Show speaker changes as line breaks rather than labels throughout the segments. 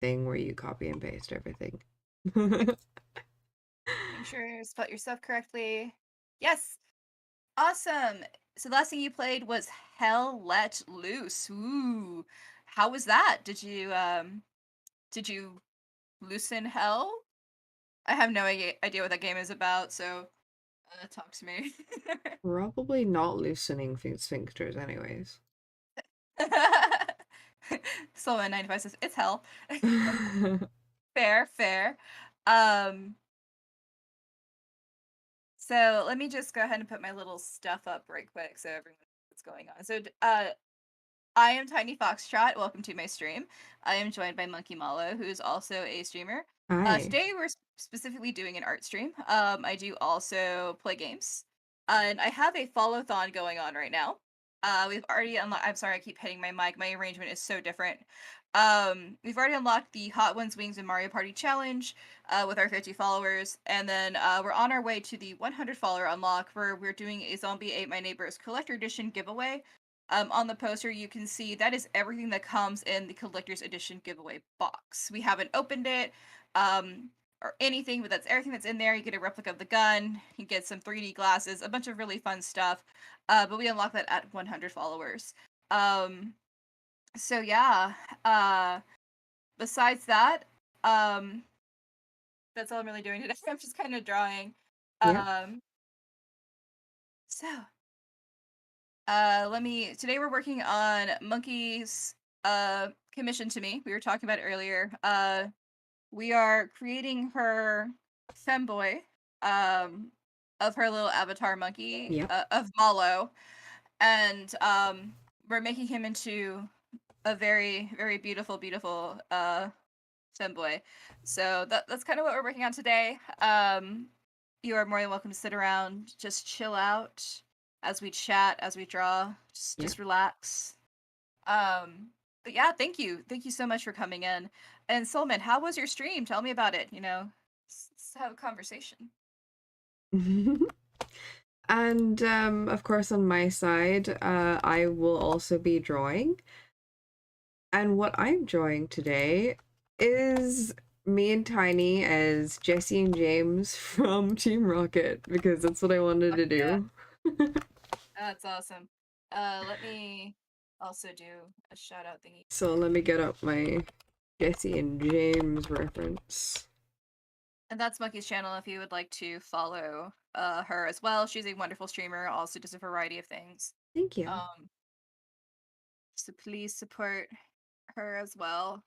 thing where you copy and paste everything.
Make sure you spell your stuff correctly. Yes, awesome. So the last thing you played was Hell Let Loose. Ooh, how was that? Did you loosen hell? I have no idea what that game is about, so talk to me.
Probably not loosening sphincters anyways.
Solomon 95 says it's hell. Fair, fair. Um, so let me just go ahead and put my little stuff up right quick so everyone knows what's going on. So I am TinyFoxTrot. Welcome to my stream. I am joined by Monkey Mallow, who is also a streamer.
Hi.
Today we're specifically doing an art stream. I do also play games, and I have a follow-thon going on right now. We've already unlocked. I'm sorry, I keep hitting my mic. My arrangement is so different. We've already unlocked the Hot Ones Wings and Mario Party challenge with our 50 followers, and then we're on our way to the 100 follower unlock, where we're doing a Zombie Ate My Neighbors Collector Edition giveaway. On the poster, you can see that is everything that comes in the collector's edition giveaway box. We haven't opened it or anything, but that's everything that's in there. You get a replica of the gun, you get some 3D glasses, a bunch of really fun stuff. But we unlock that at 100 followers. Um, so yeah. Besides that, um, that's all I'm really doing today. I'm just kind of drawing.
Yeah.
Um, so let me today we're working on Monkey's commission to me. We were talking about it earlier. We are creating her femboy um of her little avatar monkey
Yep.
of Mallow, and we're making him into a very very beautiful femboy. So that's kind of what we're working on today. You are more than welcome to sit around, just chill out as we chat, as we draw,
Yeah.
just relax. But yeah, thank you so much for coming in. And Solman, how was your stream? Tell me about it. Let's have a conversation.
And of course, on my side, I will also be drawing. And what I'm drawing today is me and Tiny as Jesse and James from Team Rocket because that's what I wanted
Fuck
to
yeah,
do.
that's awesome. Let me also do a shout out thingy.
So let me get up my Jesse and James reference.
And that's Monkey's channel if you would like to follow her as well. She's a wonderful streamer, also does a variety of things.
Thank you.
Um, so please support her as well.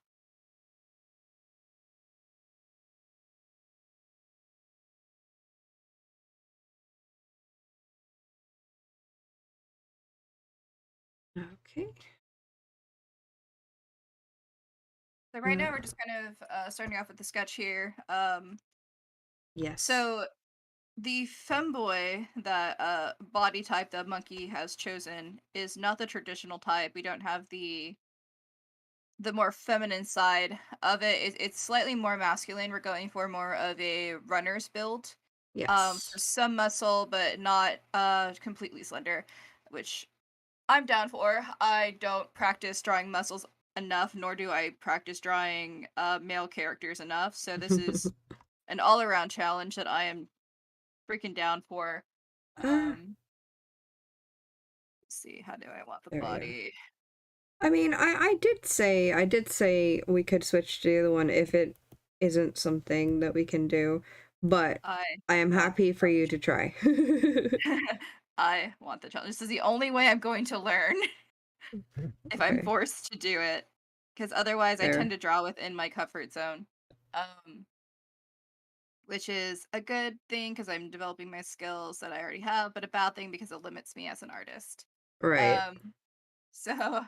Okay.
So right now we're just kind of starting off with the sketch here.
Yes.
So the femboy that body type that Monkey has chosen is not the traditional type. We don't have the more feminine side of it. It's slightly more masculine. We're going for more of a runner's build. So
Yes.
some muscle, but not completely slender, which I'm down for. I don't practice drawing muscles enough, nor do I practice drawing male characters enough. So this is an all-around challenge that I am freaking down for.
uh,
Um, let's see, how do I want the
there we go.
body?
I mean, I did say we could switch to the other one if it isn't something that we can do, but
I
I am
want
happy for you to try.
I want the challenge. This is the only way I'm going to learn if I'm
Okay,
forced to do it, because otherwise I tend
there.
to draw within my comfort zone. Um, which is a good thing because I'm developing my skills that I already have, but a bad thing because it limits me as an artist.
Right.
Um, so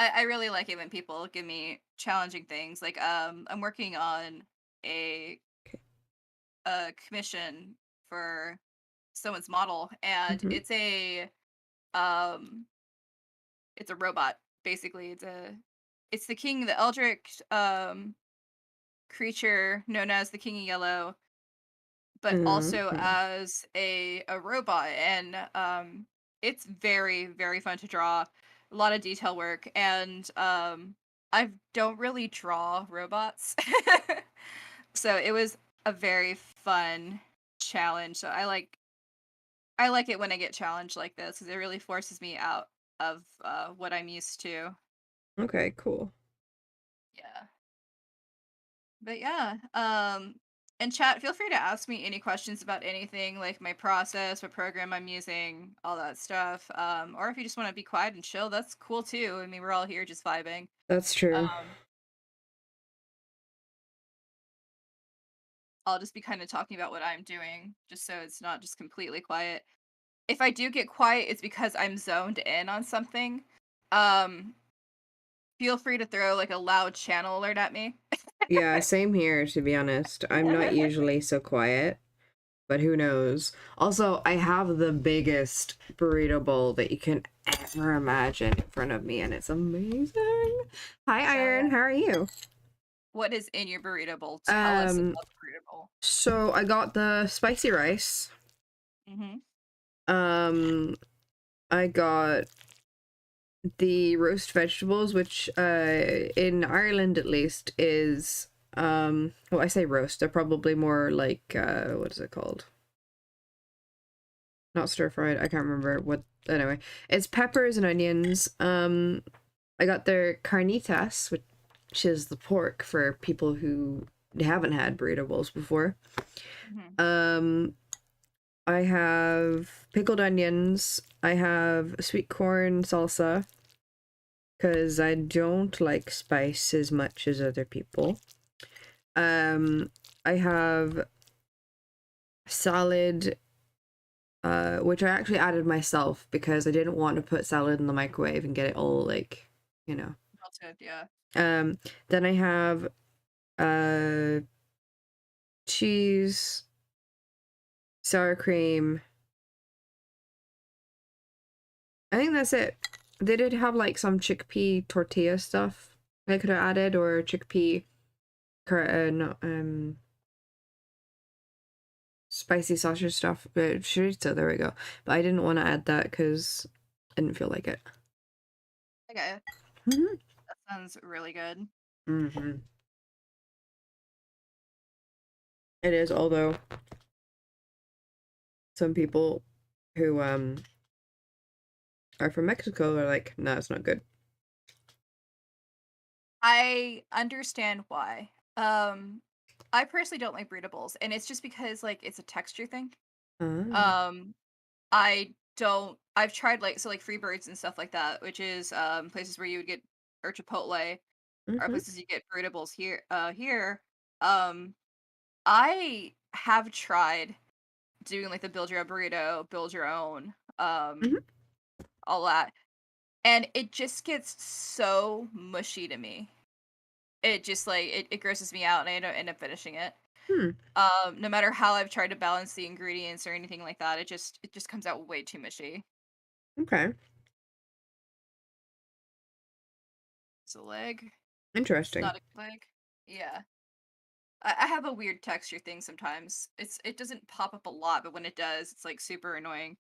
I really like it when people give me challenging things. Like I'm working on a
Okay.
a commission for someone's model, and
Hmm.
um it's a robot basically. It's the king, the eldritch creature known as the King of Yellow, but also
Okay.
as a robot, and it's very very fun to draw, a lot of detail work, and I don't really draw robots. So it was a very fun challenge. So I like it when I get challenged like this because it really forces me out of what I'm used to.
Okay, cool.
Yeah. But yeah, and chat, feel free to ask me any questions about anything, like my process, what program I'm using, all that stuff. Or if you just want to be quiet and chill, that's cool too. I mean, we're all here just vibing.
That's true.
Um, I'll just be kind of talking about what I'm doing, just so it's not just completely quiet. If I do get quiet, it's because I'm zoned in on something. Um, feel free to throw like a loud channel alert at me.
Yeah, same here, to be honest. I'm not usually so quiet, but who knows? Also, I have the biggest burrito bowl that you can ever imagine in front of me, and it's amazing. Hi,
Hell yeah.
Iron. How are you?
What is in your burrito bowl? Tell us
Um,
about the burrito bowl.
so I got the spicy rice.
Mm-hmm.
Um, I got the roast vegetables, which in Ireland at least is well, I say roast, they're probably more like what is it called? Not stir fried. I can't remember what. Anyway, it's peppers and onions. I got their carnitas, which is the pork for people who haven't had burrito bowls before.
Mm-hmm.
Um, I have pickled onions. I have sweet corn salsa because I don't like spice as much as other people. Um, I have salad, which I actually added myself because I didn't want to put salad in the microwave and get it all like, you know.
Melted, yeah.
Um, then I have uh cheese, sour cream. I think that's it. They did have like some chickpea tortilla stuff I could have added, or chickpea, no, spicy sausage stuff. Chorizo, there we go. But I didn't want to add that because I didn't feel like it.
Okay,
Mm-hmm.
that sounds really good.
Mm-hmm. It is, although some people who are from Mexico are like, no, it's not good.
I understand why. I personally don't like burrito bowls, and it's just because like it's a texture thing.
Ah.
Um, I don't. I've tried like so like Freebirds and stuff like that, which is places where you would get or Chipotle or
Mm-hmm.
places you get burrito bowls here. Here, um, I have tried doing like the build your own burrito, build your own,
Mm-hmm.
all that, and it just gets so mushy to me. It just like it grosses me out and I don't end up finishing it.
Hmm.
No matter how I've tried to balance the ingredients or anything like that, it just comes out way too mushy.
Okay.
It's a leg. It's
Interesting.
not a leg. Yeah. I have a weird texture thing sometimes. It doesn't pop up a lot, but when it does, it's like super annoying.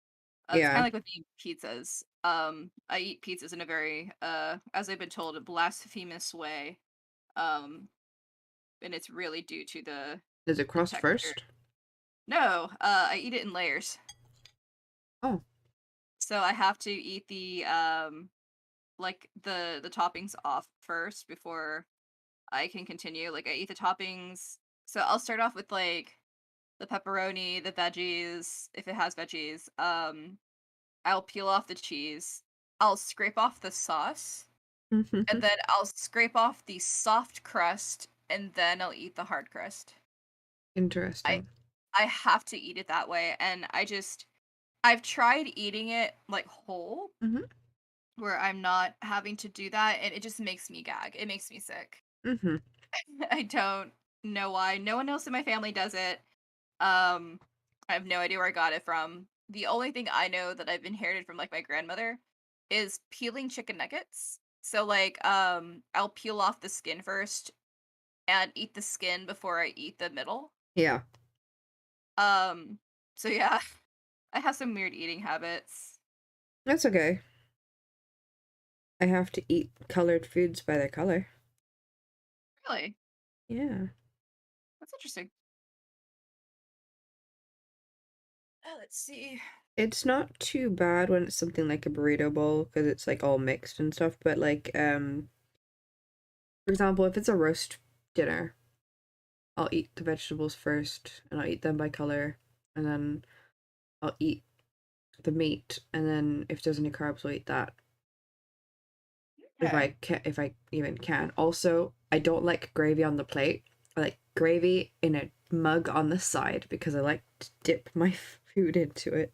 It's kind
Yeah.
of like with eating pizzas. I eat pizzas in a very as I've been told, a blasphemous way. Um, and it's really due to
Is it
the
crust
texture.
first?
No, I eat it in layers.
Oh.
So I have to eat the like the toppings off first before I can continue. Like I eat the toppings. So I'll start off with like the pepperoni, the veggies, if it has veggies. I'll peel off the cheese. I'll scrape off the sauce,
Mm-hmm.
and then I'll scrape off the soft crust, and then I'll eat the hard crust. I
Interesting.
I have to eat it that way, and I've tried eating it like whole,
Mm-hmm.
where I'm not having to do that, and it just makes me gag. It makes me sick.
Mm-hmm.
I don't know why. No one else in my family does it. Um, I have no idea where I got it from. The only thing I know that I've inherited from like my grandmother is peeling chicken nuggets. So like I'll peel off the skin first and eat the skin before I eat the middle.
Yeah.
Um so yeah, I have some weird eating habits.
That's okay. I have to eat colored foods by their color.
Really?
Yeah.
That's interesting. Let's see.
It's not too bad when it's something like a burrito bowl because it's like all mixed and stuff, but like for example, if it's a roast dinner, I'll eat the vegetables first and I'll eat them by color and then I'll eat the meat and then if there's any carbs I'll eat that.
Okay.
If I even can. Also, I don't like gravy on the plate. I like gravy in a mug on the side because I like to dip my food into it.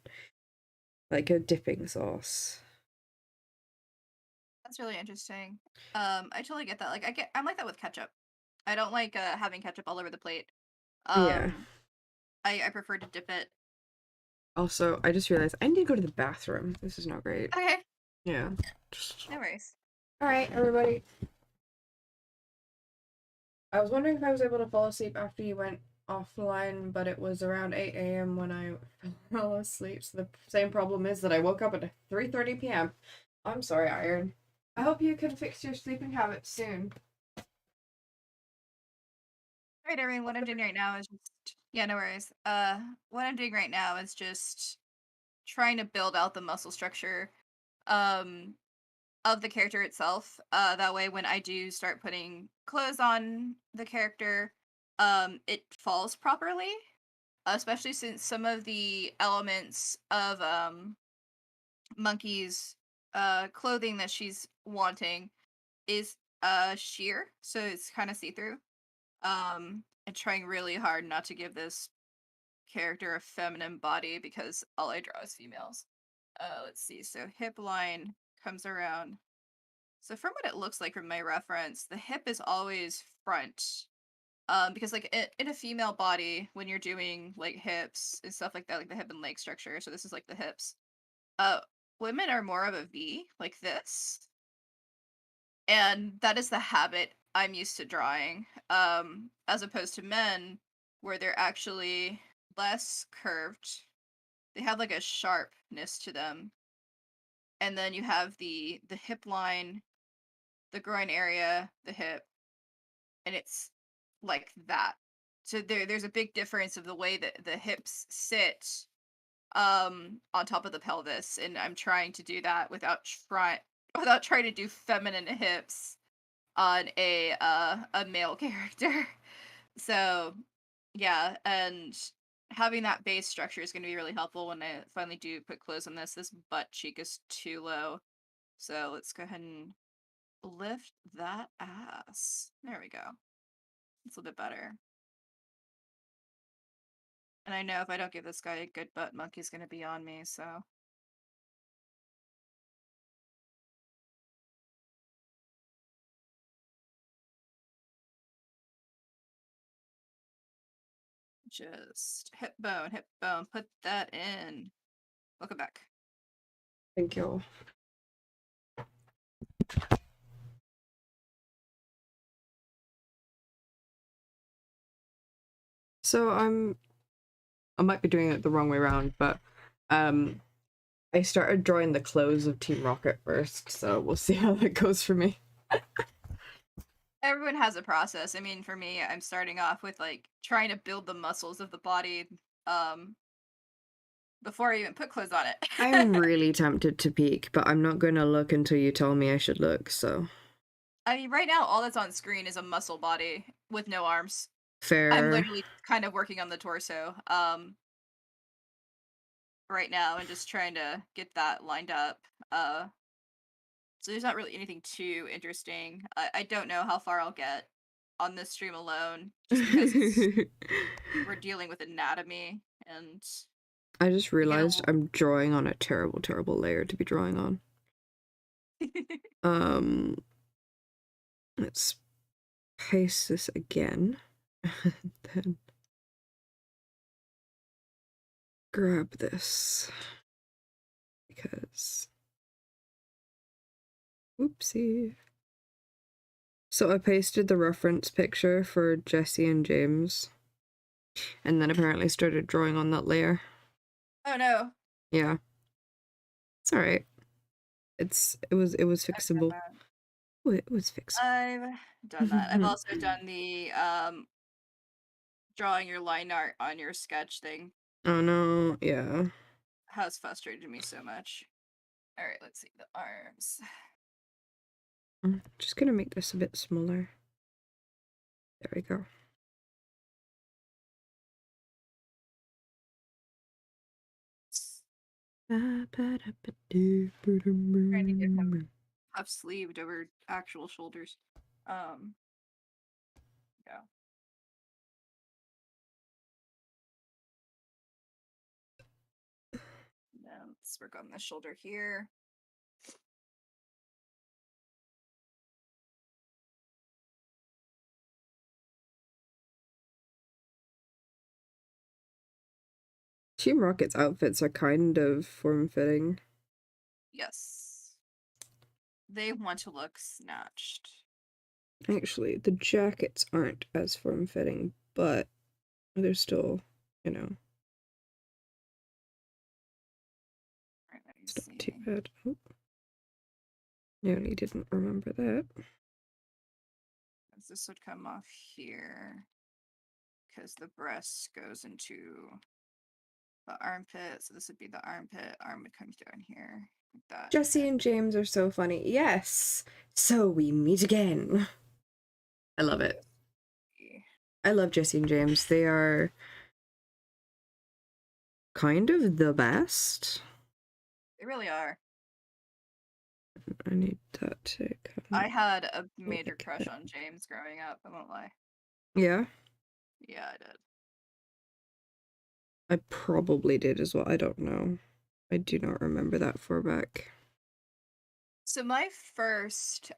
Like a dipping sauce.
That's really interesting. I totally get that. Like I'm like that with ketchup. I don't like having ketchup all over the plate.
Yeah.
Um, I prefer to dip it.
Also, I just realized I need to go to the bathroom. This is not great.
Okay,
Yeah.
no worries.
All right, everybody. I was wondering if I was able to fall asleep after you went offline, but it was around 8 a.m. when I fell asleep. So the same problem is that I woke up at 3:30 p.m. I'm sorry, Iron. I hope you can fix your sleeping habits soon.
Right, everyone. What I'm doing right now is just yeah, no worries. What I'm doing right now is just trying to build out the muscle structure um of the character itself. That way when I do start putting clothes on the character, it falls properly. Especially since some of the elements of Monkey's clothing that she's wanting is sheer, so it's kind of see-through. And trying really hard not to give this character a feminine body because all I draw is females. Let's see. So hip line comes around. So from what it looks like from my reference, the hip is always front. Because like in a female body, when you're doing like hips and stuff like that, like the hip and leg structure. So this is like the hips. Uh, Women are more of a V, like this, and that is the habit I'm used to drawing. As opposed to men, where they're actually less curved. They have like a sharpness to them, and then you have the hip line, the groin area, the hip, and it's like that. So there's a big difference of the way that the hips sit on top of the pelvis, and I'm trying to do that without trying to do feminine hips on a male character. So yeah, and having that base structure is going to be really helpful when I finally do put clothes on this. This butt cheek is too low. So let's go ahead and lift that ass. There we go. It's a little bit better. And I know if I don't give this guy a good butt, Monkey's gonna be on me, so just hip bone, put that in. Welcome back.
Thank you. So I might be doing it the wrong way around, but um I started drawing the clothes of Team Rocket first, so we'll see how that goes for me.
Everyone has a process. I mean, for me, I'm starting off with like trying to build the muscles of the body um before I even put clothes on it.
I'm really tempted to peek, but I'm not going to look until you tell me I should look, so
I mean, right now all that's on screen is a muscle body with no arms. I'm
fair.
literally kind of working on the torso right now and just trying to get that lined up. So there's not really anything too interesting. I don't know how far I'll get on this stream alone, just because we're dealing with anatomy and
I just
you get
realized I'm drawing on a terrible, terrible layer to be drawing on. Um, let's paste this again. Then grab this because oopsie. So I pasted the reference picture for Jesse and James, and then apparently started drawing on that layer.
oh no.
Yeah, it's all right. It was
I've done
fixable.
that.
Oh, it was fixable.
I've done that. I've also done the drawing your line art on your sketch thing.
Oh no, yeah.
Has frustrated me so much. All right, let's see the arms.
I'm just gonna make this a bit smaller. There we go.
Trying to get him puff sleeved over actual shoulders. Yeah. Now let's work on the shoulder here.
Team Rocket's outfits are kind of form-fitting.
Yes. They want to look snatched.
Actually, the jackets aren't as form-fitting, but they're still, you know,
All right, let me
it's not too
see.
bad. Oh. Nearly didn't remember that.
This would come off here because the breast goes into the armpit. So this would be the armpit. Arm would come down here like that.
Jesse and James are so funny. Yes. So we meet again. I love it. I love Jesse and James. They are kind of the best.
They really are.
I need that to come.
I had a major
like
crush
that.
on James growing up. I won't lie.
Yeah,
Yeah, I did.
I probably did as well. I don't know. I do not remember that far back.
So my first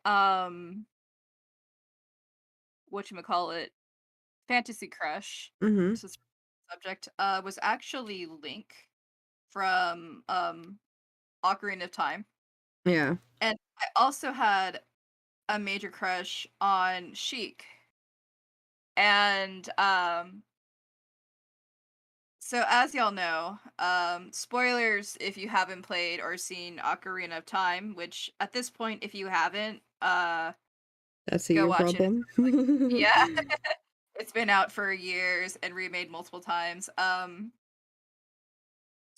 whatchamacallit fantasy crush,
Mm-hmm.
this is subject, was actually Link from Ocarina of Time.
Yeah.
And I also had a major crush on Sheik. And so as y'all know, spoilers if you haven't played or seen Ocarina of Time, which at this point, if you haven't,
That's
go
your
watch it.
problem.
Yeah. It's been out for years and remade multiple times.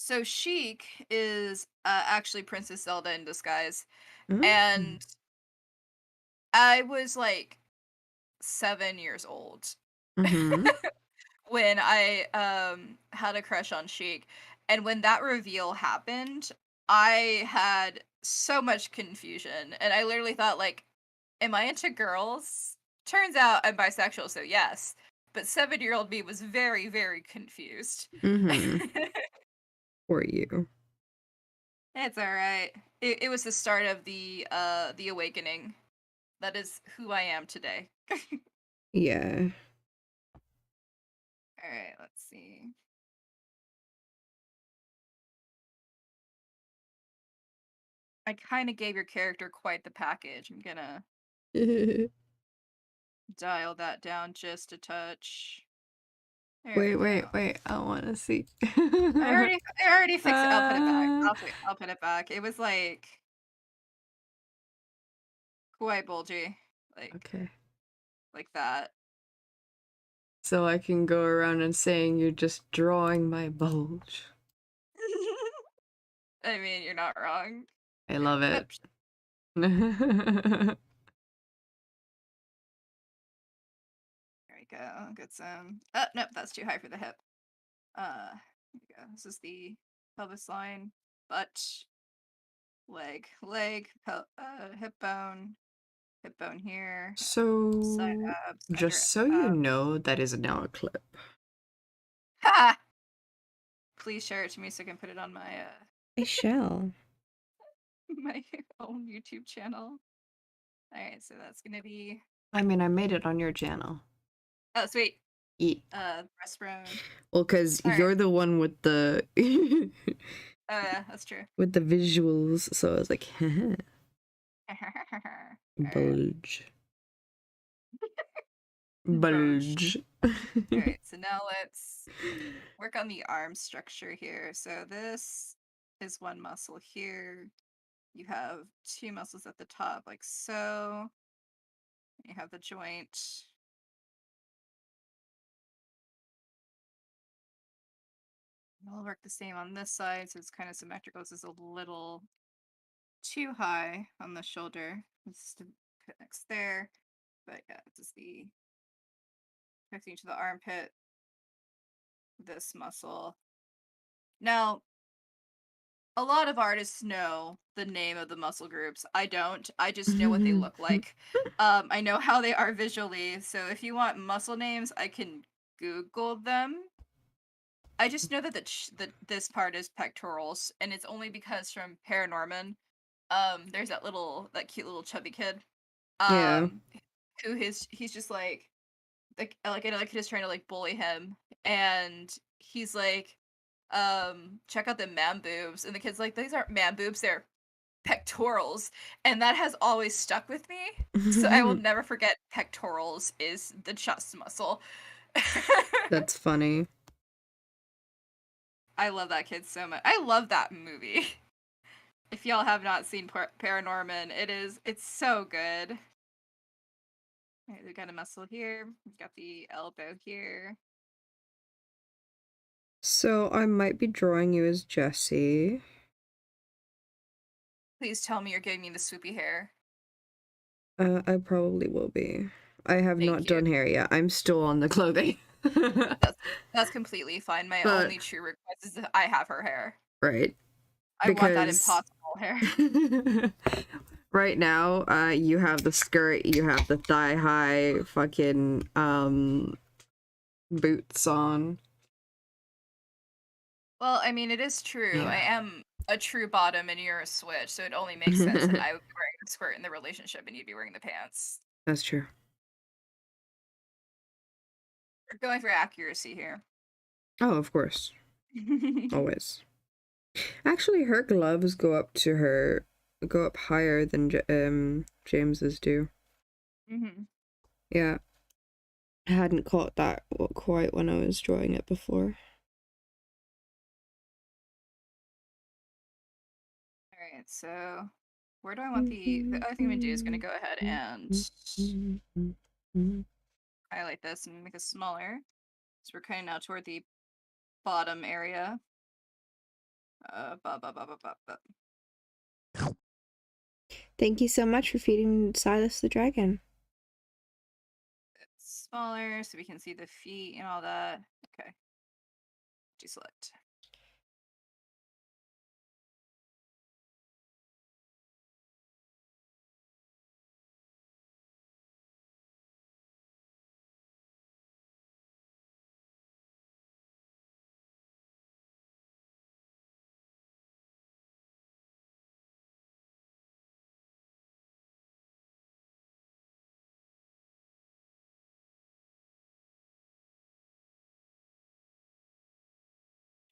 So Sheik is actually Princess Zelda in disguise,
Oh.
and I was like 7 years old
Mm-hmm.
when I had a crush on Sheik, and when that reveal happened, I had so much confusion, and I literally thought like, "Am I into girls?" Turns out I'm bisexual, so yes. But 7-year-old me was very, very confused.
Mm-hmm. For you.
It's all right. It was the start of the awakening. That is who I am today.
Yeah.
All right, let's see. I kind of gave your character quite the package. I'm gonna dial that down just a touch. There we go.
wait. I want to see.
I already fixed it. I'll put it back.
uh,
I'll put it back. It was like quite bulgy,
okay.
like that.
So I can go around and saying you're just drawing my bulge.
I mean, you're not wrong.
I love it.
Oops. There we go. Get some. Oh, nope, that's too high for the hip. Here we go. This is the pelvis line, butt, hip bone here, side
So,
abs, under
just so you
abs.
know, that is now a clip.
Ha! Please share it to me so I can put it on my
I shall.
my own YouTube channel. All right, so that's gonna be.
I mean, I made it on your channel.
Oh, sweet.
Eat.
Breastbone.
Well, because
All right.
you're the one with the
Oh yeah, that's true.
with the visuals, so I was like,
All right.
bulge.
Bulge.
Bulge.
All right, so now let's work on the arm structure here. So this is one muscle here. You have two muscles at the top, like so. You have the joint. It'll work the same on this side, so it's kind of symmetrical. This is a little too high on the shoulder. This connects there, but yeah, this is the connecting to the armpit. This muscle. Now, a lot of artists know the name of the muscle groups. I don't. I just know what they look like. I know how they are visually. So if you want muscle names, I can Google them. I just know that that this part is pectorals, and it's only because from Paranorman, there's that cute little chubby kid,
Yeah.
um, he's just like another kid is trying to like bully him, and he's like, check out the man boobs, and the kid's like, these aren't man boobs, they're pectorals, and that has always stuck with me. So I will never forget pectorals is the chest muscle.
That's funny.
I love that kid so much. I love that movie. If y'all have not seen Paranorman, it's so good. Alright, we got a muscle here. We've got the elbow here.
So I might be drawing you as Jessie.
Please tell me you're giving me the swoopy hair.
I probably will be. I have
Thank
not
you.
done hair yet. I'm still on the clothing.
That's completely fine. My
But
only true request is that I have her hair.
right,
I want that
because
impossible hair.
right now, you have the skirt, you have the thigh high fucking boots on.
Well, I mean, it is true. I
Yeah.
am a true bottom and you're a switch, so it only makes sense that I would be wearing the skirt in the relationship and you'd be wearing the pants.
That's true.
We're going for accuracy here.
Oh, of course. Always. Actually, her gloves go up higher than James's do.
Mm-hmm.
Yeah. I hadn't caught that quite when I was drawing it before.
Alright, so where do I want the other thing I'm gonna do is gonna go ahead and highlight this and make it smaller. So we're kind of now toward the bottom area. Ba, ba, ba, ba, ba, ba.
Thank you so much for feeding Silas the dragon.
It's smaller so we can see the feet and all that. Okay. Deselect.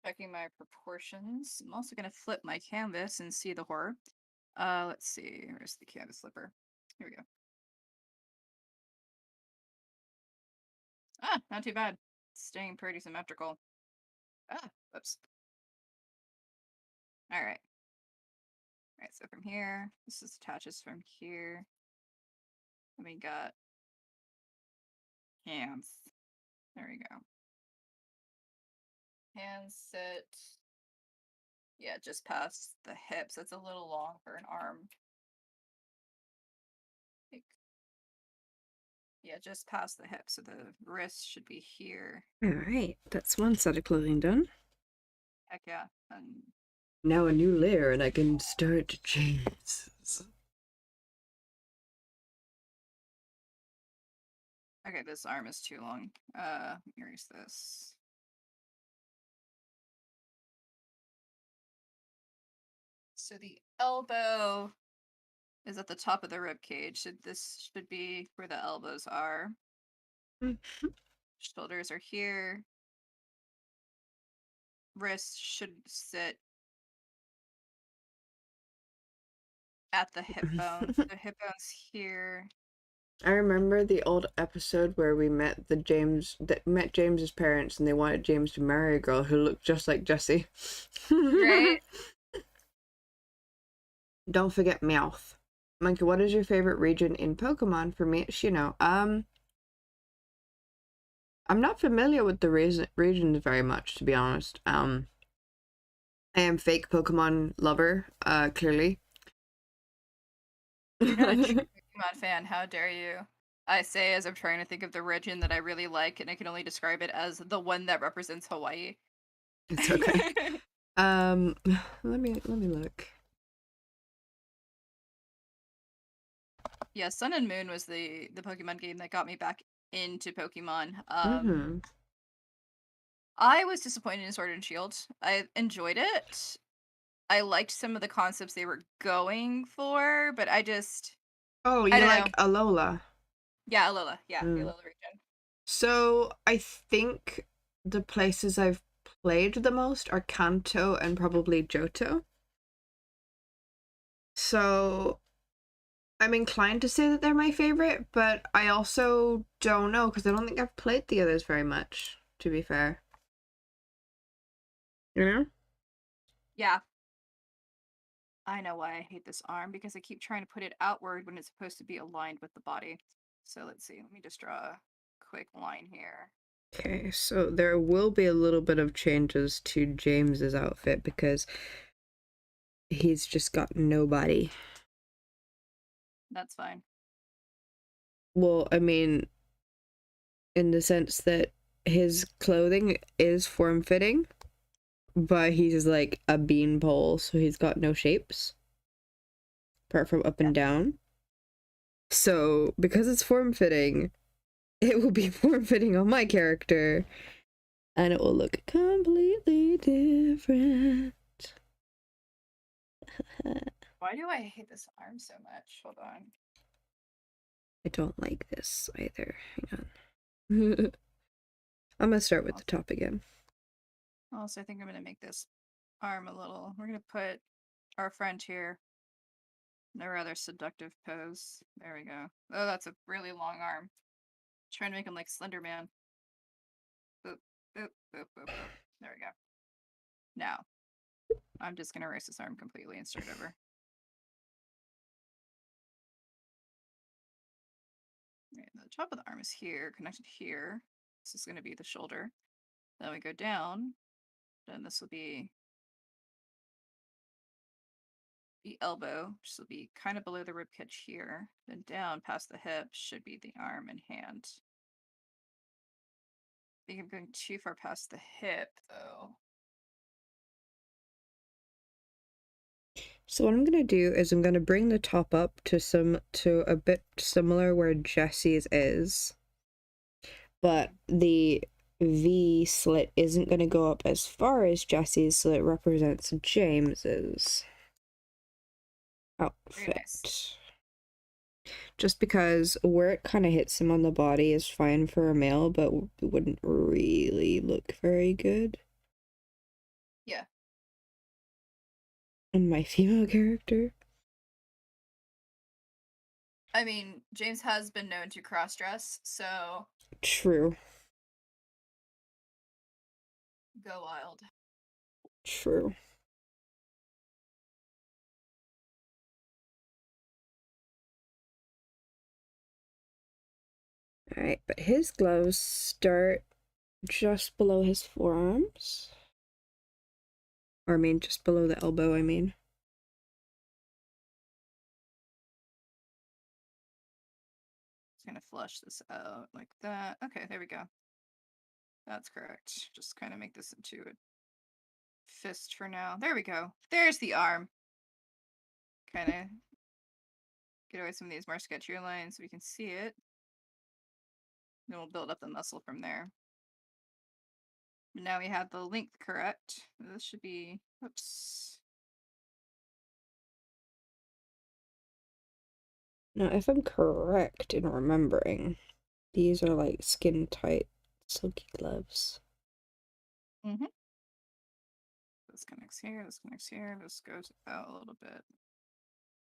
Checking my proportions. I'm also gonna flip my canvas and see the horror. Let's see. Where's the canvas flipper? Here we go. Ah, not too bad. Staying pretty symmetrical. Ah, whoops. All right. All right. So from here, this just attaches from here. And we got hands. There we go. Hands sit. Yeah, just past the hips. That's a little long for an arm. Yeah, just past the hip. So the wrist should be here.
Alright, that's one set of clothing done.
Heck yeah. And
Now a new layer and I can start to change.
okay, this arm is too long. Erase this. So the elbow is at the top of the rib cage. So this should be where the elbows are. Shoulders are here. Wrists should sit at the hip bone. The hip bone's here.
I remember the old episode where we met met James's parents and they wanted James to marry a girl who looked just like Jessie.
Right?
Don't forget mouth. Monkey, what is your favorite region in Pokemon? For me, it's I'm not familiar with the regions very much, to be honest. I am fake Pokemon lover, clearly.
You're not a true Pokemon fan. How dare you? I say as I'm trying to think of the region that I really like, and I can only describe it as the one that represents Hawaii.
It's okay. Um, let me look.
Yeah, Sun and Moon was the Pokemon game that got me back into Pokemon.
Mm-hmm.
I was disappointed in Sword and Shield. I enjoyed it. I liked some of the concepts they were going for, but
Oh,
I
you
don't
like
know.
Alola.
Yeah, Alola. Yeah, the
Mm.
Alola region.
So I think the places I've played the most are Kanto and probably Johto. So I'm inclined to say that they're my favorite, but I also don't know because I don't think I've played the others very much, to be fair. You know?
Yeah, I know why I hate this arm because I keep trying to put it outward when it's supposed to be aligned with the body. So let's see. Let me just draw a quick line here.
Okay, so there will be a little bit of changes to James's outfit because he's just got nobody.
That's fine.
Well, I mean, in the sense that his clothing is form-fitting, but he's like a beanpole, so he's got no shapes apart from up
Yeah.
and down. So, because it's form-fitting, it will be form-fitting on my character, and it will look completely different.
Why do I hate this arm so much? Hold on.
I don't like this either. Hang on. I'm gonna start with the top again.
Also, I think I'm going to make this arm a little. We're going to put our friend here in a rather seductive pose. There we go. Oh, that's a really long arm. Trying to make him like Slender Man. Boop, boop, boop, boop, boop. There we go. Now, I'm just going to erase this arm completely and start over. Right, the top of the arm is here, connected here. This is going to be the shoulder. Then we go down. Then this will be the elbow, which will be kind of below the rib cage here. Then down past the hip should be the arm and hand. I think I'm going too far past the hip, though.
So what I'm gonna do is I'm gonna bring the top up to a bit similar where Jesse's is, but the V slit isn't gonna go up as far as Jesse's, so it represents James's
Very nice.
outfit. Just because where it kind of hits him on the body is fine for a male, but it wouldn't really look very good
Yeah.
on my female character.
I mean, James has been known to cross dress, so
True.
go wild.
True. Alright, but his gloves start just below his forearms. Or I mean, just below the elbow, I mean.
Just gonna flush this out like that. Okay, there we go. That's correct. Just kind of make this into a fist for now. There we go. There's the arm. Kind of get away some of these more sketchier lines so we can see it. Then we'll build up the muscle from there. Now we have the length correct. This should be, oops.
Now, if I'm correct in remembering, these are like skin tight, silky gloves.
Mm-hmm. This connects here, this connects here, this goes out a little bit.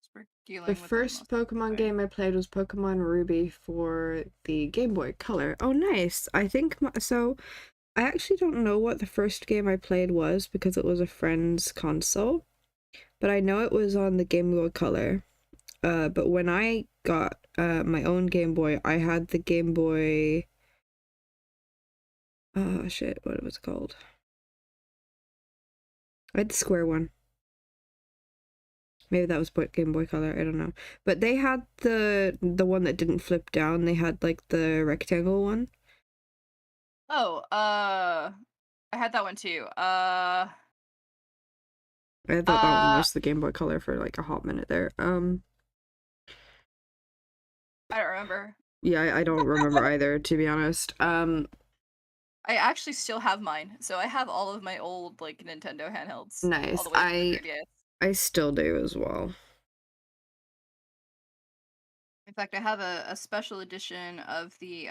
So we're
The
dealing with
first Pokemon game I played was Pokemon Ruby for the Game Boy Color. Oh, nice. I think so. I actually don't know what the first game I played was because it was a friend's console, but I know it was on the Game Boy Color. But when I got my own Game Boy, I had the Game Boy. Oh shit! What was it called? I had the square one. Maybe that was Game Boy Color. I don't know. But they had the one that didn't flip down. They had like the rectangle one.
Oh, I had that one too.
I thought that one
Uh,
was the Game Boy Color for like a hot minute there.
I don't remember.
Yeah, I don't remember either, to be honest.
I actually still have mine, so I have all of my old like Nintendo handhelds, all
Nice.
the way from the 3DS.
I still do as well.
In fact, I have a special edition of the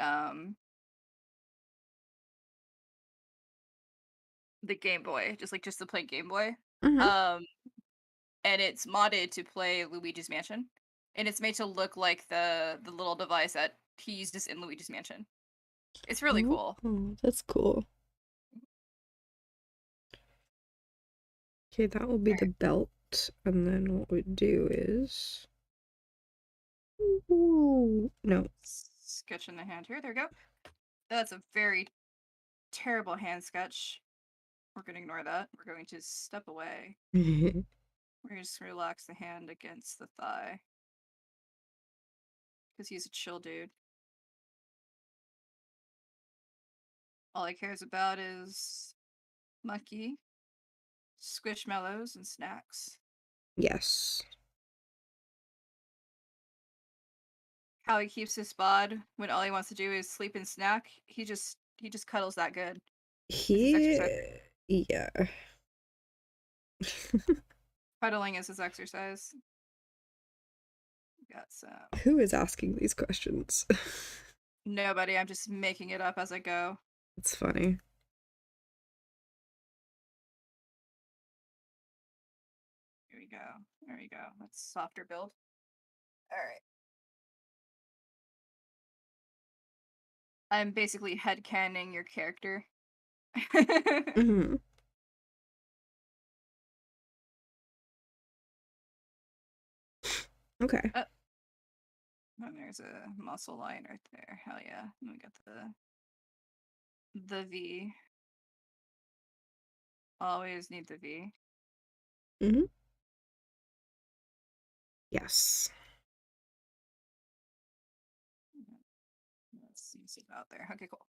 Game Boy, just the plain Game Boy.
Mm-hmm.
Um, and it's modded to play Luigi's Mansion, and it's made to look like the little device that he uses in Luigi's Mansion. It's really cool.
Oh, that's cool. Okay, that will be the belt, and then what we do is... Ooh, no.
Sketch in the hand here. There we go. That's a very terrible hand sketch. We're going to ignore that. We're going to step away. We're going to just relax the hand against the thigh. Because he's a chill dude. All he cares about is monkey, squishmallows, and snacks.
Yes.
How he keeps his bod when all he wants to do is sleep and snack. He just cuddles that good. It's his
He...
exercise.
Yeah.
Cuddling is his exercise. Got some.
Who is asking these questions?
Nobody. I'm just making it up as I go.
It's funny.
Here we go. There we go. That's softer build. All right. I'm basically headcanon your character.
Mm-hmm. Okay.
And there's a muscle line right there. Hell yeah. And we got the V. Always need the V.
Mm-hmm. Yes.
Let's see what's out there. Okay, cool.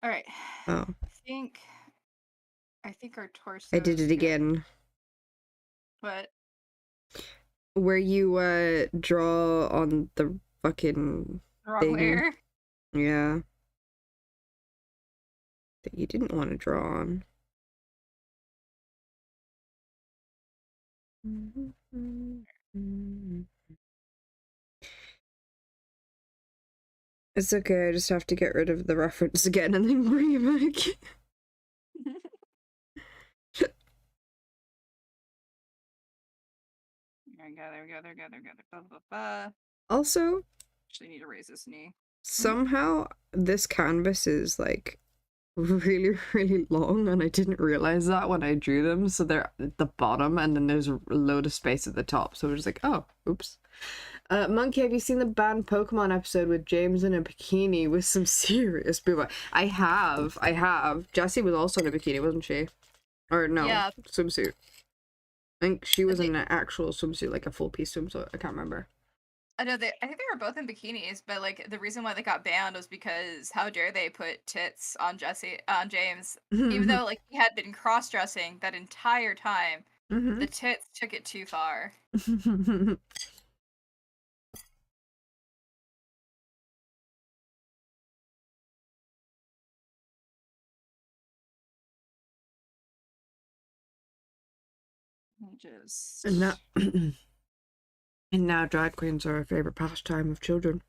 All right.
Oh.
I think our torso.
I did it again.
But
Where you draw on the fucking
wrong
thing.
layer.
Yeah. That you didn't want to draw on. It's okay, I just have to get rid of the reference again and then bring it back.
There we go, there we go, there we go, there we go. Blah, blah, blah.
Also,
Actually need to raise this knee.
somehow this canvas is like really, really long, and I didn't realize that when I drew them. So they're at the bottom, and then there's a load of space at the top. So we're just like, oh, oops. Monkey, have you seen the banned Pokemon episode with James in a bikini with some serious booba? I have. Jessie was also in a bikini, wasn't she? Or no,
Yeah.
swimsuit. I think she was
They-
in an actual swimsuit, like a full piece swimsuit. I can't remember.
I know I think they were both in bikinis, but like the reason why they got banned was because how dare they put tits on James, even though like he had been cross dressing that entire time. The tits took it too far. Just
And now, and now drag queens are a favorite pastime of children.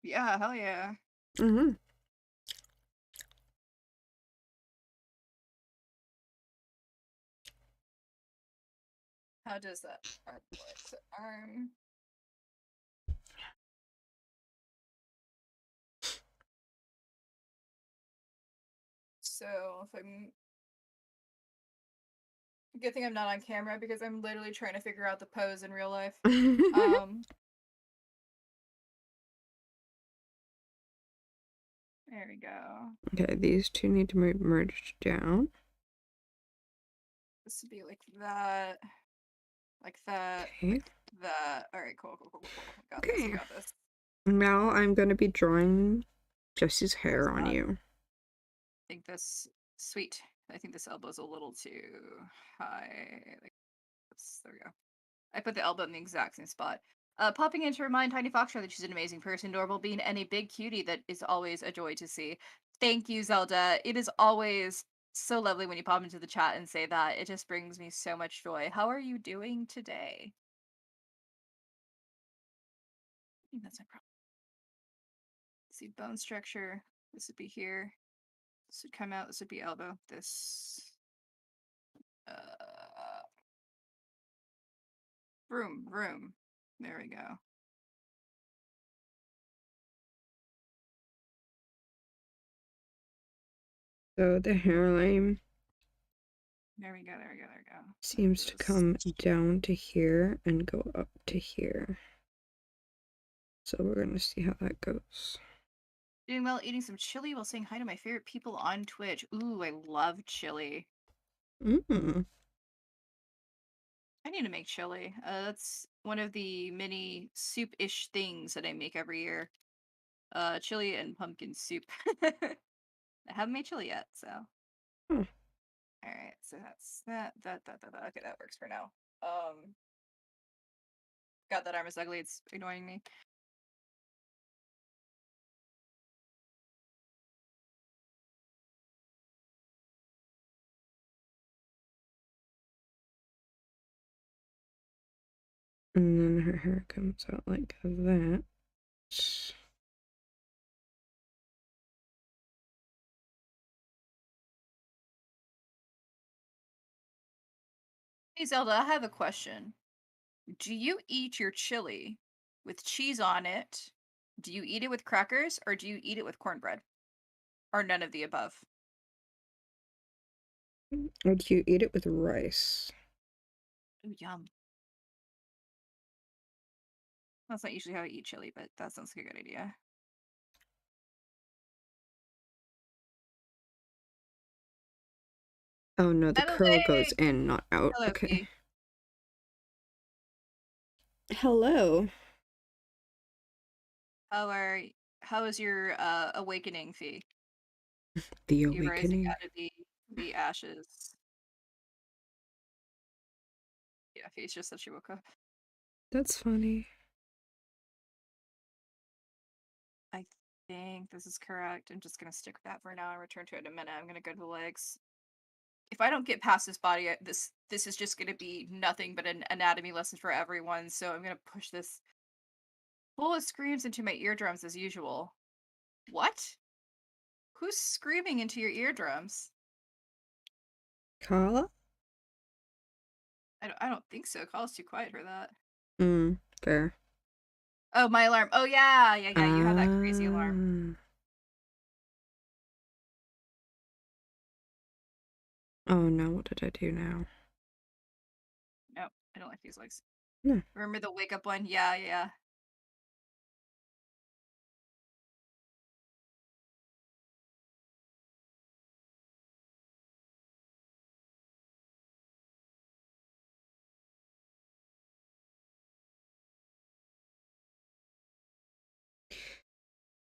yeah, hell yeah.
Mm-hmm.
How does that arm work? So arm. So if I'm Good thing I'm not on camera because I'm literally trying to figure out the pose in real life. Um, there we go.
Okay, these two need to move merged down.
This would be like that,
Okay.
like that. All right, cool. Got this. We
Okay.
got this.
Now I'm gonna be drawing Jesse's
Where's
hair on
that?
you.
I think this sweet. I think this elbow's a little too high. Like this. There we go. I put the elbow in the exact same spot. Popping in to remind TinyFoxTrot that she's an amazing person, adorable being, and a big cutie that is always a joy to see. Thank you, Zelda. It is always so lovely when you pop into the chat and say that. It just brings me so much joy. How are you doing today? I think that's my problem. See, bone structure. This would be here. This would come out. This would be elbow. This. Uh, room. There we go.
So the hairline
There we go.
seems to come down to here and go up to here. So we're gonna see how that goes.
Doing well, eating some chili while saying hi to my favorite people on Twitch. Ooh, I love chili.
Mm.
I need to make chili. That's one of the mini soup-ish things that I make every year. Chili and pumpkin soup. I haven't made chili yet, so.
Oh.
All right, so that's that. Okay, that works for now. God, that arm is ugly. It's annoying me.
And then her hair comes out like that.
Hey Zelda, I have a question. Do you eat your chili with cheese on it? Do you eat it with crackers, or do you eat it with cornbread? Or none of the above?
Or do you eat it with rice?
Ooh, yum. That's not usually how I eat chili, but that sounds like a good idea.
Oh no, the curl goes
Adelaide!
in, not out.
Hello,
Okay.
Fee.
Hello.
How is your awakening, Fee?
The
You rising
awakening.
out of the ashes. Yeah, Fee's just said she woke up.
That's funny.
I think this is correct. I'm just gonna stick with that for now and return to it in a minute. I'm gonna go to the legs. If I don't get past this body, this is just gonna be nothing but an anatomy lesson for everyone. So I'm gonna push this full of screams into my eardrums as usual. What? Who's screaming into your eardrums?
Carla?
I don't think so. Call's too quiet for that.
Fair.
Oh, my alarm. Oh yeah. You have that crazy alarm.
Ah. Oh no, what did I do now?
No, I don't like these legs.
No.
Remember the wake up one? Yeah.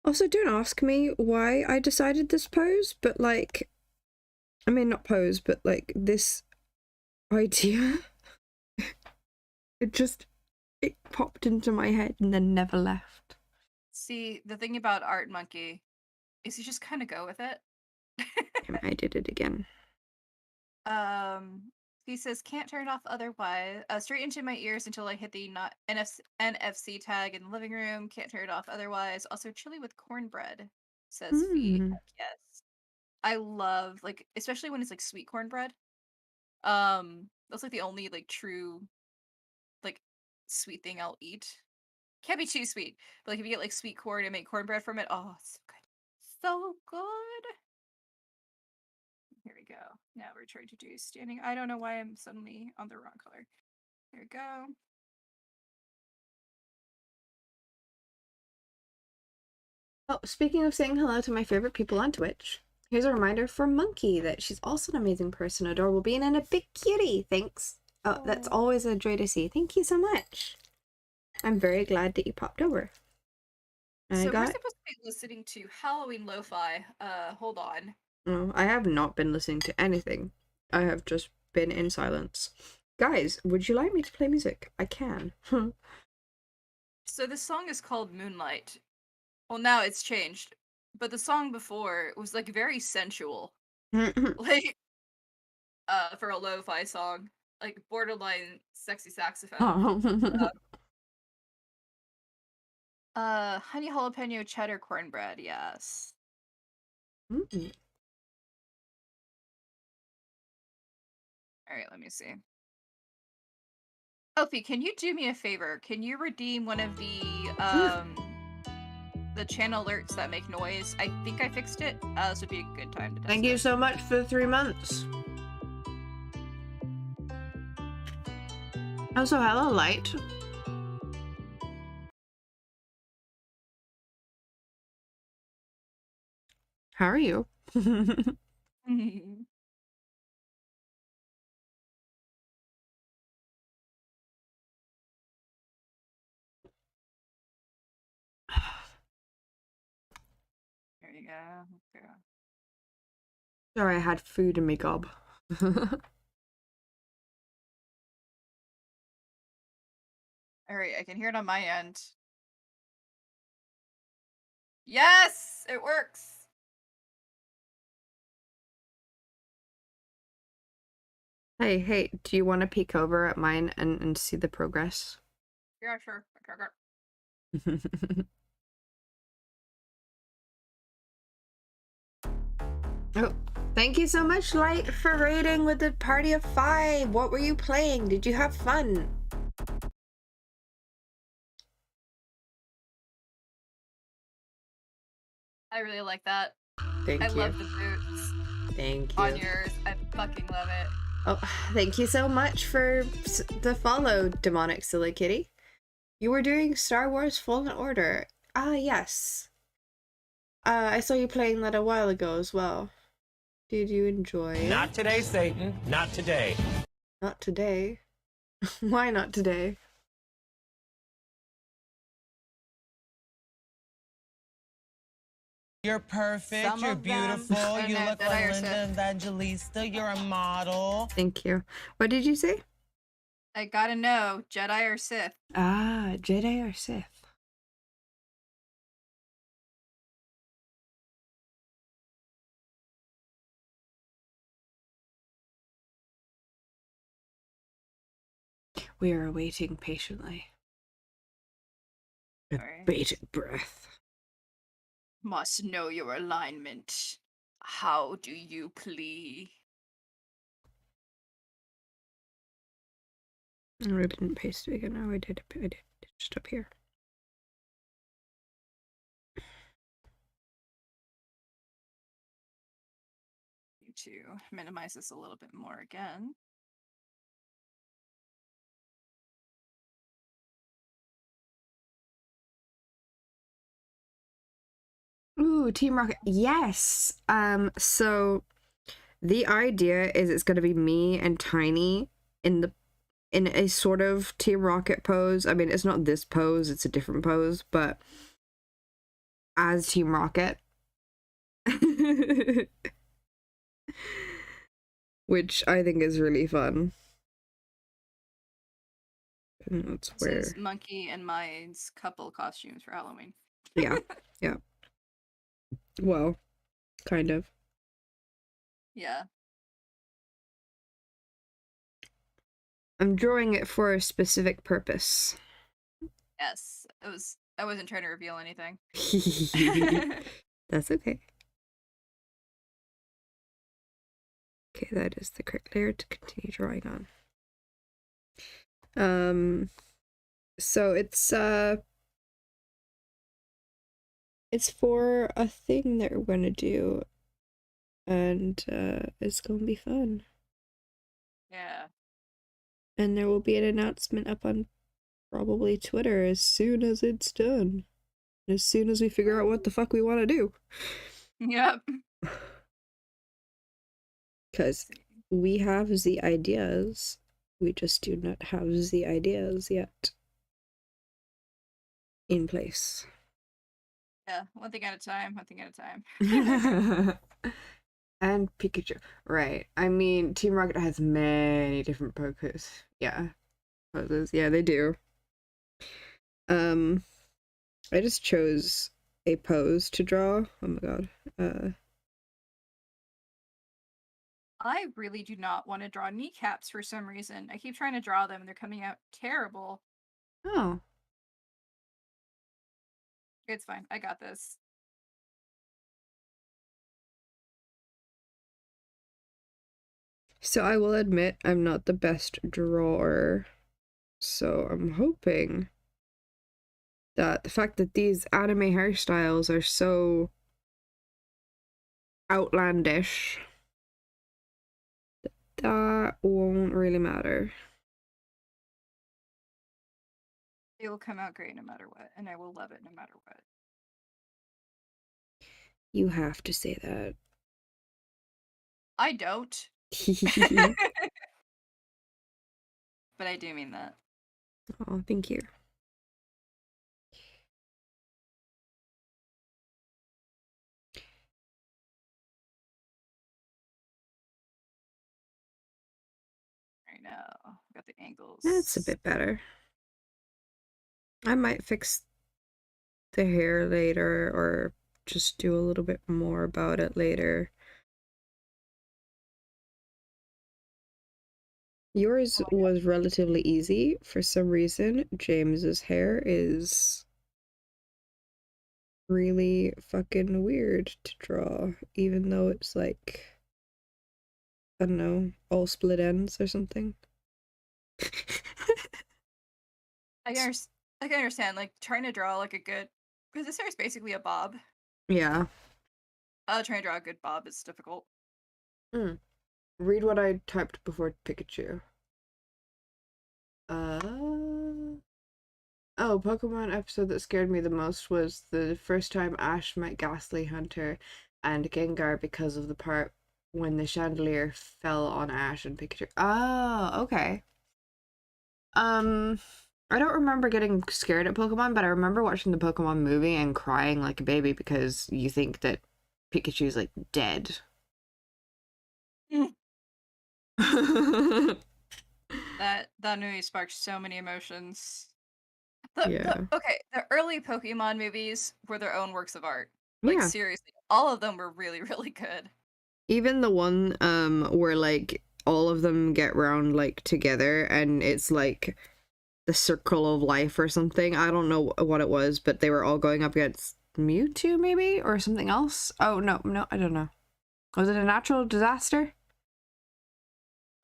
Also, don't ask me why I decided this pose, but like, I mean, not pose, but like this idea. It popped into my head and then never left.
See, the thing about Art Monkey is you just kind of go with it.
I did it again.
He says can't turn it off otherwise. Straight into my ears until I hit the not NFC tag in the living room. Can't turn it off otherwise. Also, chili with cornbread, says Fee.
Hmm.
Heck yes, I love like especially when it's like sweet cornbread. That's like the only like true like sweet thing I'll eat. Can't be too sweet, but like if you get like sweet corn and make cornbread from it, oh, it's so good. So good. Here we go. Now we're trying to do standing. I don't know why I'm suddenly on the wrong color. There we go.
Oh, speaking of saying hello to my favorite people on Twitch, here's a reminder for Monkey that she's also an amazing person, adorable being, and a big cutie. Thanks. Oh, that's always a joy to see. Thank you so much. I'm very glad that you popped over.
So we're supposed to be listening to Halloween lo-fi. Hold on.
Oh, I have not been listening to anything. I have just been in silence. Guys, would you like me to play music? I can.
So this song is called Moonlight. Well, now it's changed. But the song before was like very sensual. Like for a lo-fi song. Like borderline sexy saxophone. Honey jalapeno cheddar cornbread, yes.
Mm.
Alright, let me see. Elfie, can you do me a favor? Can you redeem one of the channel alerts that make noise? I think I fixed it. This would be a good time to test
Thank you so much for the 3 months. Also, hello, Light. How are you?
There you go. Okay.
Sorry, I had food in my gob.
Alright, I can hear it on my end. Yes! It works!
Hey, do you want to peek over at mine and see the progress?
Yeah, sure.
Oh, thank you so much, Light, for raiding with the party of 5. What were you playing? Did you have fun?
I really like that.
Thank you.
I love the boots.
Thank you.
On yours. I fucking love it.
Oh, thank you so much for the follow, Demonic Silly Kitty. You were doing Star Wars Fallen Order. Ah, yes. I saw you playing that a while ago as well. Did you enjoy it?
Not today, Satan. Not today.
Not today. Why not today?
You're perfect. You're beautiful. You look like Linda Evangelista. You're a model.
Thank you. What did you say?
I gotta know, Jedi or Sith?
Ah, Jedi or Sith. We are waiting patiently. With bated breath.
Must know your alignment. How do you plea?
I didn't paste it again. No, I did. It's just up here.
Need to minimize this a little bit more again.
Ooh, Team Rocket. Yes. So the idea is it's gonna be me and Tiny in a sort of Team Rocket pose. I mean, it's not this pose, it's a different pose, but as Team Rocket. Which I think is really fun. And that's
this is Monkey and mine's couple costumes for Halloween.
Yeah. Well, kind of.
Yeah.
I'm drawing it for a specific purpose.
Yes. I wasn't trying to reveal anything.
That's okay. Okay, that is the correct layer to continue drawing on. So it's for a thing that we're gonna do. and it's gonna be fun.
Yeah.
And there will be an announcement up on probably Twitter as soon as it's done. As soon as we figure out what the fuck we want to do.
Yep.
Because we have the ideas, we just do not have the ideas yet in place.
Yeah, one thing at a time, one thing at a time.
And Pikachu. Right. I mean, Team Rocket has many different poses. Yeah. Poses. Yeah, they do. I just chose a pose to draw. Oh my god.
I really do not want to draw kneecaps for some reason. I keep trying to draw them and they're coming out terrible.
Oh.
It's fine. I got this.
So I will admit I'm not the best drawer. So I'm hoping that the fact that these anime hairstyles are so outlandish, that won't really matter.
It will come out great no matter what, and I will love it no matter what.
You have to say that.
I don't. But I do mean that.
Oh, thank you.
Right now, got the angles.
That's a bit better. I might fix the hair later or just do a little bit more about it later. Yours was relatively easy. For some reason, James's hair is really fucking weird to draw, even though it's like, I don't know, all split ends or something.
I can understand, like, trying to draw, like, a good... Because this hair is basically a bob.
Yeah.
Trying to draw a good bob is difficult.
Read what I typed before Pikachu. Oh, Pokemon episode that scared me the most was the first time Ash met Ghastly Hunter and Gengar because of the part when the chandelier fell on Ash and Pikachu. Oh, okay. I don't remember getting scared at Pokemon, but I remember watching the Pokemon movie and crying like a baby because you think that Pikachu's like dead.
That movie sparked so many emotions.
Yeah.
Okay, the early Pokemon movies were their own works of art. Like,
Yeah.
seriously, all of them were really, really good.
Even the one where like all of them get round like together and it's like the circle of life or something. I don't know what it was, but they were all going up against Mewtwo maybe or something else. Oh no, I don't know. Was it a natural disaster?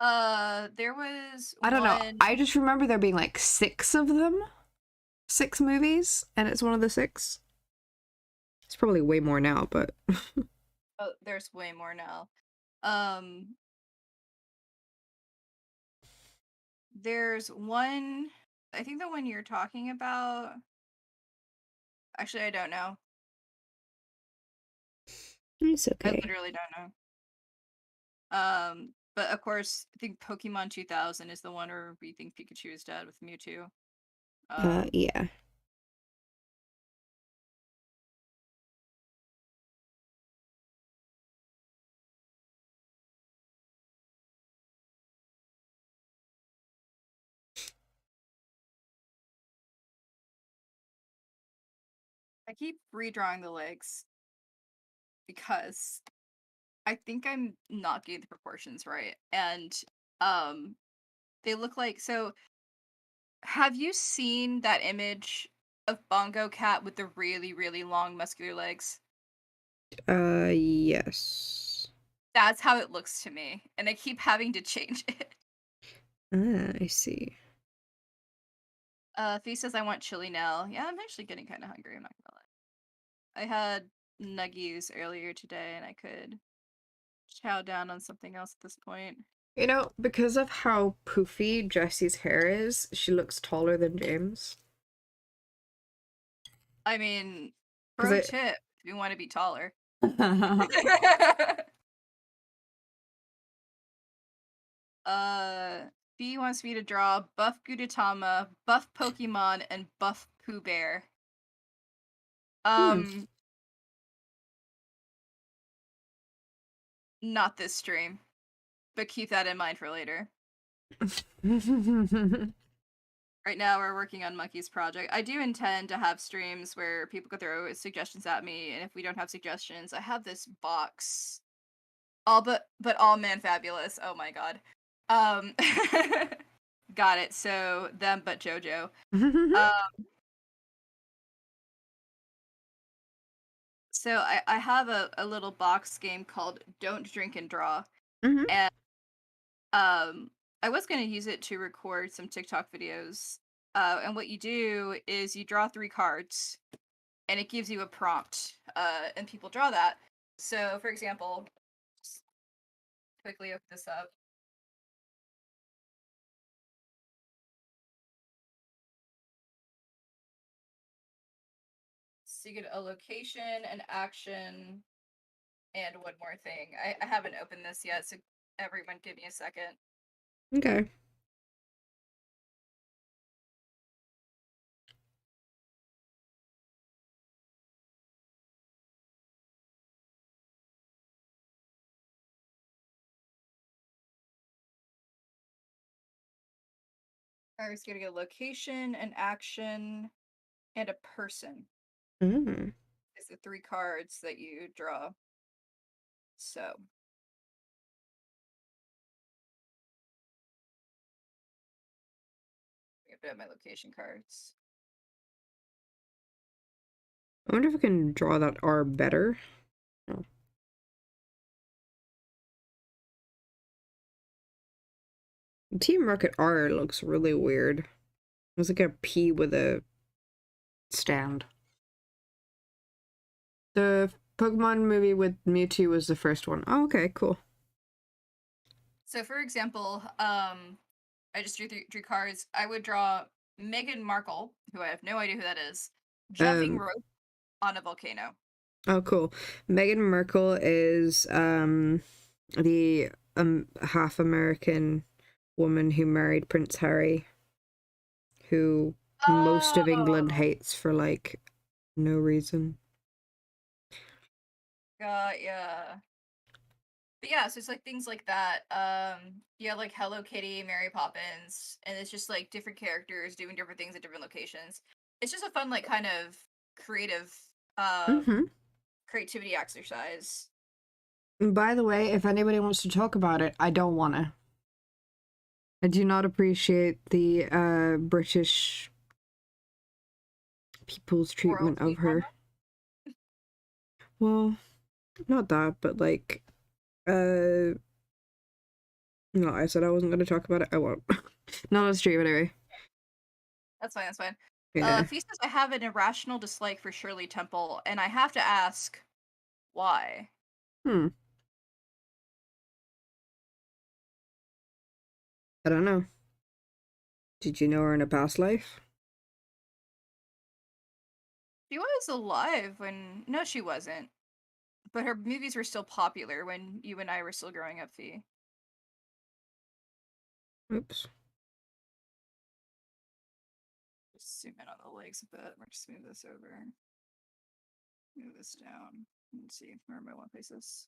There was
I don't know.
one...
I just remember there being like 6 of them. 6 movies, and it's one of the 6. It's probably way more now, but
Oh, there's way more now. There's one... I think the one you're talking about... Actually, I don't know.
it's
I
okay.
literally don't know. But of course, I think Pokemon 2000 is the one where we think Pikachu is dead with Mewtwo.
Yeah.
I keep redrawing the legs because I think I'm not getting the proportions right. And they look like... So have you seen that image of Bongo Cat with the really, really long muscular legs?
Yes.
That's how it looks to me, and I keep having to change it.
I see.
Fee says I want chili now. Yeah, I'm actually getting kind of hungry, I'm not gonna lie. I had nuggies earlier today and I could chow down on something else at this point.
You know, because of how poofy Jessie's hair is, she looks taller than James.
I mean,
'Cause
pro tip, if you want to be taller. B wants me to draw buff Gudetama, buff Pokemon, and buff Pooh Bear. Not this stream, but keep that in mind for later. Right now, we're working on Monkey's project. I do intend to have streams where people could throw suggestions at me, and if we don't have suggestions, I have this box. All but all man fabulous. Oh my god. Got it. So them but JoJo. So I have a little box game called Don't Drink and Draw. And I was gonna use it to record some TikTok videos. And what you do is you draw 3 cards and it gives you a prompt. And people draw that. So for example, just quickly open this up. So you get a location, an action, and one more thing. I haven't opened this yet, so everyone give me a second.
Okay.
I was gonna get a location, an action, and a person. It's the 3 cards that you draw. So I put up my location cards.
I wonder if I can draw that R better. No. Team Rocket R looks really weird. It's like a P with a stand. The Pokemon movie with Mewtwo was the first one. Oh, okay, cool.
So for example, I just drew cards. I would draw Meghan Markle, who I have no idea who that is, jumping rope on a volcano.
Oh, cool. Meghan Markle is the half American woman who married Prince Harry, who most of England hates for like no reason.
Yeah. But yeah, so it's like things like that. Yeah, like Hello Kitty, Mary Poppins, and it's just like different characters doing different things at different locations. It's just a fun, like, kind of creative creativity exercise.
By the way, if anybody wants to talk about it, I don't want to. I do not appreciate the British people's treatment of her. Well, not that, but like, no, I said I wasn't going to talk about it. I won't. Not on stream anyway.
That's fine.
Yeah.
Fee says I have an irrational dislike for Shirley Temple, and I have to ask, why?
I don't know. Did you know her in a past life?
She was alive when... No, she wasn't. But her movies were still popular when you and I were still growing up, Fee.
Oops.
Just zoom in on the legs a bit. We're just move this over. Move this down. Let's see. Where am I want to place this?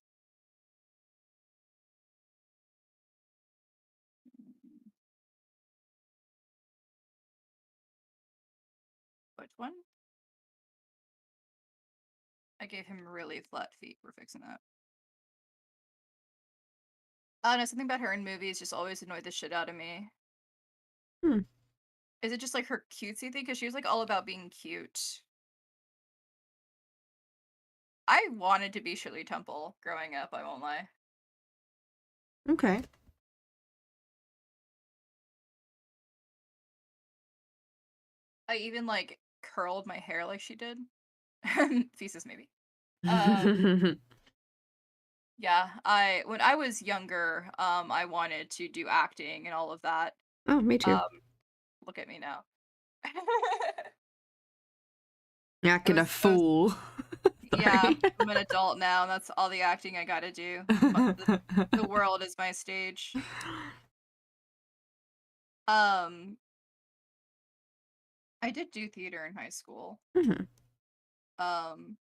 Which one? I gave him really flat feet. We're fixing that. No, something about her in movies just always annoyed the shit out of me. Is it just like her cutesy thing? Because she was like all about being cute. I wanted to be Shirley Temple growing up, I won't lie.
Okay.
I even like curled my hair like she did. Thesis maybe. Yeah, when I was younger, I wanted to do acting and all of that.
Oh, me too.
Um, Look at me now. I
Acting a
I was
fool.
yeah,
Sorry.
I'm an adult now, and that's all the acting I gotta do. The world is my stage. Um, I did do theater in high school.
Mhm.
Um,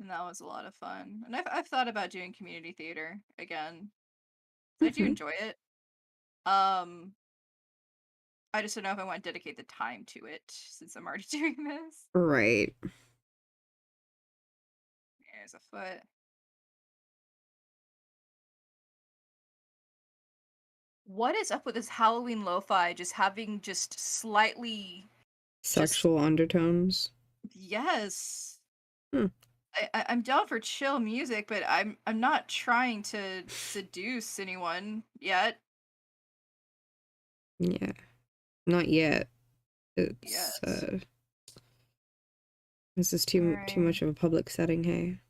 and that was a lot of fun. And I've thought about doing community theater again. I do
Mhm.
enjoy it. Um, I just don't know if I want to dedicate the time to it since I'm already doing this.
Right.
There's a foot. What is up with this Halloween lo-fi just having just slightly just
Sexual undertones.
yes.
Hmm.
I'm down for chill music, but I'm not trying to seduce anyone yet.
Yeah. Not yet. It's
Yes.
this is
All
too
right.
much of a public setting, hey.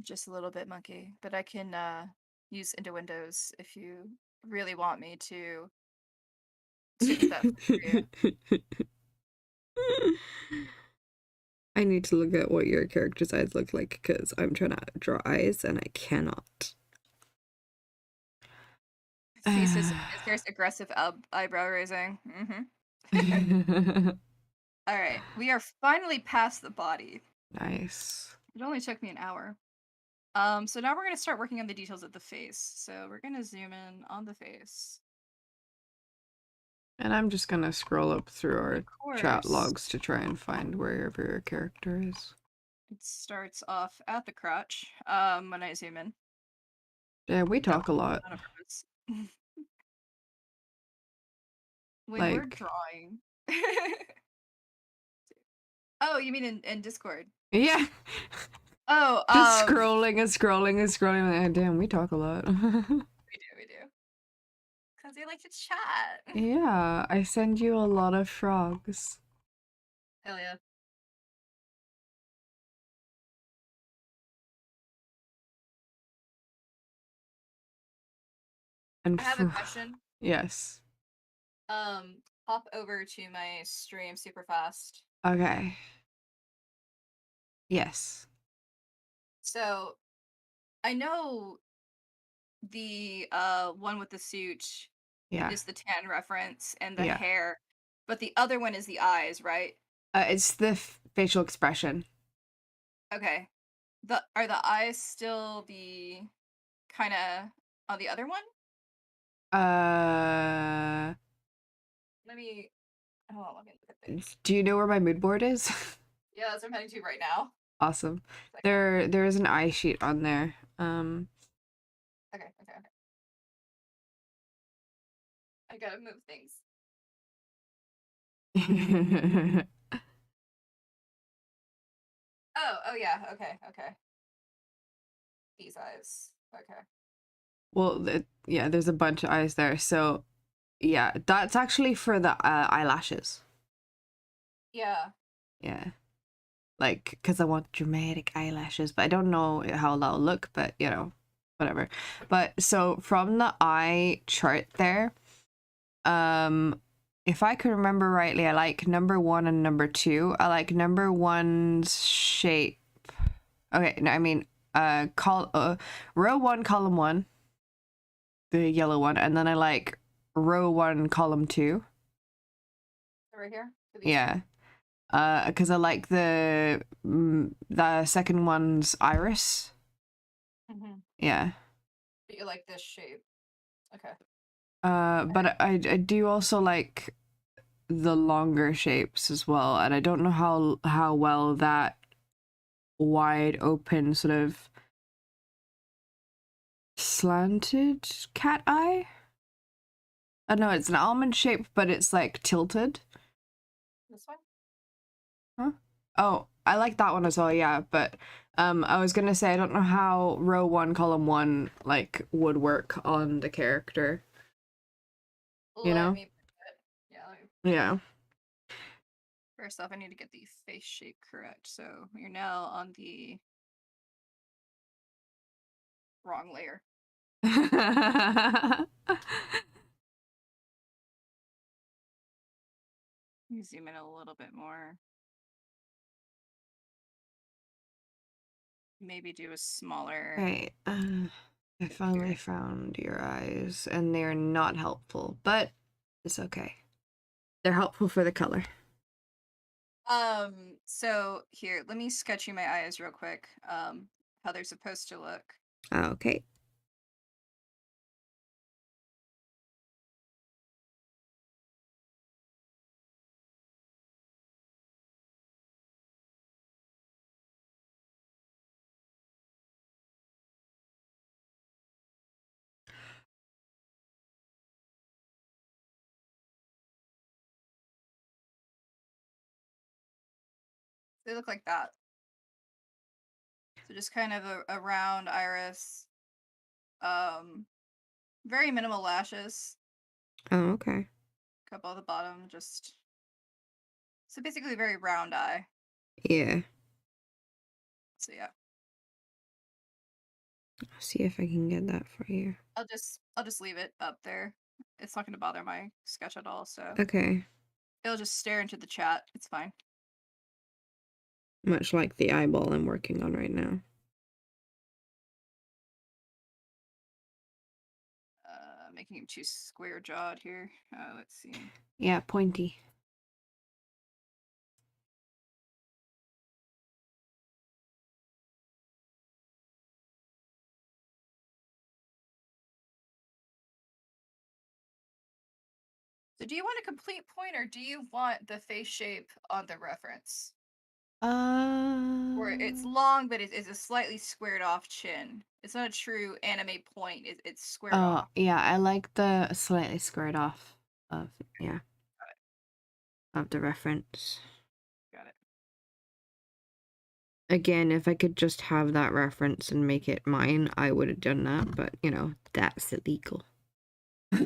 Just a little bit monkey, but I can use into Windows if you really want me to get that for you.
I need to look at what your character's eyes look like because I'm trying to draw eyes and I cannot.
There's aggressive eyebrow raising. All right, we are finally past the body.
Nice.
It only took me an hour. So now we're gonna start working on the details of the face. So we're gonna zoom in on the face.
And I'm just gonna scroll up through
And
our
of
chat
course,
logs to try and find wherever your character is.
it starts off at the crotch. When I zoom in.
Yeah, we
That
talk a lot.
was not on purpose. When we're
Like,
drawing. Oh, you mean in Discord?
yeah.
Oh,
Just scrolling and scrolling and scrolling. Like, damn, we talk a lot.
we do. Because we like to chat.
Yeah, I send you a lot of frogs.
Hell yeah.
And
I have a question.
yes.
Hop over to my stream super fast.
Okay. Yes.
So I know the one with the suit
Yeah.
is the tan reference and the
Yeah.
hair, but the other one is the eyes, right?
It's the facial expression.
Okay. Are the eyes still the kind of on the other one?
Uh,
Let me hold on, let me look at things.
do you know where my mood board is?
Yeah, that's what I'm heading to right now.
Awesome.
Second.
There is an eye sheet on there.
Okay. I gotta move things. Oh yeah, okay. These eyes. Okay.
Well, yeah, there's a bunch of eyes there. So, yeah, that's actually for the eyelashes.
Yeah.
Yeah. Like, because I want dramatic eyelashes, but I don't know how that'll look, but you know, whatever. But so from the eye chart there, if I can remember rightly, I like number 1 and number 2. I like number 1's shape. Okay, no, I mean, row 1, column 1, the yellow one, and then I like row 1, column 2.
Right here.
Yeah. Because I like the second one's iris. Yeah.
But you like this shape. Okay.
But I do also like the longer shapes as well, and I don't know how well that wide open sort of slanted cat eye. I don't know, it's an almond shape, but it's like tilted.
This one?
Huh? Oh, I like that one as well, yeah, but I was gonna say I don't know how row 1, column 1 like would work on the character. You
Let
know?
me put it. Yeah,
Yeah.
first off, I need to get the face shape correct. So you're now on the Wrong layer. Let me zoom in a little bit more. Maybe do a smaller.
Right. I finally found your eyes, and they're not helpful, but it's okay. They're helpful for the color.
So here, let me sketch you my eyes real quick. How they're supposed to look.
Okay.
They look like that. So just kind of a round iris. Very minimal lashes.
Oh, okay.
Couple at the bottom, just so basically a very round eye.
Yeah.
So yeah.
I'll see if I can get that for you.
I'll just leave it up there. It's not gonna bother my sketch at all, so
Okay.
it'll just stare into the chat. It's fine.
Much like the eyeball I'm working on right now.
Making him too square jawed here. Let's see.
Yeah, pointy.
So do you want a complete point or do you want the face shape on the reference? Or it's long, but it's a slightly squared off chin. It's not a true anime point. It's squared off.
Yeah, I like the slightly squared off of, yeah, of the reference.
Got it.
Again, if I could just have that reference and make it mine, I would have done that, but, you know, that's illegal.
I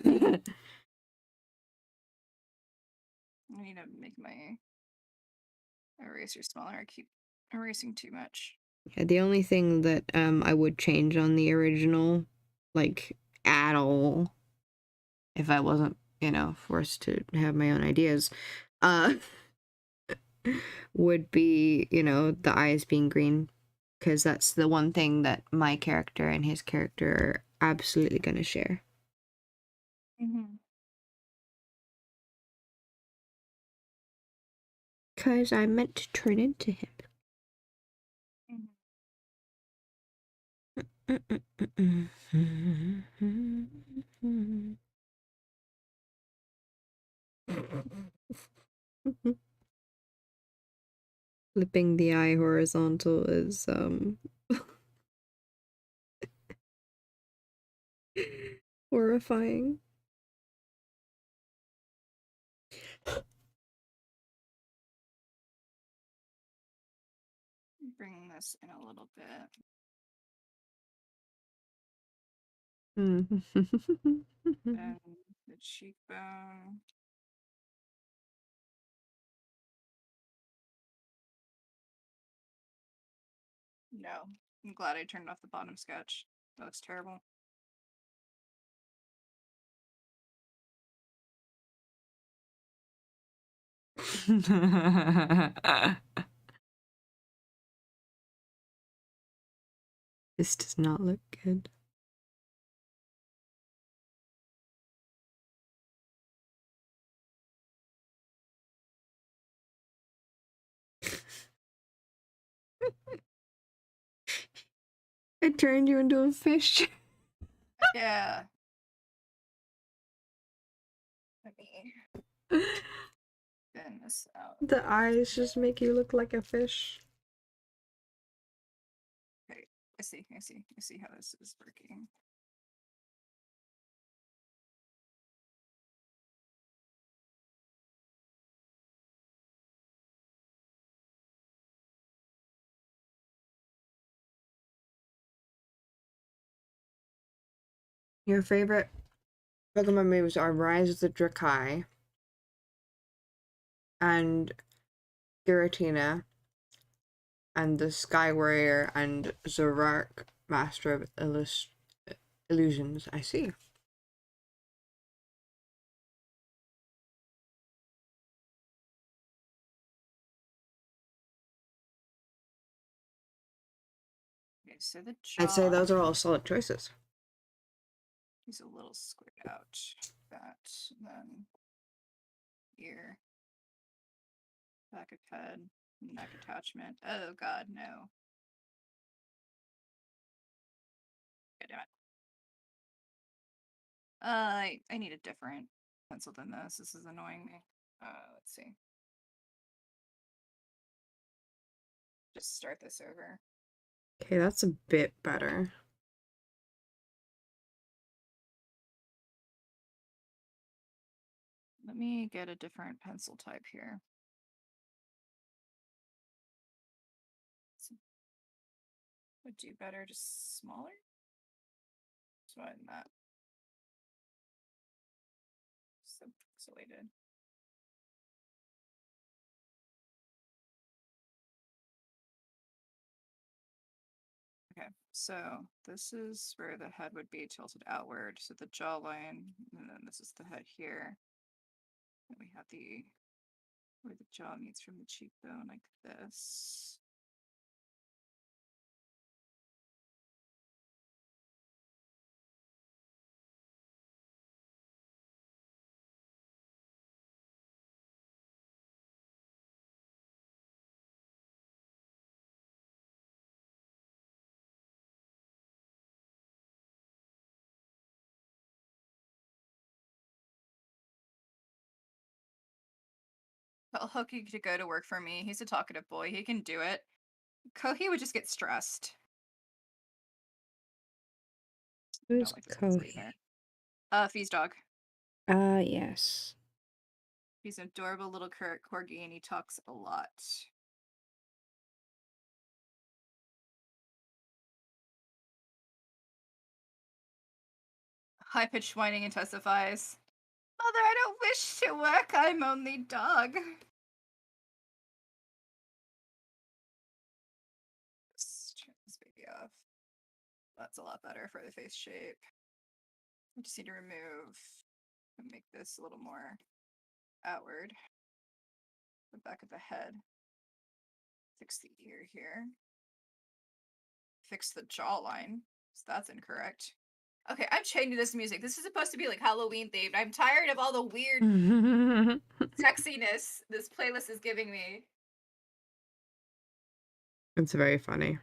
need to make my eraser smaller. I keep erasing too much.
Yeah, the only thing that I would change on the original, like, at all, if I wasn't, you know, forced to have my own ideas, would be, you know, the eyes being green, because that's the one thing that my character and his character are absolutely going to share. Because I meant to turn into him. Flipping the eye horizontal is horrifying.
Bring this in a little bit. And the cheekbone. No. I'm glad I turned off the bottom sketch. That looks terrible.
This does not look good. I turned you into a fish.
Yeah. Let me thin this out.
The eyes just make you look like a fish.
Okay, I see how this is working.
Your favorite Pokemon moves are Rise of the Drakai and Giratina and the Sky Warrior and Zorak Master of Illusions. I see.
Okay, so the jaw.
I'd say those are all solid choices.
He's a little squared out. That, then ear, back of head, neck attachment. Oh god, no. God damn it. I need a different pencil than this. This is annoying me. Let's see. Just start this over.
Okay, that's a bit better.
Let me get a different pencil type here. Would do better, just smaller? Smaller than that. So pixelated. Okay, so this is where the head would be tilted outward. So the jawline, and then this is the head here. And we have the where the jaw meets from the cheekbone, like this. Tell Hooky to go to work for me. He's a talkative boy. He can do it. Kohi would just get stressed.
Who's
Don't like this
Kohi?
either. Fee's dog.
Yes.
He's an adorable little corgi and he talks a lot. High-pitched whining intensifies. Mother, I don't wish to work. I'm only dog. Just turn this baby off. That's a lot better for the face shape. I just need to remove and make this a little more outward. The back of the head. Fix the ear here. Fix the jawline. So that's incorrect. Okay, I'm changing this music. This is supposed to be like Halloween themed. I'm tired of all the weird sexiness this playlist is giving me.
It's very funny.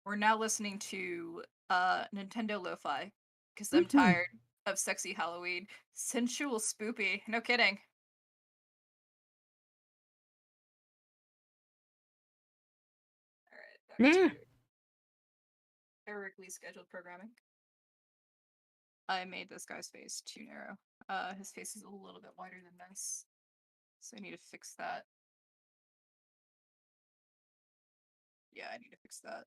We're now listening to Nintendo Lo-Fi because I'm tired of sexy Halloween. Sensual spoopy. No kidding. Alright, back to erically scheduled programming. I made this guy's face too narrow. His face is a little bit wider than this. So I need to fix that. Yeah, I need to fix that.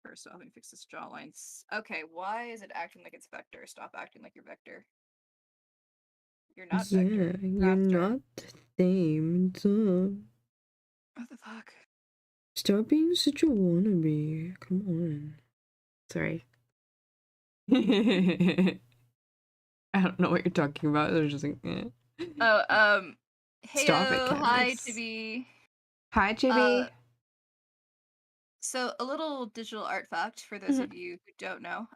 First off, let me fix this jawline. Okay, why is it acting like it's Vector? Stop acting like you're Vector. You're not Vector.
You're not the same. Duh.
What the fuck?
Stop being such a wannabe. Come on. Sorry. I don't know what you're talking about. There's just like, eh.
Oh, hey,
Stop it,
hi,
Candace.
Chibi.
Hi, Chibi.
So a little digital art fact for those of you who don't know.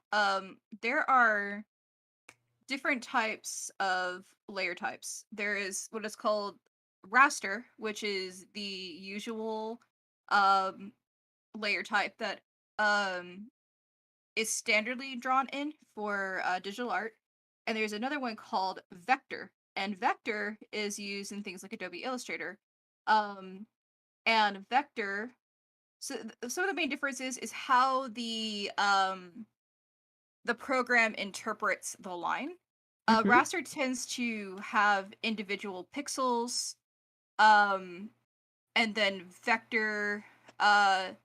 There are different types of layer types. There is what is called raster, which is the usual layer type that is standardly drawn in for digital art. And there's another one called vector, and vector is used in things like Adobe Illustrator. And vector, so some of the main differences is how the program interprets the line. Raster tends to have individual pixels, and then vector has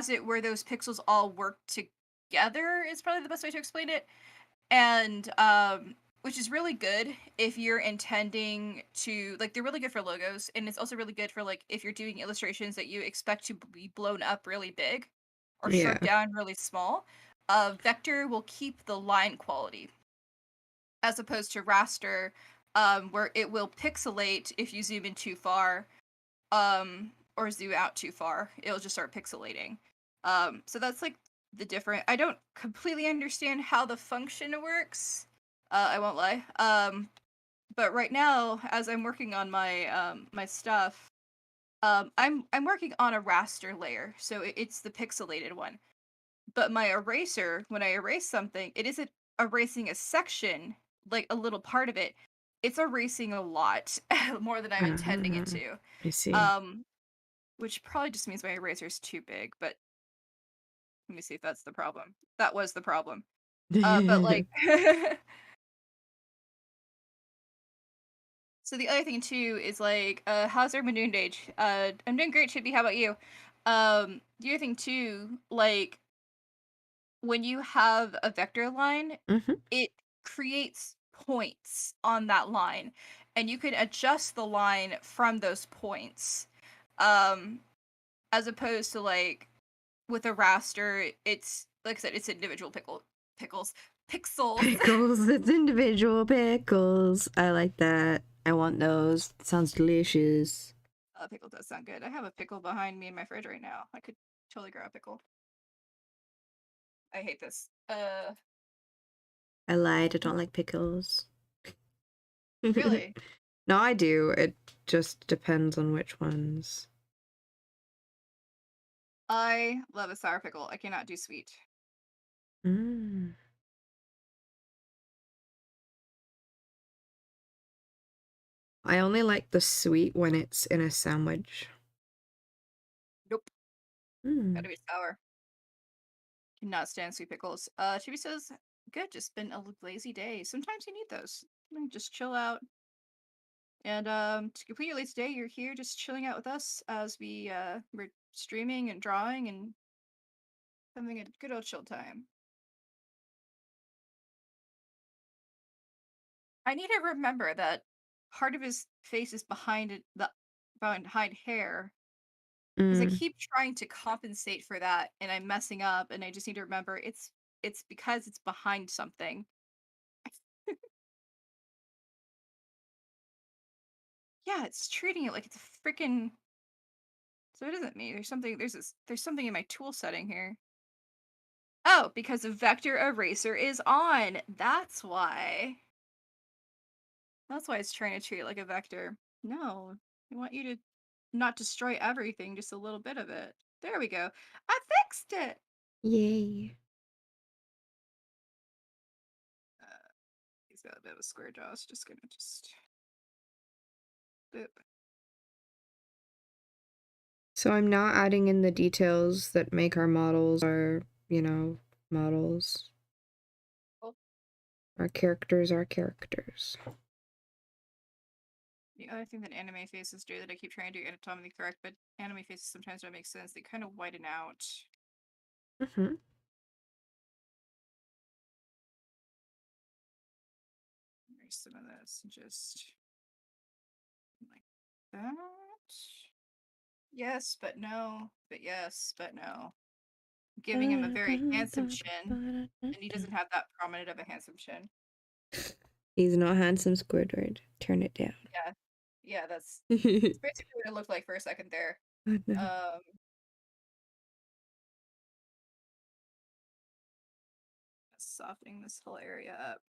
it where those pixels all work together is probably the best way to explain it. And which is really good if you're intending to like they're really good for logos, and it's also really good for like if you're doing illustrations that you expect to be blown up really big or shrunk
Yeah.
down really small. Vector will keep the line quality as opposed to raster, where it will pixelate if you zoom in too far, or zoom out too far. It'll just start pixelating. So that's like the different. I don't completely understand how the function works. I won't lie. But right now, as I'm working on my stuff, I'm working on a raster layer, so it's the pixelated one. But my eraser, when I erase something, it isn't erasing a section, like a little part of it. It's erasing a lot more than I'm intending it to.
I see.
Um, which probably just means my eraser is too big, but let me see if that's the problem. That was the problem. But like so the other thing too is like how's everyone doing, Dage? I'm doing great, Chippy. How about you? The other thing too, like when you have a vector line,
Mm-hmm.
it creates points on that line, and you can adjust the line from those points. Um, as opposed to like with a raster, it's like I said, it's individual pickles pixels.
Pickles, it's individual pickles. I like that. I want those. Sounds delicious.
Pickle does sound good. I have a pickle behind me in my fridge right now. I could totally grow a pickle. I hate this.
I lied. I don't like pickles.
Really?
No, I do. It just depends on which ones.
I love a sour pickle. I cannot do sweet.
Mm. I only like the sweet when it's in a sandwich.
Nope.
Mm.
Gotta be sour. Cannot stand sweet pickles. Chibi says, good, just been a lazy day. Sometimes you need those. Just chill out. And to complete your lazy day, you're here just chilling out with us as we're streaming and drawing and having a good old chill time. I need to remember that part of his face is behind hair. Because I
Mm.
keep trying to compensate for that and I'm messing up, and I just need to remember it's because it's behind something. Yeah, it's treating it like it's a freaking so it isn't me. There's something in my tool setting here. Oh, because the vector eraser is on. That's why. That's why it's trying to treat it like a vector. No, I want you to not destroy everything, just a little bit of it. There we go. I fixed it.
Yay.
He's got a bit of a square jaw. So just gonna boop.
So I'm not adding in the details that make our models our, models.
Cool.
Our characters are characters.
The other thing that anime faces do that I keep trying to do anatomically correct, but anime faces sometimes don't make sense. They kind of widen out.
Mm-hmm.
Erase some of this and just like that. Yes, but no. But yes, but no. Giving him a very handsome chin, and he doesn't have that prominent of a handsome chin.
He's not handsome, Squidward. Turn it down.
Yeah, yeah, that's basically what it looked like for a second there.
Oh, no.
Softening this whole area up.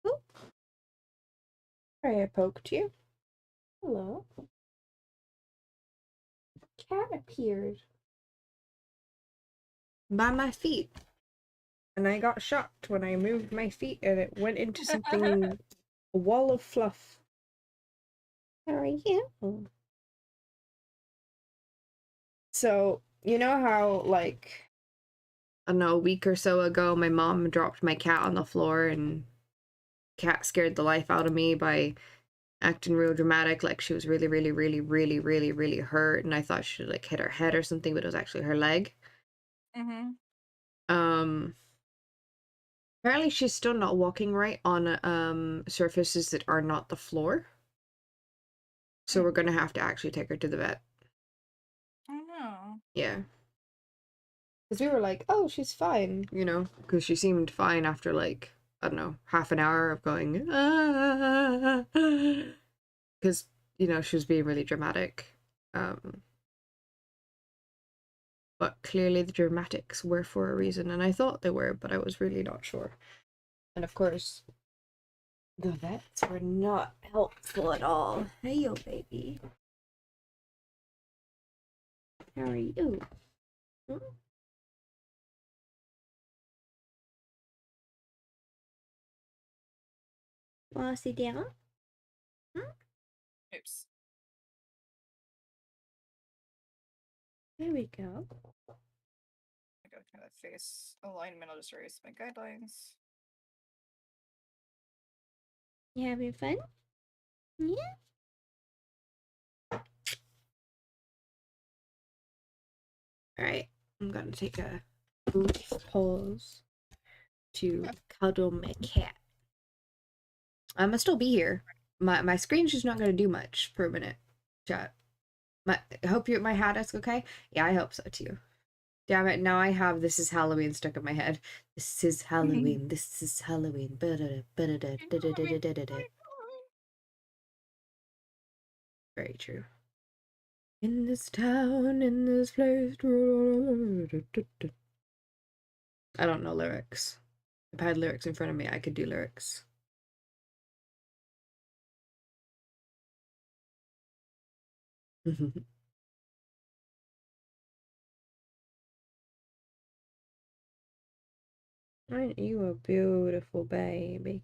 Oh, sorry I poked you. Hello. Cat appeared. by my feet. And I got shocked when I moved my feet and it went into something, a wall of fluff. How are you? So, you know how, like, I don't know, a week or so ago, my mom dropped my cat on the floor and cat scared the life out of me by acting real dramatic, like she was really, really, really, really, really, really hurt, and I thought she like hit her head or something, but it was actually her leg.
Mm-hmm.
Um, Apparently she's still not walking right on surfaces that are not the floor. So we're gonna have to actually take her to the vet.
I know.
Yeah. Because we were like, oh, she's fine, you know, because she seemed fine after like, I don't know, half an hour of going, ah, because, you know, she was being really dramatic. But clearly the dramatics were for a reason, and I thought they were, but I was really not sure. And of course, the vets were not helpful at all. Hey, yo, baby. How are you? Hmm? Wanna sit down? Hmm?
Oops.
There we go.
I gotta kind of face alignment. I'll just erase my guidelines.
You having fun? Yeah. Alright, I'm gonna take a brief pause to cuddle my cat. I'm gonna still be here. My screen's just not gonna do much for a minute. Chat. I hope my hat is okay. Yeah, I hope so too. Damn it! Now I have "This is Halloween" stuck in my head. This is Halloween. This is Halloween. Very true. In this town, in this place. I don't know lyrics. If I had lyrics in front of me, I could do lyrics. Aren't you a beautiful baby?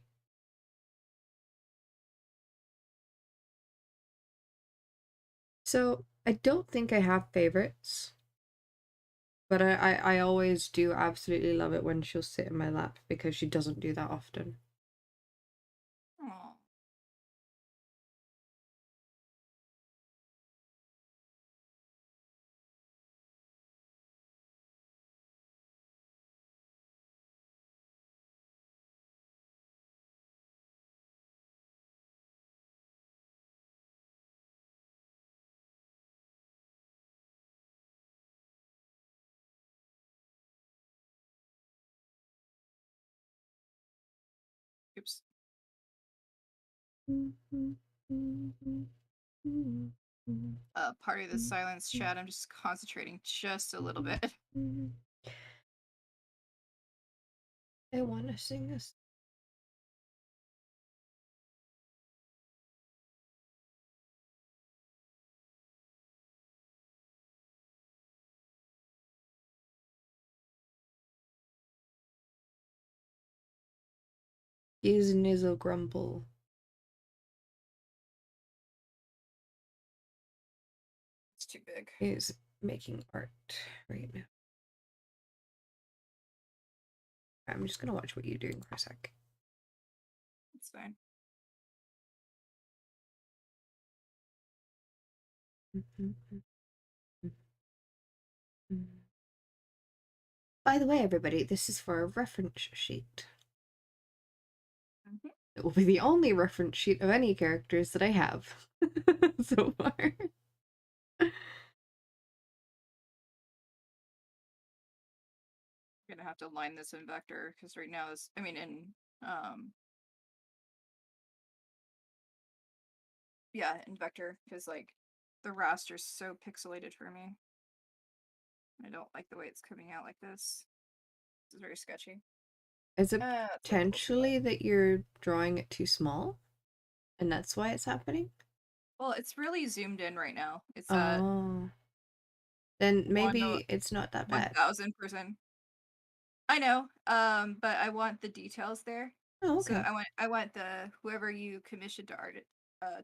So, I don't think I have favorites, but I always do absolutely love it when she'll sit in my lap because she doesn't do that often.
Aw. Oops. Party of the silence chat. I'm just concentrating just a little bit.
I want to sing this. Is Nizzle Grumble
It's too big.
is making art right now. I'm just gonna watch what you're doing for a sec.
It's fine.
By the way, everybody, this is for a reference sheet. It will be the only reference sheet of any characters that I have so far.
I'm gonna have to line this in vector because right now is, I mean, in vector because like the raster's so pixelated for me. I don't like the way it's coming out like this. It's very sketchy.
Is it
It's a little too
potentially that you're drawing it too small? And that's why it's happening?
well, it's really zoomed in right now. It's
Oh. Then
one
maybe it's not that bad.
1000%. I know, but I want the details there.
Oh,
So
okay.
I want the whoever you commissioned to art it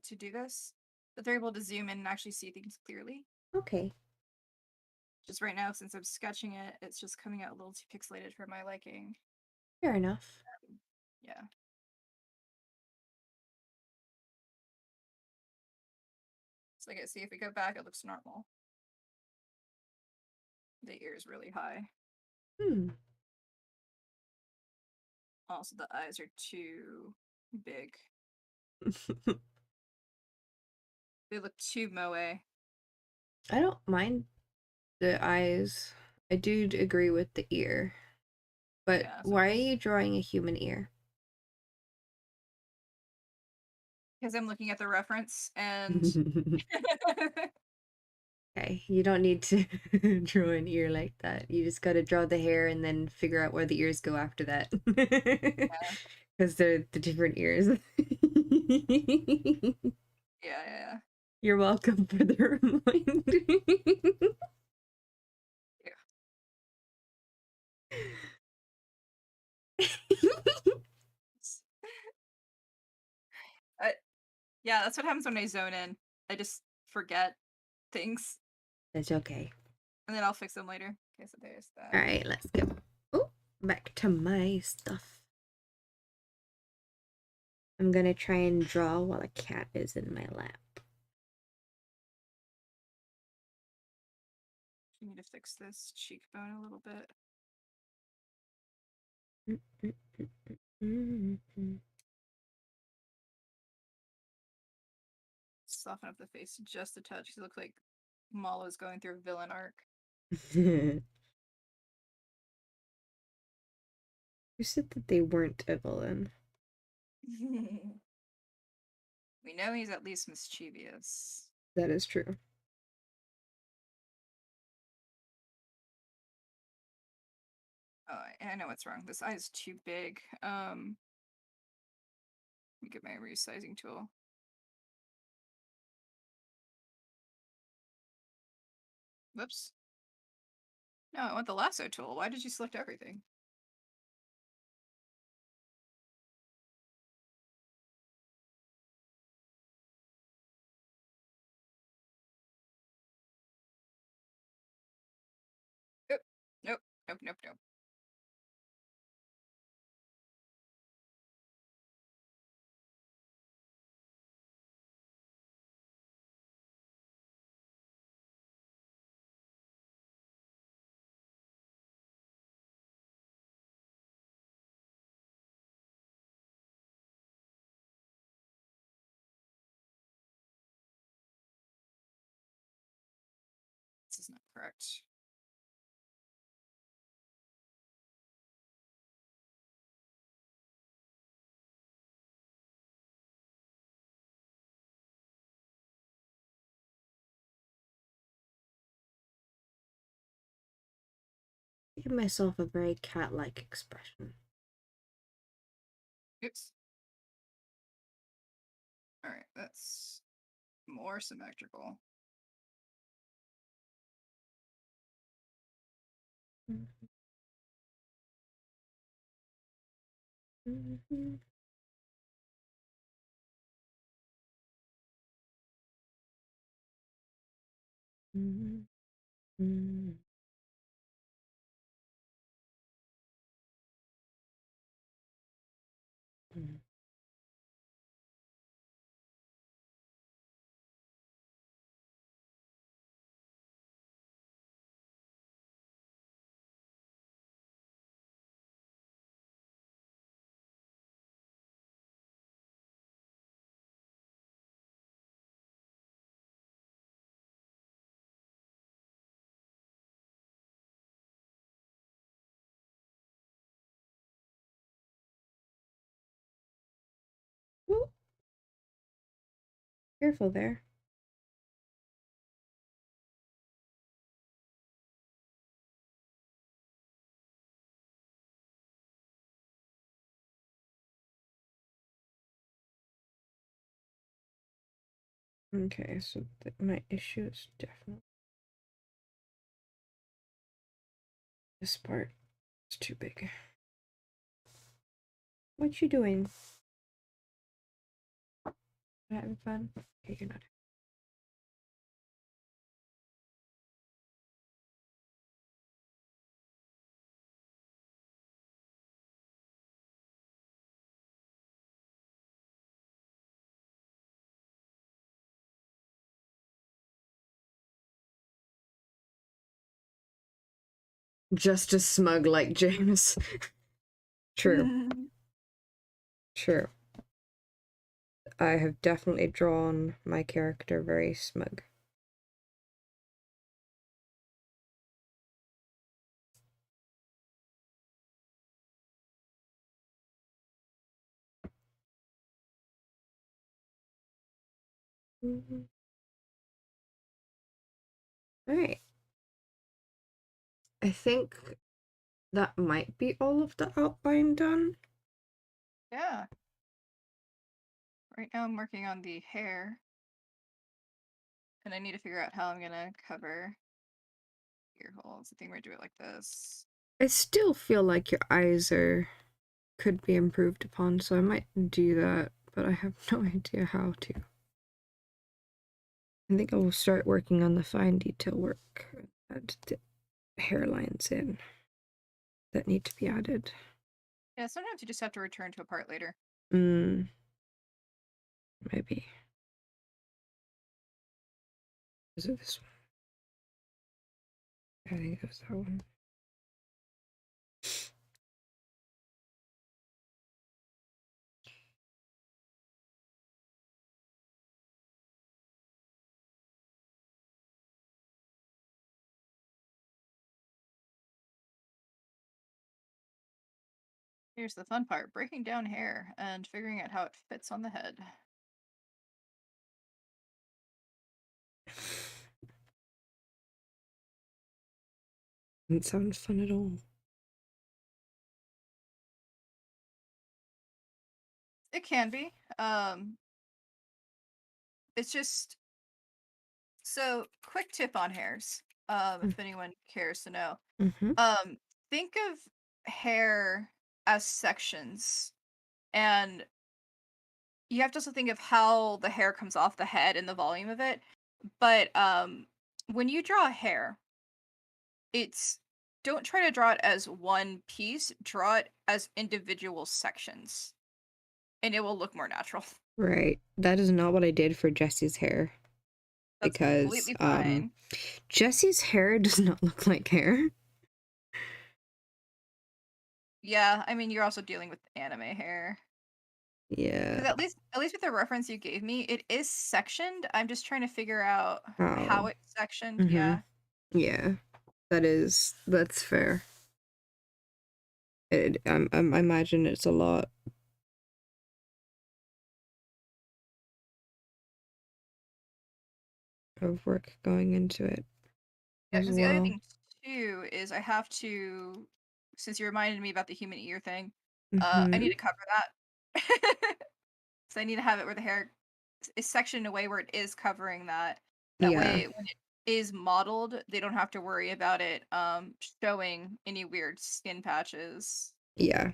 to do this, that they're able to zoom in and actually see things clearly.
Okay.
Just right now, since I'm sketching it, it's just coming out a little too pixelated for my liking.
Fair enough.
Yeah. So I see if we go back, it looks normal. The ear is really high.
Hmm.
Also, the eyes are too big. They look too moe.
I don't mind the eyes. I do agree with the ear. But
Yeah, so
why are you drawing a human ear?
because I'm looking at the reference and
Okay, you don't need to draw an ear like that. You just gotta draw the hair and then figure out where the ears go after that.
yeah,
Because they're the different ears.
yeah.
You're welcome for the reminder.
I, yeah, that's what happens when I zone in. I just forget things,
That's okay.
and then I'll fix them later. Okay, so there's that.
Alright, let's go. Oh, back to my stuff. I'm gonna try and draw while a cat is in my lap.
I need to fix this cheekbone a little bit. Soften up the face just a touch because it looks like Mallow's going through a villain arc.
Who said that they weren't a villain?
We know he's at least mischievous.
That is true.
Oh, I know what's wrong. This eye is too big. Let me get my resizing tool. Whoops. No, I want the lasso tool. Why did you select everything? Nope. Nope. This is not correct.
Give myself a very cat-like expression.
Oops. Alright, that's more symmetrical.
Ooh, careful there. Okay, so my issue is definitely this part. It's too big. What you doing? Having fun? Okay, you're not. Just as smug like James. True. True. I have definitely drawn my character very smug. Alright. I think that might be all of the outline done.
Yeah. Right now I'm working on the hair. And I need to figure out how I'm gonna cover ear holes. I think we're gonna do it like this.
I still feel like your eyes could be improved upon, so I might do that, but I have no idea how to. I think I will start working on the fine detail work. Add the hairlines in that need to be added.
Yeah, sometimes you just have to return to a part later.
Maybe. Is it this one? I think it was that one.
Here's the fun part, breaking down hair and figuring out how it fits on the head.
Doesn't sound fun at all.
It can be. It's just so quick tip on hairs. If anyone cares to know. Think of hair as sections, and you have to also think of how the hair comes off the head and the volume of it. But when you draw hair, it's don't try to draw it as one piece, draw it as individual sections, and it will look more natural.
Right. That is not what I did for Jesse's hair.
That's
Because
completely fine.
Jesse's hair does not look like hair.
Yeah, I mean, you're also dealing with anime hair.
Yeah.
Because at least with the reference you gave me, it is sectioned. I'm just trying to figure out how
Oh.
it's sectioned. Yeah.
Yeah. That's fair. I imagine it's a lot of work going into it
Yeah,
as
because the other
well.
thing too is I have to, since you reminded me about the human ear thing, I need to cover that. So I need to have it where the hair is sectioned in a way where it is covering that. That
Yeah.
way, when it is modeled, they don't have to worry about it showing any weird skin patches.
Yeah.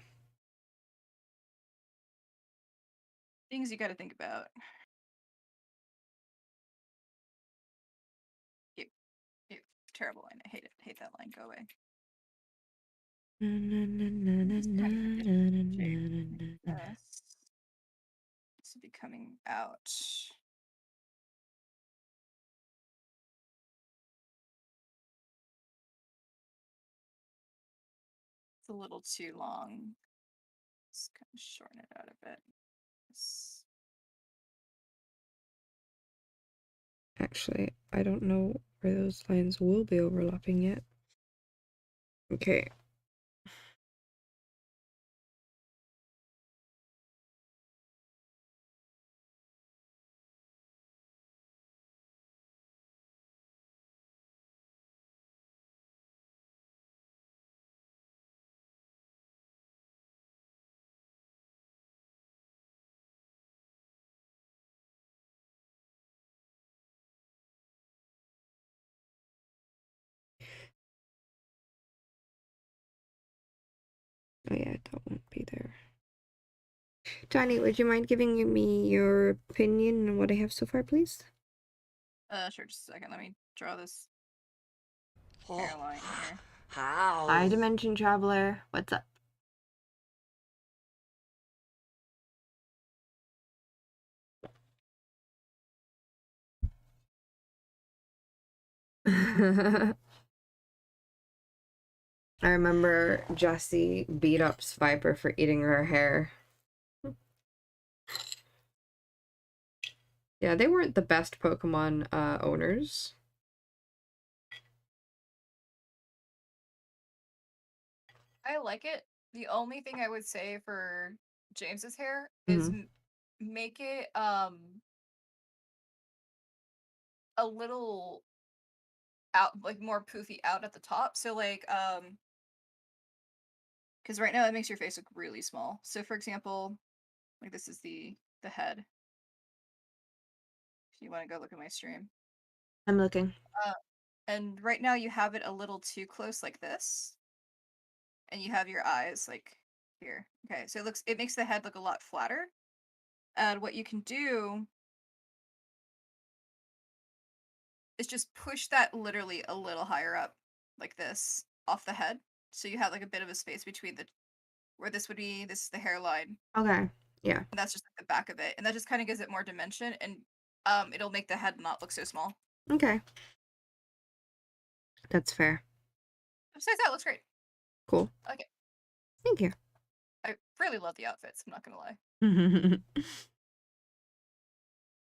Things you got to think about. Ew, ew, terrible line. I hate it. Hate that line. Go away. Just tiny addition to this. This will be coming out. It's a little too long. Let's kind of shorten it out a bit.
Actually, I don't know where those lines will be overlapping yet. Okay. Oh yeah, that won't be there. Tiny, would you mind giving me your opinion on what I have so far, please?
Sure, just a second. Let me draw this hairline here.
How?
Hi, Dimension Traveler. What's up? I remember Jessie beat up Sviper for eating her hair. Yeah, they weren't the best Pokemon owners.
I like it. The only thing I would say for James's hair is make it a little out, like more poofy out at the top. So like because right now it makes your face look really small. So for example, like this is the head. If you want to go look at my stream.
I'm looking.
And right now you have it a little too close like this. And you have your eyes like here. Okay, so it makes the head look a lot flatter. And what you can do is just push that literally a little higher up like this off the head. So you have like a bit of a space between where this would be, this is the hairline.
Okay. Yeah.
And that's just like the back of it. And that just kind of gives it more dimension and it'll make the head not look so small.
Okay. That's fair.
Besides that, looks great.
Cool.
Okay.
Thank you.
I really love the outfits, I'm not gonna lie.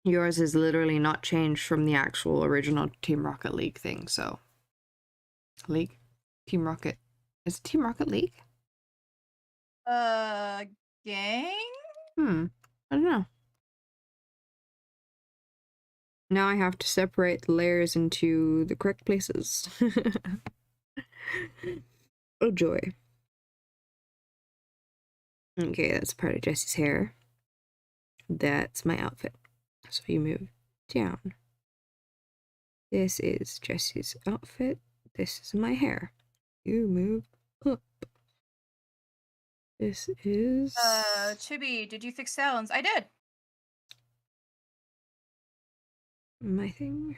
Yours is literally not changed from the actual original Team Rocket League thing, so. League? Team Rocket. Is it Team Rocket League?
Gang?
I don't know. Now I have to separate the layers into the correct places. Oh joy. Okay, that's part of Jessie's hair. That's my outfit. So you move down. This is Jessie's outfit. This is my hair. You move up. This is...
Chibi, did you fix sounds? I did!
my thing.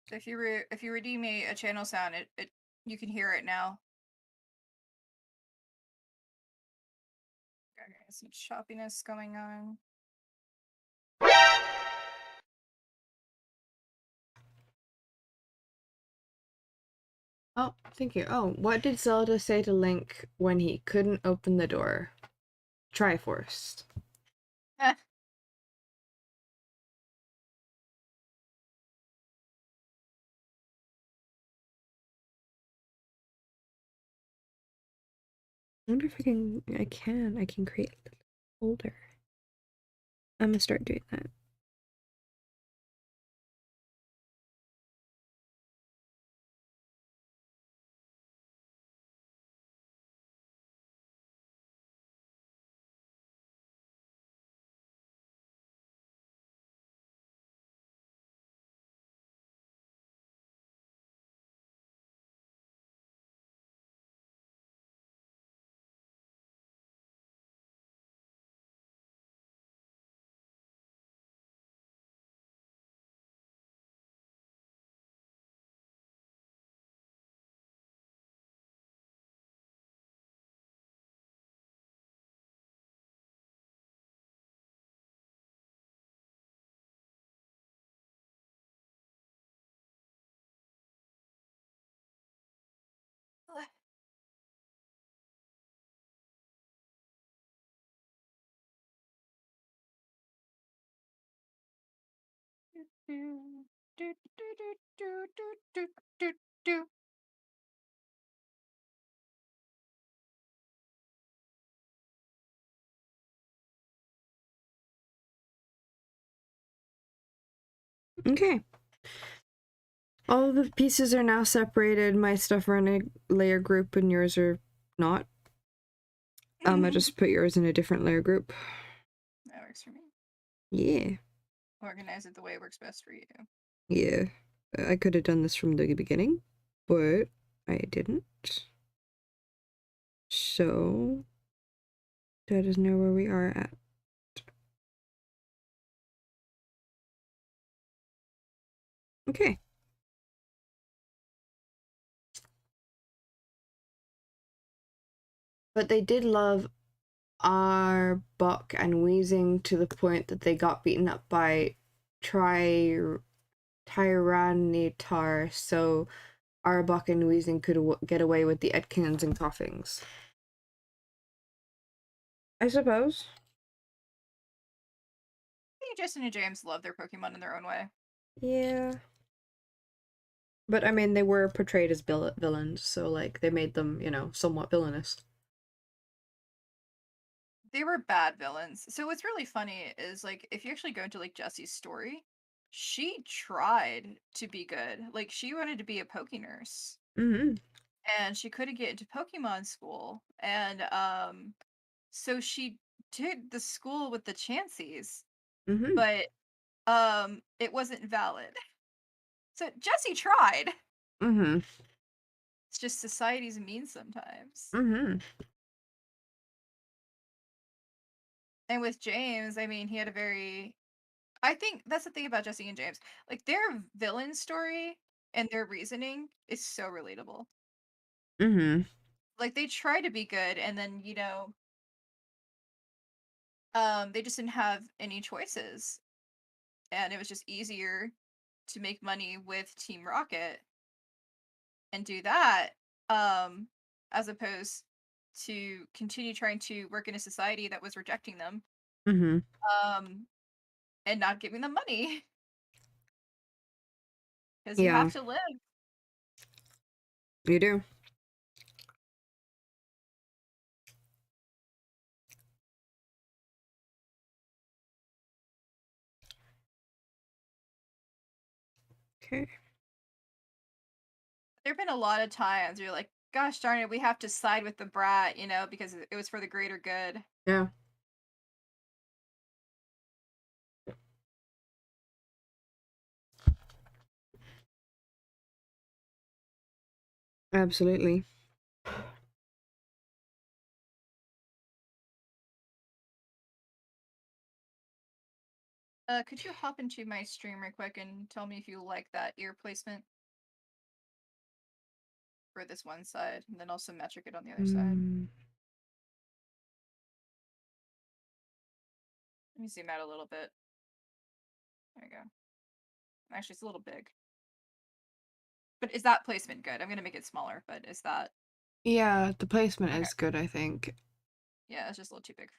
So if you redeem a channel sound, it you can hear it now. Okay, some choppiness going on.
Oh, thank you. Oh, what did Zelda say to Link when he couldn't open the door? Triforce.
Eh.
I wonder if I can create a folder. I'm gonna start doing that. Okay. All the pieces are now separated. My stuff are in a layer group and yours are not. I just put yours in a different layer group.
That works for me.
Yeah.
Organize it the way it works best for you.
Yeah, I could have done this from the beginning, but I didn't. So that is now where we are at. Okay. But they did love our buck and wheezing to the point that they got beaten up by Tyranitar, so our buck and wheezing could get away with the Edkins and coughings. I suppose.
I think Justin and James love their Pokemon in their own way.
Yeah. But I mean, they were portrayed as villains, so like they made them, you know, somewhat villainous.
They were bad villains. So what's really funny is like if you actually go into like Jessie's story, she tried to be good. Like she wanted to be a Poke nurse.
Mm-hmm.
And she couldn't get into Pokemon school. And so she did the school with the Chanseys,
Mm-hmm.
but it wasn't valid. So Jessie tried.
Mm-hmm.
It's just society's mean sometimes.
Mm-hmm.
And with James, I mean, he had a very I think that's the thing about Jesse and James. Like their villain story and their reasoning is so relatable.
Mm-hmm.
Like they try to be good and then, they just didn't have any choices. And it was just easier to make money with Team Rocket and do that, um, as opposed to continue trying to work in a society that was rejecting them,
Mm-hmm.
um, and not giving them money because you
Yeah,
have to live.
you do. Okay.
There've been a lot of times where you're like, "Gosh darn it, we have to side with the brat," because it was for the greater good.
Yeah. Absolutely.
Could you hop into my stream real quick and tell me if you like that ear placement for this one side, and then also metric it on the other side?
Mm.
Let me zoom out a little bit. There we go. Actually, it's a little big. But is that placement good? I'm gonna make it smaller, but is that
Yeah, the placement
okay?
is good, I think.
Yeah, it's just a little too big.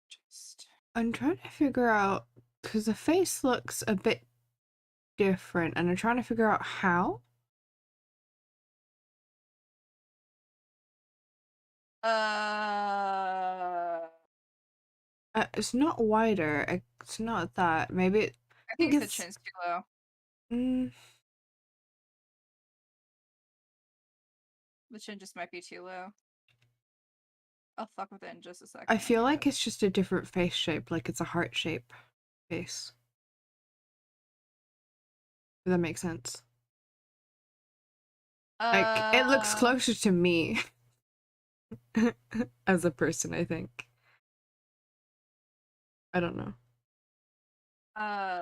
Just
I'm trying to figure out, because the face looks a bit different, and I'm trying to figure out how.
uh,
It's not wider. It's not that. Maybe
I
I think
think the
it's.
chin's too low.
Mm,
The chin just might be too low. I'll fuck with it in just a
I
second. Let me
feel like
grab.
it's just a different face shape, like it's a heart shape face. Does that make sense? Like it looks
Uh,
closer to me as a person, I think. I don't know.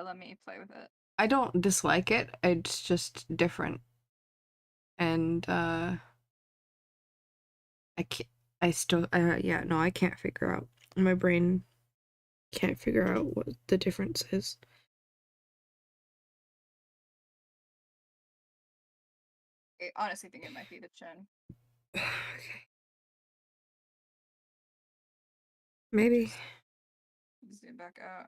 let me play with it.
I don't dislike it. It's just different. And I can't I still yeah, no, I can't figure out. My brain can't figure out what the difference is.
I honestly think it might be the chin.
Okay. Maybe.
Just zoom back out.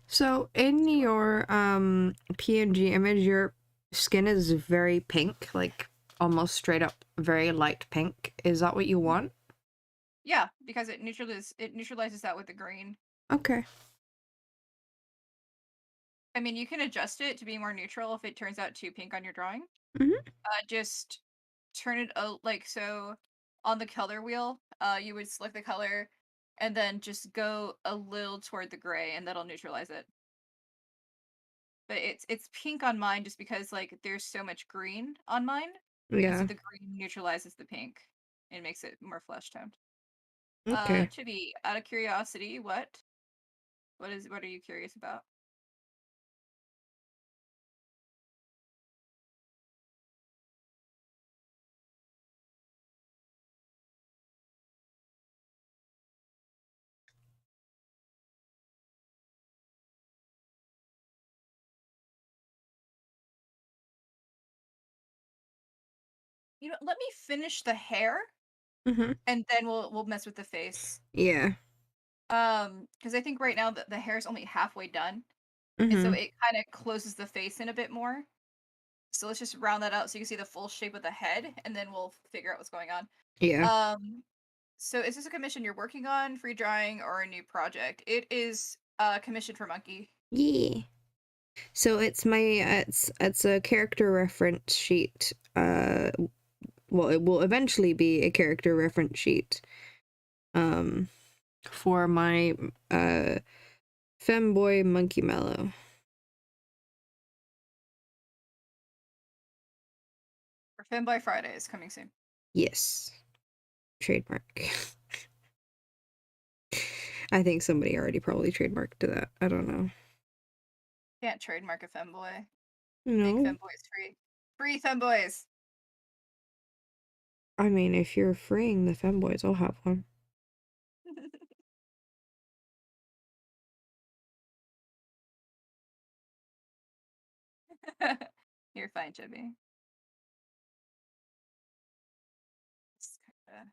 So in your PNG image, your skin is very pink, like almost straight up very light pink. Is that what you want?
Yeah, because it neutralizes that with the green.
Okay.
I mean, you can adjust it to be more neutral if it turns out too pink on your drawing.
Mm-hmm.
Just turn it like so on the color wheel. You would select the color, and then just go a little toward the gray, and that'll neutralize it. But it's pink on mine just because like there's so much green on mine, and so
Yeah.
the green neutralizes the pink and makes it more flesh toned.
Okay.
Chibi, out of curiosity, what are you curious about? You know, let me finish the hair,
Mhm.
and then we'll mess with the face.
Yeah.
Because I think right now the hair's only halfway done, and so
Mhm.
it kind of closes the face in a bit more. So let's just round that out so you can see the full shape of the head, and then we'll figure out what's going on.
Yeah.
So is this a commission you're working on, free drawing, or a new project? It is commission for Monkey.
Yeah. So it's my it's a character reference sheet. Well, it will eventually be a character reference sheet. For my femboy Monkey-Mallow.
For Fanboy Friday is coming soon.
Yes. Trademark. I think somebody already probably trademarked to that. I don't know.
Can't trademark a femboy. Make
No.
femboys free. Free femboys.
I mean, if you're freeing the femboys, I'll have one.
You're fine, Chibi. Just kinda...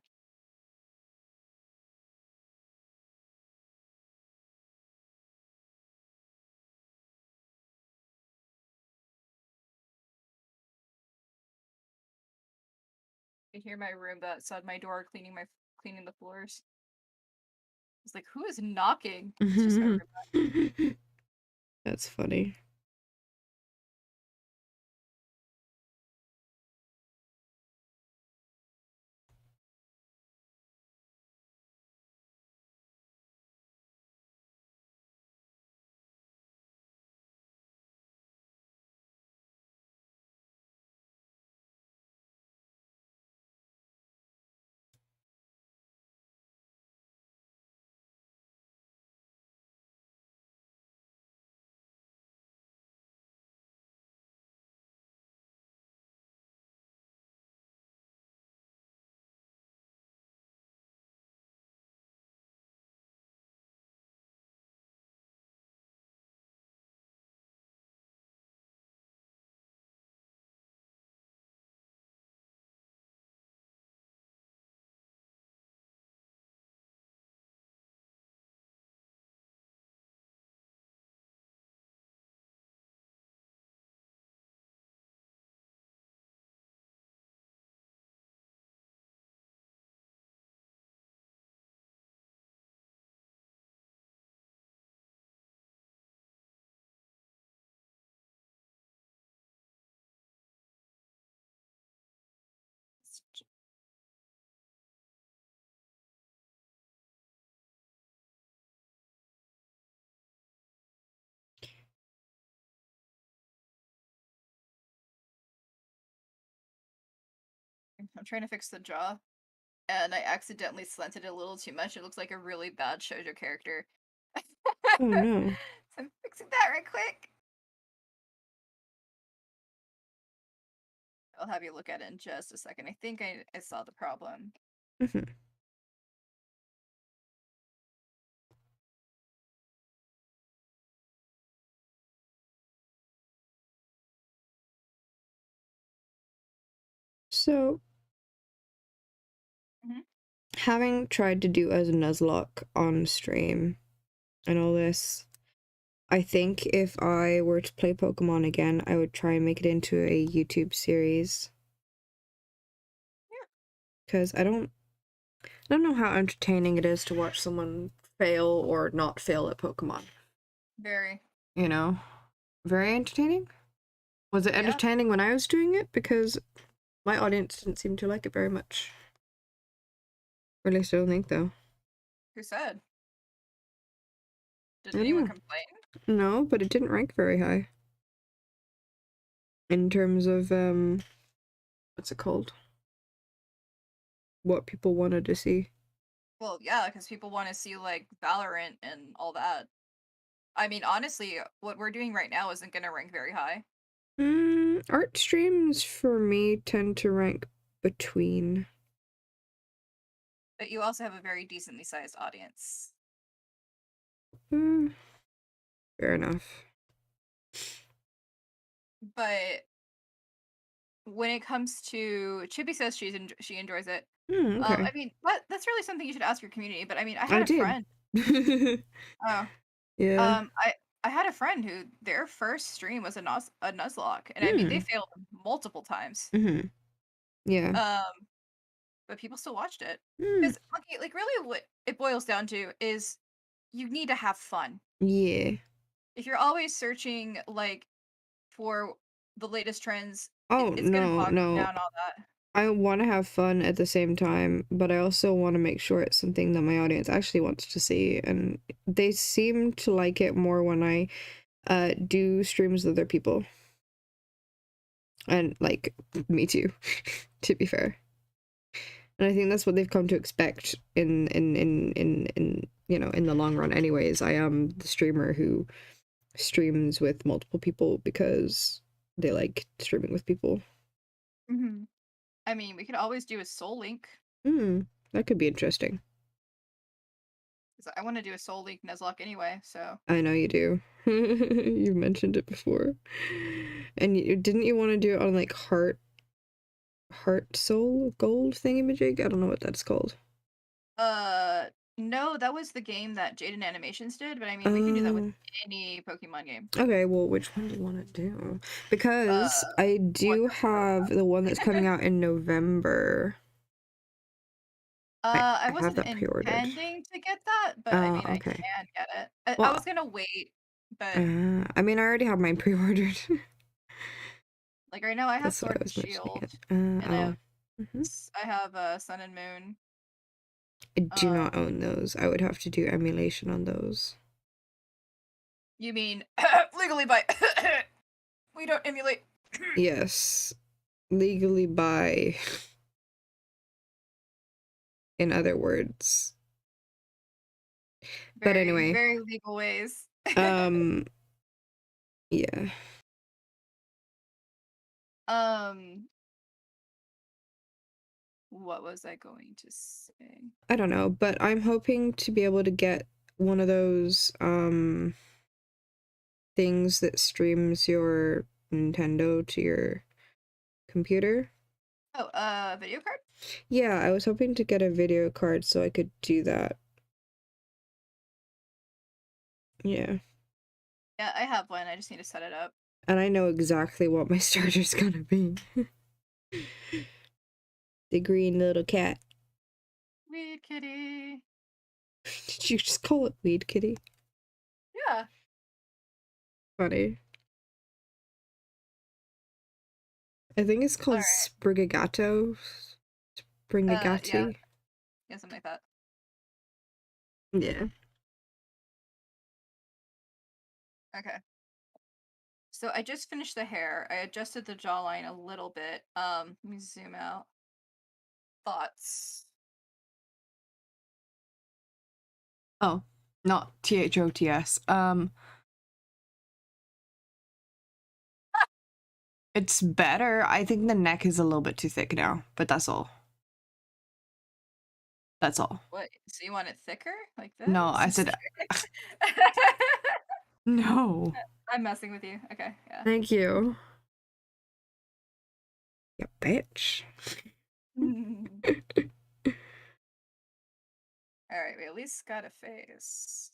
You hear my room outside my door cleaning the floors. It's like, who is knocking? It's just my roommate.
That's funny.
I'm trying to fix the jaw, and I accidentally slanted it a little too much. It looks like a really bad shoujo character.
Oh no.
So I'm fixing that right quick. I'll have you look at it in just a second. I think I saw the problem.
Mhm. So,
Mhm.
having tried to do as a Nuzlocke on stream and all this, I think if I were to play Pokemon again, I would try and make it into a YouTube series.
Yeah.
Because I don't know how entertaining it is to watch someone fail or not fail at Pokemon.
Very.
You know? Very entertaining? Was it
Yeah.
entertaining when I was doing it? Because my audience didn't seem to like it very much. Or at least I don't think, though.
Who said? Did
I don't
anyone
know.
complain?
No, but it didn't rank very high. In terms of, what's it called? What people wanted to see.
Well, yeah, because people want to see like Valorant and all that. I mean, honestly, what we're doing right now isn't going to rank very high.
Art streams for me tend to rank between.
But you also have a very decently sized audience.
Fair enough.
But when it comes to Chippy says she enjoys it.
Okay.
I mean, that's really something you should ask your community. But I mean, I
I
had a
did.
friend. Oh,
Yeah.
I had a friend who their first stream was a Nuzlocke, and I mean they failed multiple times.
Yeah.
But people still watched it
Mm.
because like really what it boils down to is you need to have fun.
Yeah.
If you're always searching like for the latest trends,
Oh,
it's gonna
no,
bog you
no.
down all that.
I want to have fun at the same time, but I also want to make sure it's something that my audience actually wants to see, and they seem to like it more when I do streams with other people. And like me too, to be fair. And I think that's what they've come to expect in you know, in the long run anyways. I am the streamer who streams with multiple people because they like streaming with people.
Hmm. I mean, we could always do a Soul Link
That could be interesting.
because I want to do a Soul Link Nuzlocke anyway. So
I know you do. You've mentioned it before. And didn't you want to do it on like heart soul gold thingamajig? I don't know what that's called.
no, that was the game that Jaden Animations did, but I mean, we can do that with
Oh,
any Pokemon game.
okay, well, which one do you want to do? Because I
What
do have the one that's coming out in November.
I
I have
wasn't
that pre-ordered.
intending to get that, but I
Oh,
mean, I
okay.
can get it. I was
Well,
gonna wait, but
I mean, I already have mine pre-ordered.
like right now, I have
That's why I
Sword and
was mentioning
Shield,
it.
and
Oh. Mhm.
I have Sun and Moon.
I do not
Um,
own those. I would have to do emulation on those.
you mean legally by we don't emulate.
Yes. Legally buy, in other words. But
Very,
anyway,
very legal ways.
um, yeah.
Um, what was I going to say?
I don't know, but I'm hoping to be able to get one of those, things that streams your Nintendo to your computer.
Oh, video card?
Yeah, I was hoping to get a video card so I could do that. Yeah.
Yeah, I have one. I just need to set it up.
And I know exactly what my starter's gonna be. The green little cat.
Weed kitty.
Did you just call it Weed Kitty?
Yeah.
Funny. I think it's
All
called
right.
Sprigato.
Yeah.
Springagati.
Yeah, something like that.
Yeah.
Okay. So I just finished the hair. I adjusted the jawline a little bit. Let me zoom out. Thoughts.
Oh, not THOTS. It's better. I think the neck is a little bit too thick now, but that's all. That's all.
What? So you want it thicker? Like this?
No, I said no.
I'm messing with you. Okay, yeah.
Thank you. You bitch.
Alright, we at least got a face.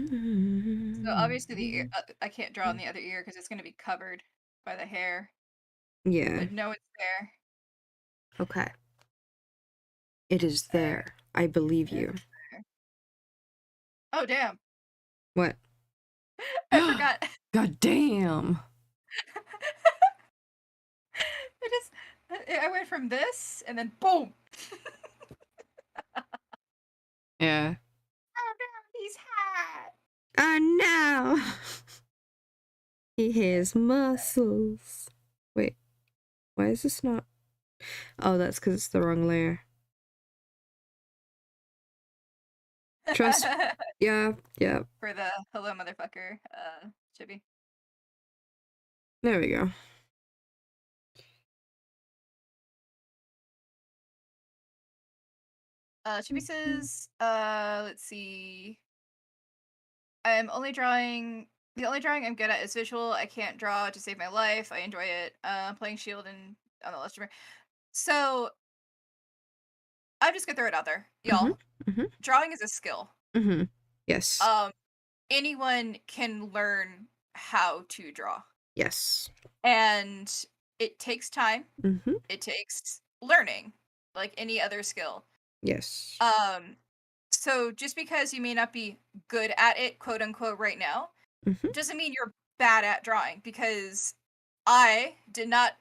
So obviously the ear, I can't draw on the other ear because it's going to be covered by the hair.
Yeah.
But no, it's there.
Okay. It is there. I believe you.
Oh, damn.
What?
I forgot.
God damn.
I went from this and then boom.
Yeah.
Oh no, he's hot.
Oh no! He has muscles. Wait, why is this not? Oh, that's because it's the wrong layer. Trust. Yeah.
For the hello motherfucker, Chibi.
There we go.
Chibi says, let's see. I'm only drawing. The only drawing I'm good at is visual. I can't draw to save my life. I enjoy it. Playing Shield and on the Luster. So I'm just gonna throw it out there, y'all. Drawing is a skill.
Yes.
Anyone can learn how to draw.
Yes.
And it takes time. It takes learning, like any other skill.
Yes.
So just because you may not be good at it, quote unquote, right now, doesn't mean you're bad at drawing, because I did not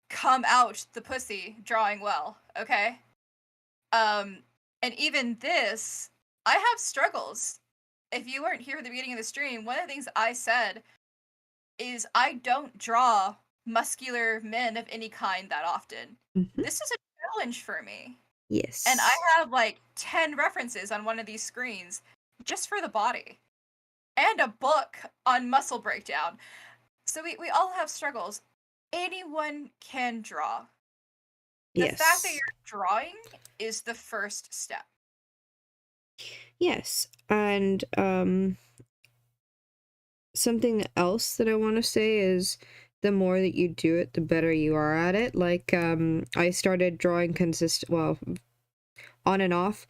come out the pussy drawing well, okay? And even this, I have struggles. If you weren't here at the beginning of the stream, one of the things I said is I don't draw muscular men of any kind that often. This is a challenge for me.
Yes.
And I have like 10 references on one of these screens just for the body. And a book on muscle breakdown. So we all have struggles. Anyone can draw. The fact that you're drawing is the first step.
Yes. And something else that I want to say is the more that you do it, the better you are at it. Like, I started drawing on and off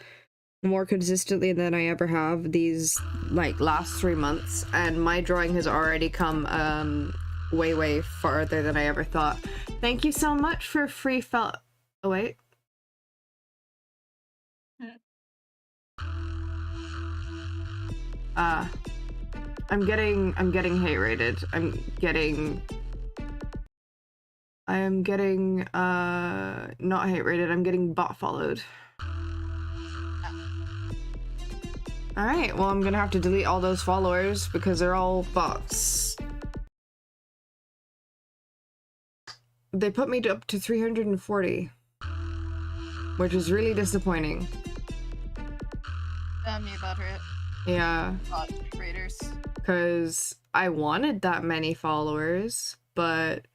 more consistently than I ever have these, like, last 3 months, and my drawing has already come, way farther than I ever thought. Thank you so much for free oh, wait. I'm getting hate rated. I am getting not hate rated. I'm getting bot followed. All right, well, I'm gonna have to delete all those followers because they're all bots. They put me up to 340, which is really disappointing.
Me about it.
Yeah.
Bot raiders.
Because I wanted that many followers, but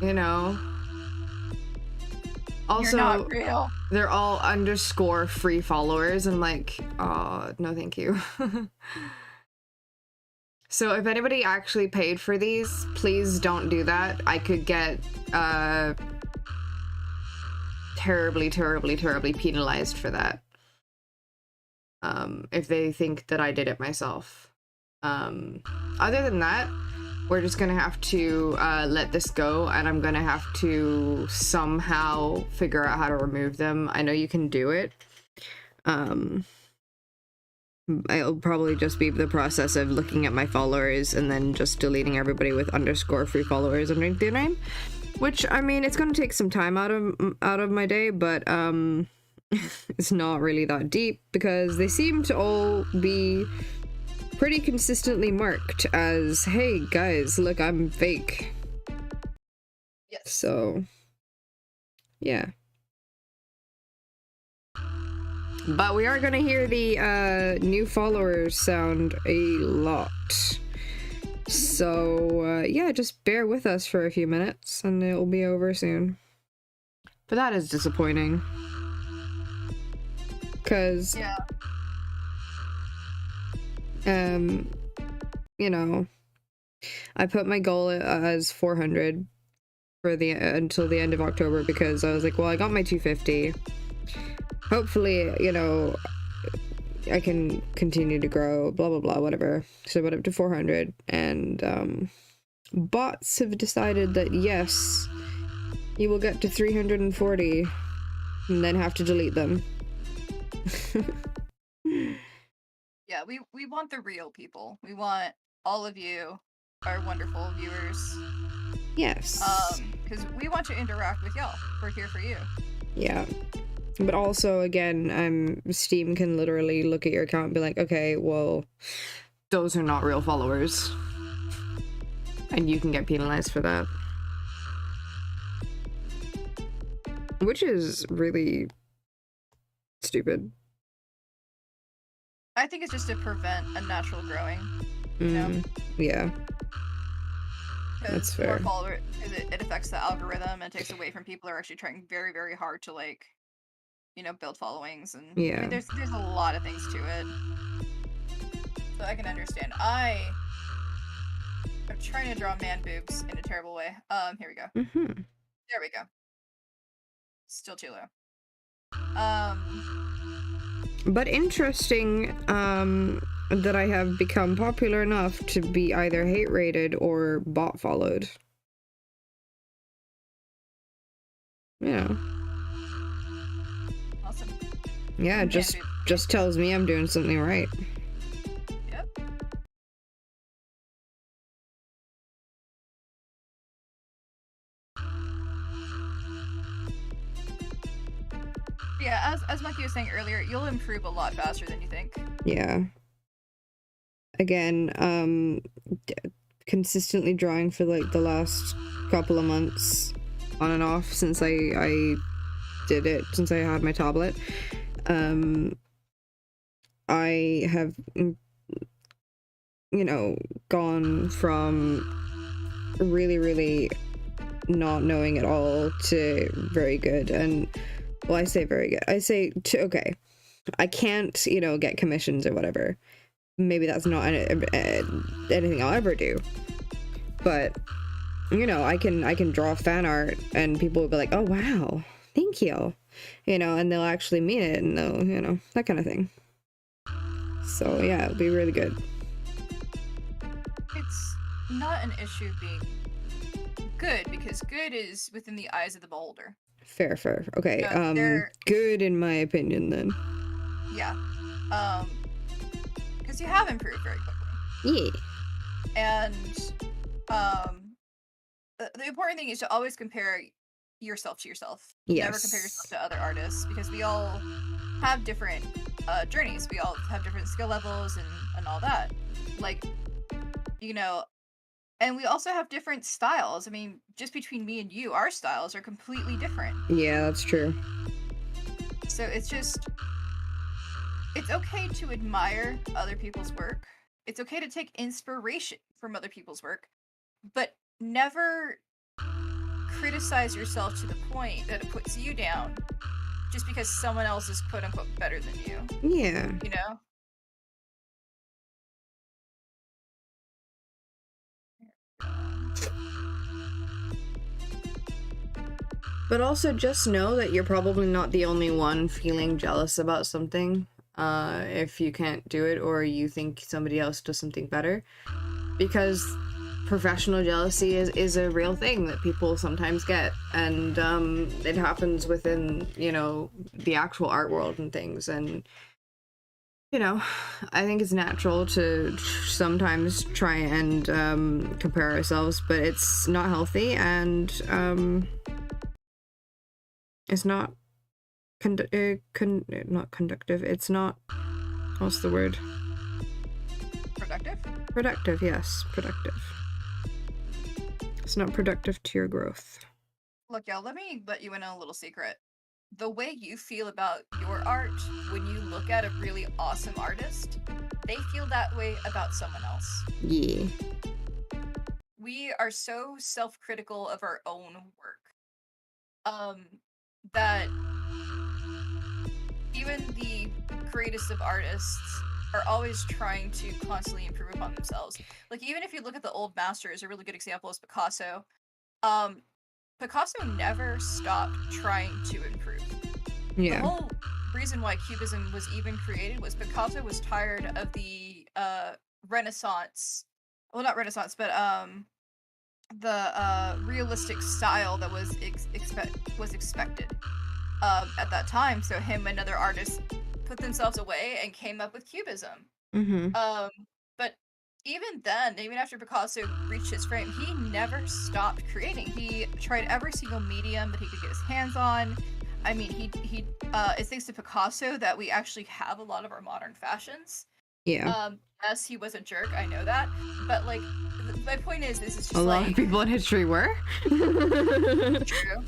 you know. Also,
you're not real.
They're all _ free followers. I'm like, oh, no thank you. So if anybody actually paid for these, please don't do that. I could get terribly penalized for that. If they think that I did it myself. Other than that, we're just gonna have to let this go, and I'm gonna have to somehow figure out how to remove them. I know you can do it. It'll probably just be the process of looking at my followers and then just deleting everybody with _ free followers underneath their name. Which, I mean, it's gonna take some time out of my day, but it's not really that deep because they seem to all be pretty consistently marked as, hey guys, look, I'm fake.
Yes.
So, yeah. But we are gonna hear the new followers sound a lot. So, yeah, just bear with us for a few minutes and it will be over soon. But that is disappointing. Because,
yeah.
You know, I put my goal as 400 for until the end of October because I was like, well, I got my 250. Hopefully, you know, I can continue to grow, blah, blah, blah, whatever. So I went up to 400, and bots have decided that, yes, you will get to 340 and then have to delete them.
Yeah, we want the real people. We want all of you, our wonderful viewers.
Yes.
because we want to interact with y'all. We're here for you.
Yeah. But also, again, Steam can literally look at your account and be like, okay, well, those are not real followers. And you can get penalized for that. Which is really stupid.
I think it's just to prevent unnatural growing. You know?
Yeah. That's fair.
More it affects the algorithm and takes away from people who are actually trying very, very hard to, like, you know, build followings. And
yeah.
I mean, there's a lot of things to it. So I can understand. I'm trying to draw man boobs in a terrible way. Here we go. There we go. Still too low.
But interesting, that I have become popular enough to be either hate rated or bot followed. Yeah.
Awesome.
Yeah, just tells me I'm doing something right.
Yep. Yeah, as Monkey was saying earlier, you'll improve a lot faster than you think.
Yeah. Again, consistently drawing for like the last couple of months on and off since I did it, since I had my tablet. I have, you know, gone from really, really not knowing at all to very good. And, well, I say very good. I say to, okay, I can't, you know, get commissions or whatever. Maybe that's not anything I'll ever do. But, you know, I can draw fan art and people will be like, oh, wow, thank you. You know, and they'll actually mean it and they'll, you know, that kind of thing. So, yeah, it'll be really good.
It's not an issue being good, because good is within the eyes of the beholder.
Fair. Okay, good in my opinion then.
Yeah. Because you have improved very quickly.
Yeah.
And, the important thing is to always compare yourself to yourself.
Yes.
Never compare yourself to other artists, because we all have different journeys. We all have different skill levels and all that. Like, you know, and we also have different styles. I mean, just between me and you, our styles are completely different.
Yeah, that's true.
So it's okay to admire other people's work. It's okay to take inspiration from other people's work, but never criticize yourself to the point that it puts you down just because someone else is quote unquote better than you.
Yeah.
You know?
But also just know that you're probably not the only one feeling jealous about something, if you can't do it or you think somebody else does something better. Because professional jealousy is a real thing that people sometimes get, and it happens within, you know, the actual art world and things. And, you know, I think it's natural to sometimes try and compare ourselves, but it's not healthy, and it's not not conductive. It's not, what's the word?
Productive?
Productive, yes, productive. It's not productive to your growth.
Look, y'all, let me let you in on a little secret. The way you feel about your art when you look at a really awesome artist, they feel that way about someone else.
Yeah.
We are so self-critical of our own work. That even the greatest of artists are always trying to constantly improve upon themselves. Like, even if you look at the old masters, a really good example is Picasso. Picasso never stopped trying to improve.
Yeah.
The whole reason why Cubism was even created was Picasso was tired of the Renaissance, well, not Renaissance, but the realistic style that was expected at that time. So him and other artists put themselves away and came up with Cubism.
Mm-hmm.
But even then, even after Picasso reached his frame, he never stopped creating. He tried every single medium that he could get his hands on. I mean, it's thanks to Picasso that we actually have a lot of our modern fashions.
Yeah.
Yes, he was a jerk, I know that, but like, my point is, this is just
A lot of people in history were.
True.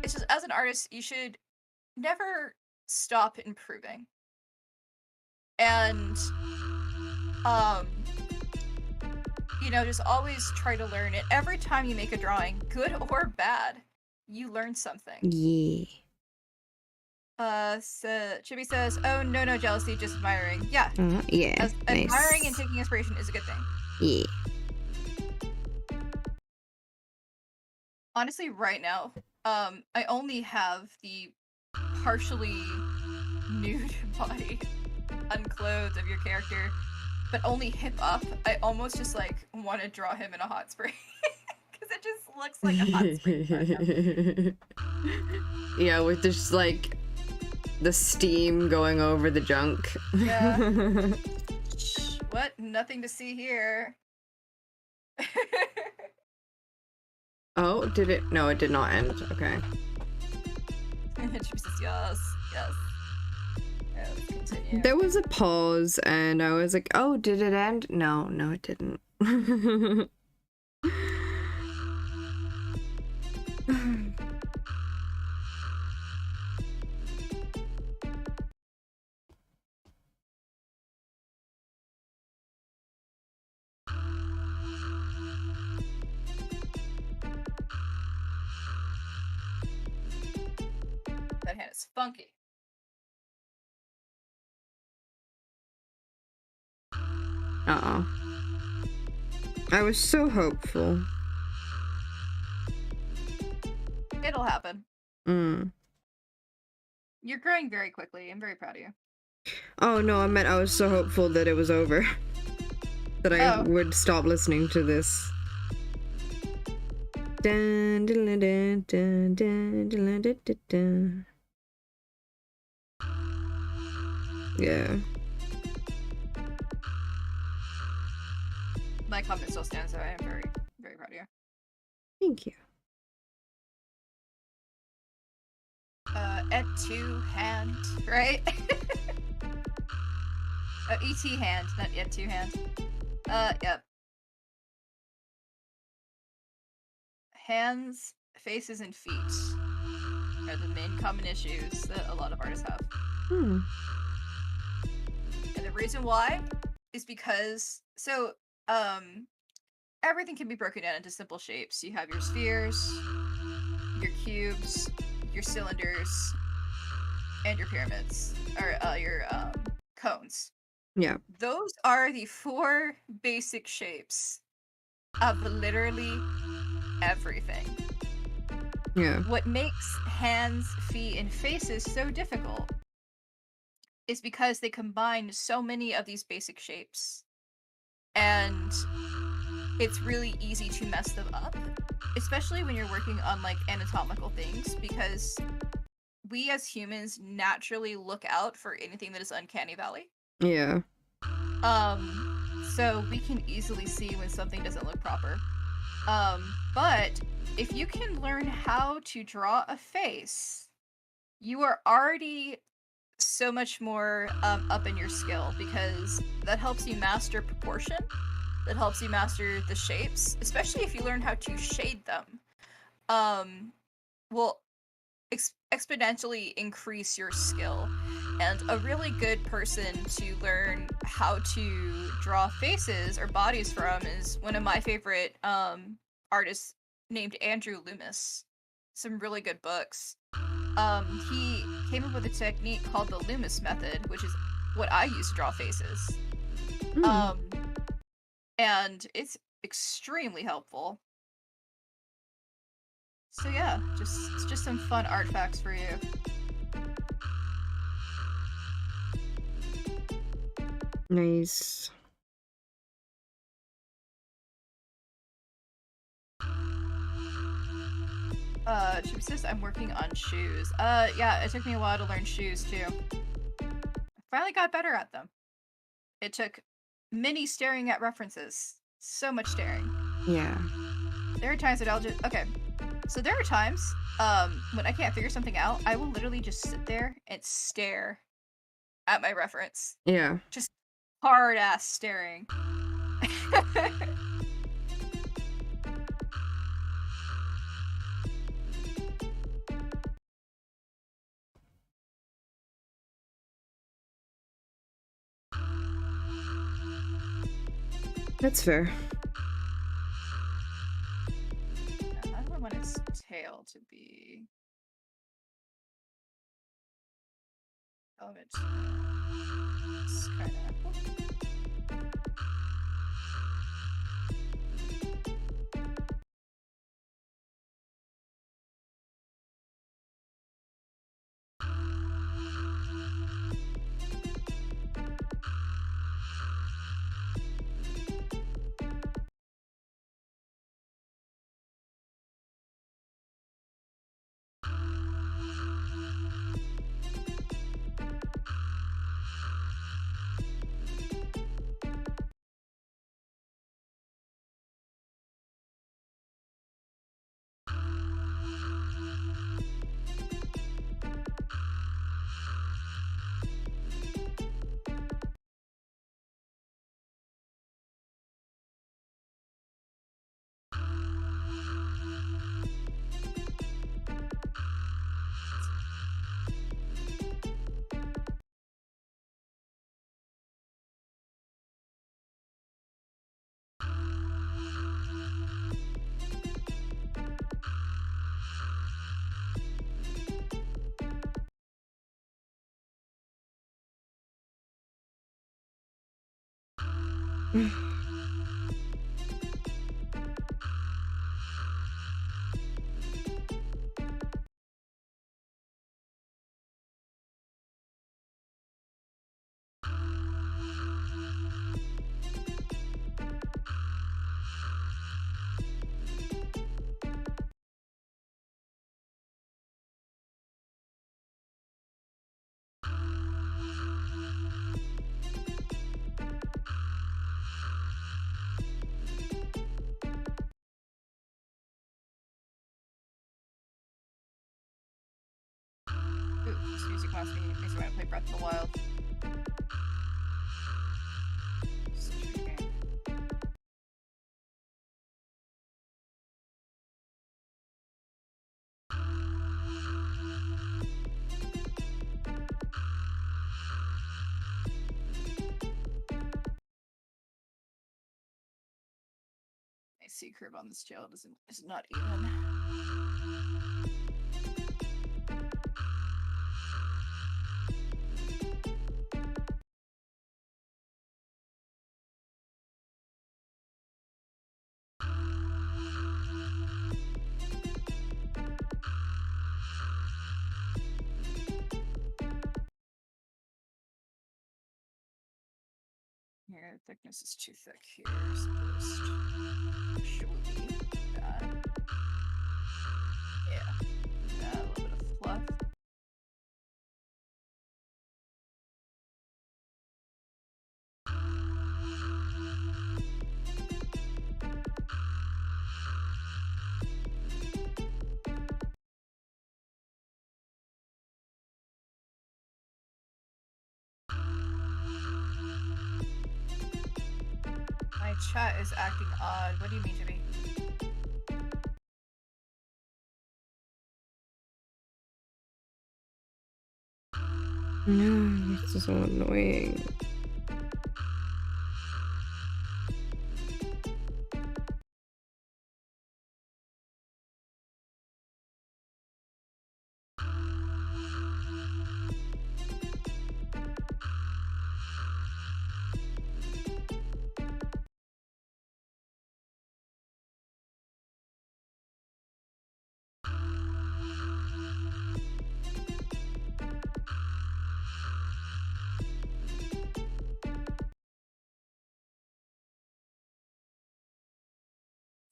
It's just, as an artist, you should never stop improving. And, you know, just always try to learn it. Every time you make a drawing, good or bad, you learn something.
Yeah.
So Chibi says, "Oh no, jealousy, just admiring." Yeah.
Yeah.
As
Nice.
admiring and taking inspiration is a good thing.
Yeah.
Honestly, right now, I only have the partially nude body, unclothed of your character, but only hip up. I almost just like want to draw him in a hot spring because it just looks like a hot spring.
Yeah, with just like the steam going over the junk.
Yeah. What? Nothing to see here.
Oh, did it? No, it did not end. Okay.
Jesus, yes. Let's continue.
There was a pause, and I was like, "Oh, did it end?" No, it didn't.
That hand is funky.
Uh-oh. I was so hopeful.
It'll happen. You're growing very quickly. I'm very proud of you.
Oh no, I meant I was so hopeful that it was over. That I would stop listening to this. Dun, dun, dun, dun, dun, dun, dun, dun, dun, dun. Yeah.
My comment still stands, so I am very, very proud of you.
Thank you.
Et2 hand, right? Oh, ET hand, not Et2 hand. Yep. Hands, faces, and feet are the main common issues that a lot of artists have. And the reason why is because, so, everything can be broken down into simple shapes. You have your spheres, your cubes, your cylinders, and your pyramids, or your cones.
Yeah.
Those are the 4 basic shapes of literally everything.
Yeah.
What makes hands, feet, and faces so difficult is because they combine so many of these basic shapes. And it's really easy to mess them up, especially when you're working on like anatomical things, because we as humans naturally look out for anything that is uncanny valley.
Yeah.
So we can easily see when something doesn't look proper. But if you can learn how to draw a face, you are already so much more up in your skill, because that helps you master proportion, that helps you master the shapes, especially if you learn how to shade them. Will exponentially increase your skill. And a really good person to learn how to draw faces or bodies from is one of my favorite artists named Andrew Loomis. Some really good books. He came up with a technique called the Loomis method, which is what I use to draw faces. And it's extremely helpful. So yeah, just some fun art facts for you.
Nice.
Chibi says I'm working on shoes. Yeah, it took me a while to learn shoes too. I finally got better at them. It took mini staring at references. So much staring.
Yeah.
There are times that I'll just so there are times when I can't figure something out, I will literally just sit there and stare at my reference.
Yeah.
Just hard ass staring.
That's fair.
I don't want its tail to be. Oh, it's kind of. Ooh, this music makes me want to play Breath of the Wild. Such a good game. My C curve on this tail is not even. Here, thickness is too thick here, so just should be that. Yeah, a little bit of fluff. My chat is acting odd. What do you mean, Jimmy?
No, it's so annoying.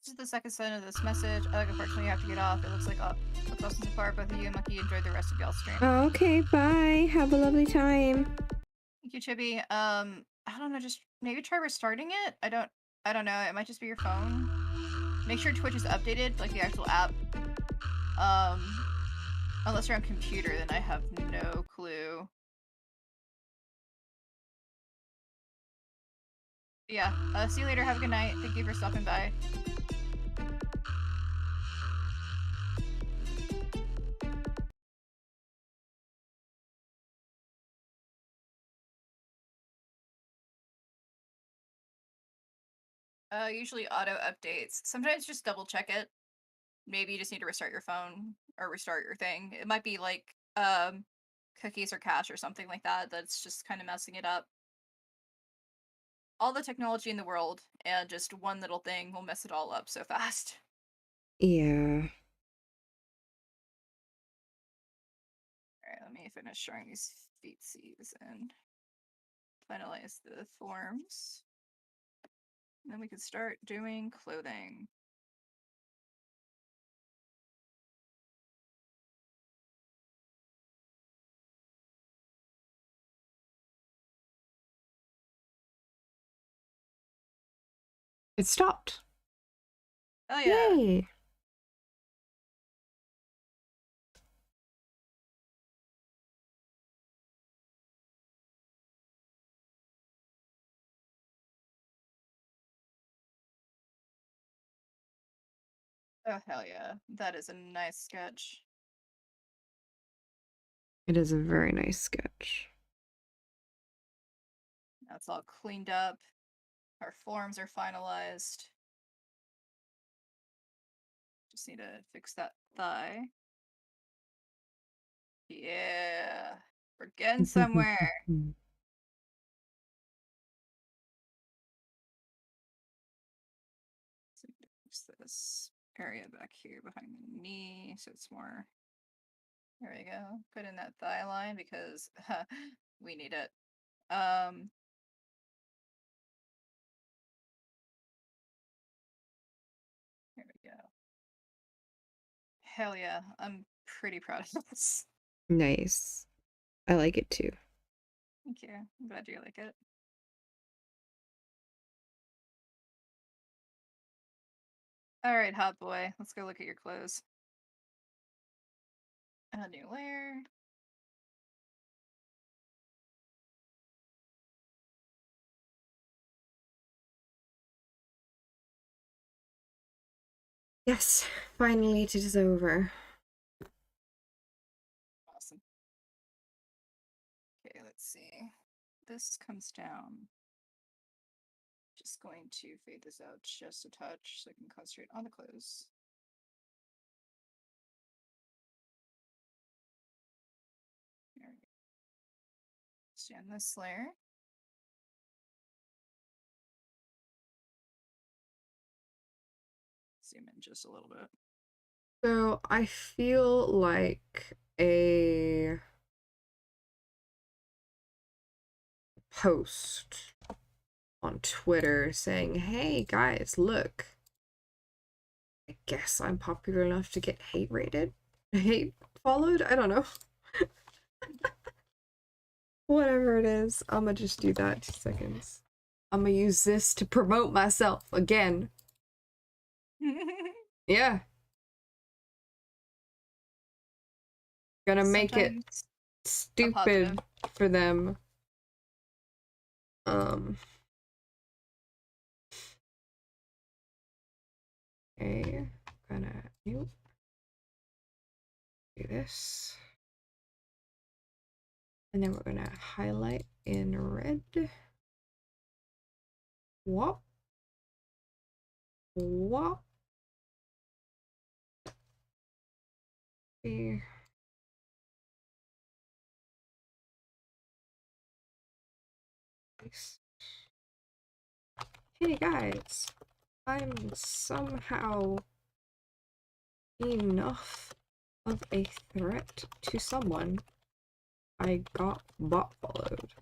This is the second send of this message. Unfortunately, you have to get off. It looks like looks awesome so far. Both of you and Monkey enjoyed the rest of y'all's stream.
Oh, okay, bye. Have a lovely time.
Thank you, Chibi. I don't know, just maybe try restarting it. I don't know. It might just be your phone. Make sure Twitch is updated, like the actual app. Unless you're on computer, then I have no clue. Yeah. See you later. Have a good night. Thank you for stopping by. Usually auto updates. Sometimes just double check it. Maybe you just need to restart your phone or restart your thing. It might be like cookies or cache or something like that that's just kind of messing it up. All the technology in the world and just one little thing will mess it all up so fast.
Yeah.
Alright, let me finish showing these feetsies and finalize the forms. And then we can start doing clothing.
It stopped.
Oh yeah.
Yay.
Oh hell yeah. That is a nice sketch.
It is a very nice sketch.
That's all cleaned up. Our forms are finalized. Just need to fix that thigh. Yeah. We're getting somewhere. So fix this area back here behind the knee so it's more. There we go. Put in that thigh line because we need it. Here we go. Hell yeah. I'm pretty proud of this.
Nice. I like it too.
Thank you. I'm glad you like it. Alright, hot boy. Let's go look at your clothes. A new layer.
Yes, finally it is over.
Awesome. Okay, let's see. This comes down. Just going to fade this out just a touch so I can concentrate on the clothes. There we go. Stand this layer. Zoom in just a little bit.
So I feel like a post on Twitter saying, hey guys, look, I guess I'm popular enough to get hate rated, hate followed. I don't know. Whatever it is, I'm gonna just do that. 2 seconds. I'm gonna use this to promote myself again. Yeah. Gonna make it stupid for them. Okay, gonna do this. And then we're gonna highlight in red. Whoop. Whoop. See. Nice. Hey guys, I'm somehow enough of a threat to someone. I got bot followed.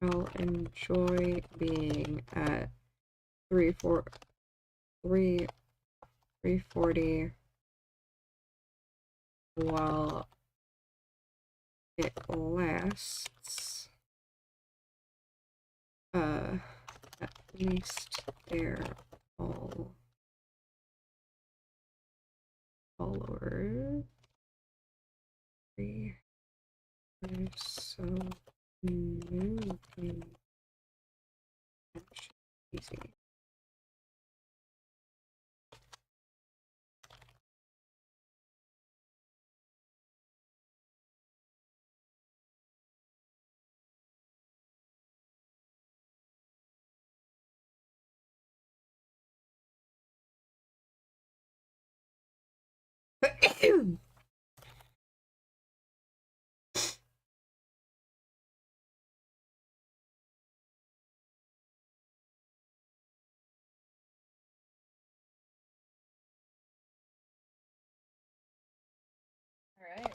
I'll enjoy being at 340 while it lasts. At least they're all followers. So moving. Easy.
All right.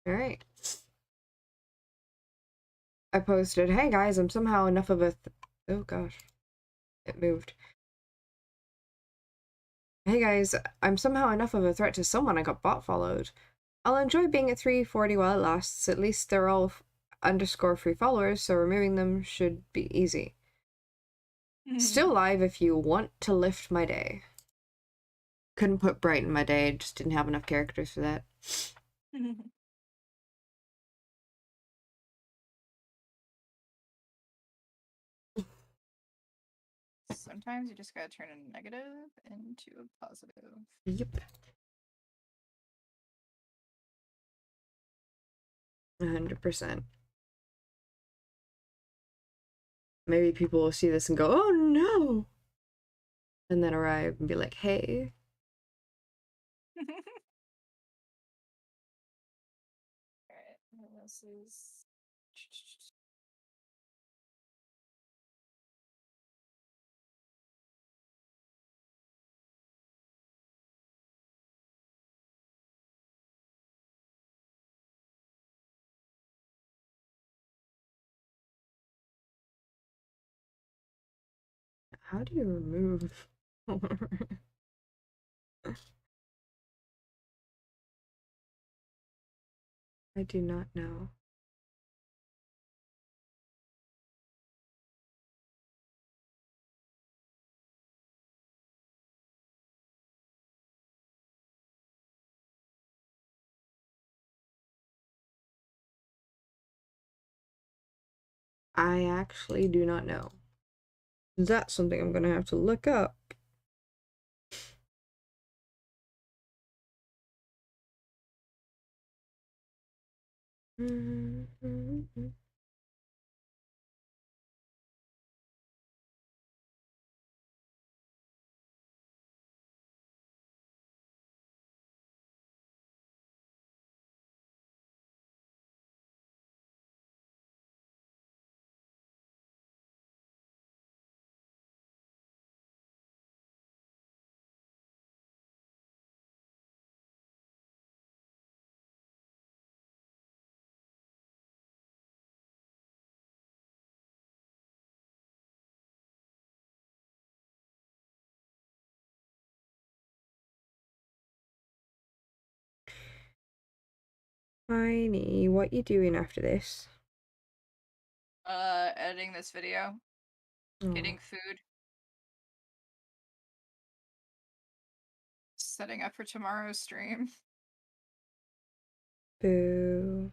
All right. I posted, hey guys, I'm somehow enough of a oh gosh, it moved. Hey guys, I'm somehow enough of a threat to someone. I got bot followed. I'll enjoy being at 340 while it lasts. At least they're all underscore free followers, so removing them should be easy. Still live if you want to lift my day. Couldn't put brighten my day, just didn't have enough characters for that.
Sometimes you just gotta turn a negative into a positive.
Yep. 100%. Maybe people will see this and go, oh no! And then arrive and be like, hey.
Alright, what else is...
How do you remove? I do not know. I actually do not know. That's something I'm gonna have to look up. Tiny, what you doing after this?
Editing this video.
Oh.
Getting food. Setting up for tomorrow's stream.
Boo.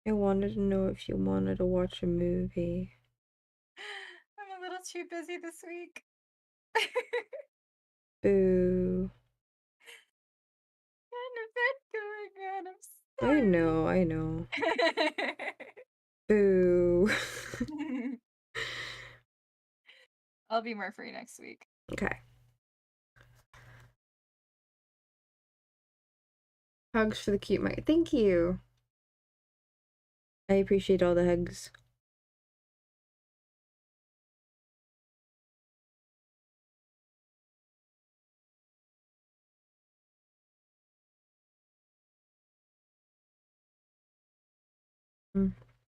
I wanted to know if you wanted to watch a movie.
I'm a little too busy this week.
Boo.
Got an event going on, I'm
I
sorry.
know, I know. Boo.
I'll be more free next week.
Okay. Hugs for the cute mic. Thank you. I appreciate all the hugs.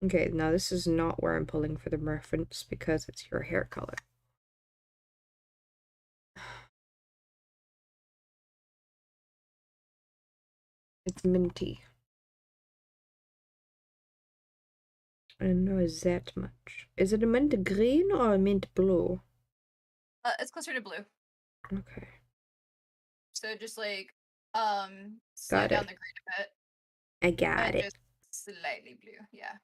Okay, now this is not where I'm pulling for the reference because it's your hair color. It's minty. I don't know that much. Is it a mint green or a mint blue?
It's closer to blue.
Okay.
So just like slow
Got
down
it.
the green a bit.
I got
And
it.
just slightly blue, yeah.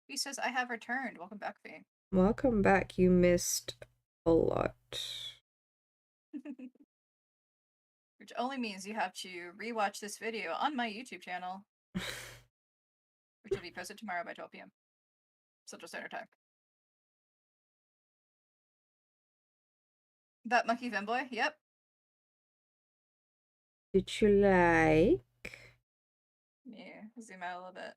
He says, I have returned. Welcome back, Faye.
Welcome back. You missed a lot.
Which only means you have to rewatch this video on my YouTube channel, which will be posted tomorrow by 12 p.m. Central Standard Time. That monkey femboy? Yep.
Did you like?
Yeah, zoom out a little bit.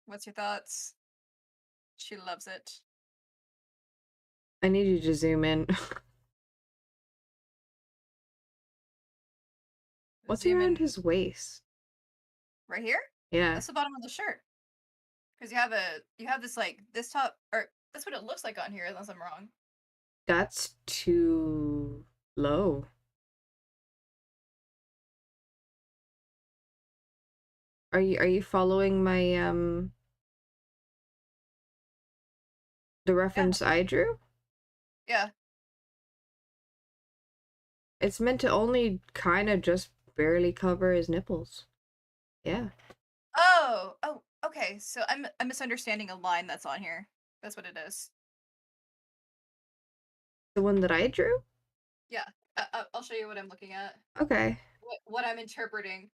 What's your thoughts? She loves it.
I need you to zoom in. What's
Zoom
around
in
his waist?
right here?
Yeah.
That's the bottom of the shirt. Because you have this like this top, or that's what it looks like on here, unless I'm wrong.
That's too low. Are you following my the reference I drew?
Yeah.
It's meant to only kind of just barely cover his nipples. Yeah.
Oh, okay. So I'm misunderstanding a line that's on here. That's what it is.
The one that I drew?
Yeah. I'll show you what I'm looking at.
Okay.
What I'm interpreting.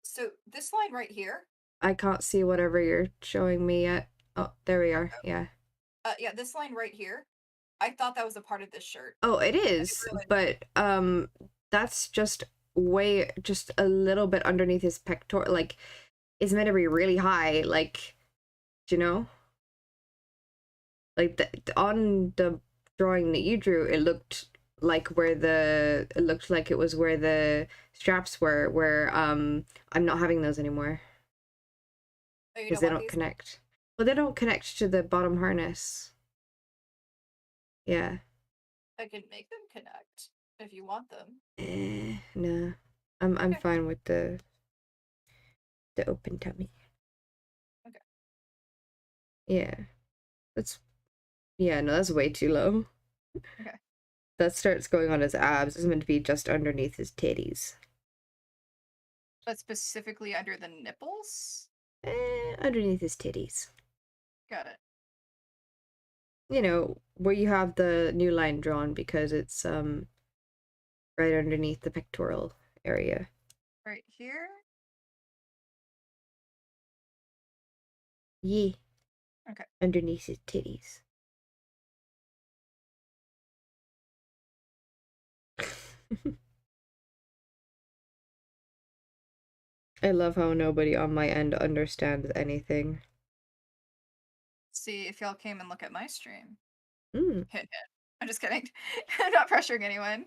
So this line right here.
I can't see whatever you're showing me yet. Oh, there we are. Yeah.
Yeah, this line right here. I thought that was a part of this shirt.
Oh, it is, but that's just a little bit underneath his pectoral. Like, it's meant to be really high. Like, do you know? Like on the drawing that you drew, it looked like it was where the straps were. Where I'm not having those anymore
Oh, you
because
don't
they
want
don't
these?
connect. Well, they don't connect to the bottom harness. Yeah.
I can make them connect if you want them.
Nah. I'm
Okay.
fine with the open tummy.
Okay.
Yeah. No, that's way too low.
Okay.
That starts going on his abs. It's meant to be just underneath his titties.
But specifically under the nipples?
Underneath his titties.
Got it.
You know, where you have the new line drawn because it's right underneath the pectoral area.
Right here?
Yeah.
Okay.
Underneath his titties. I love how nobody on my end understands anything.
See if y'all came and look at my stream.
Mm.
Hint, hint. I'm just kidding. I'm not pressuring anyone.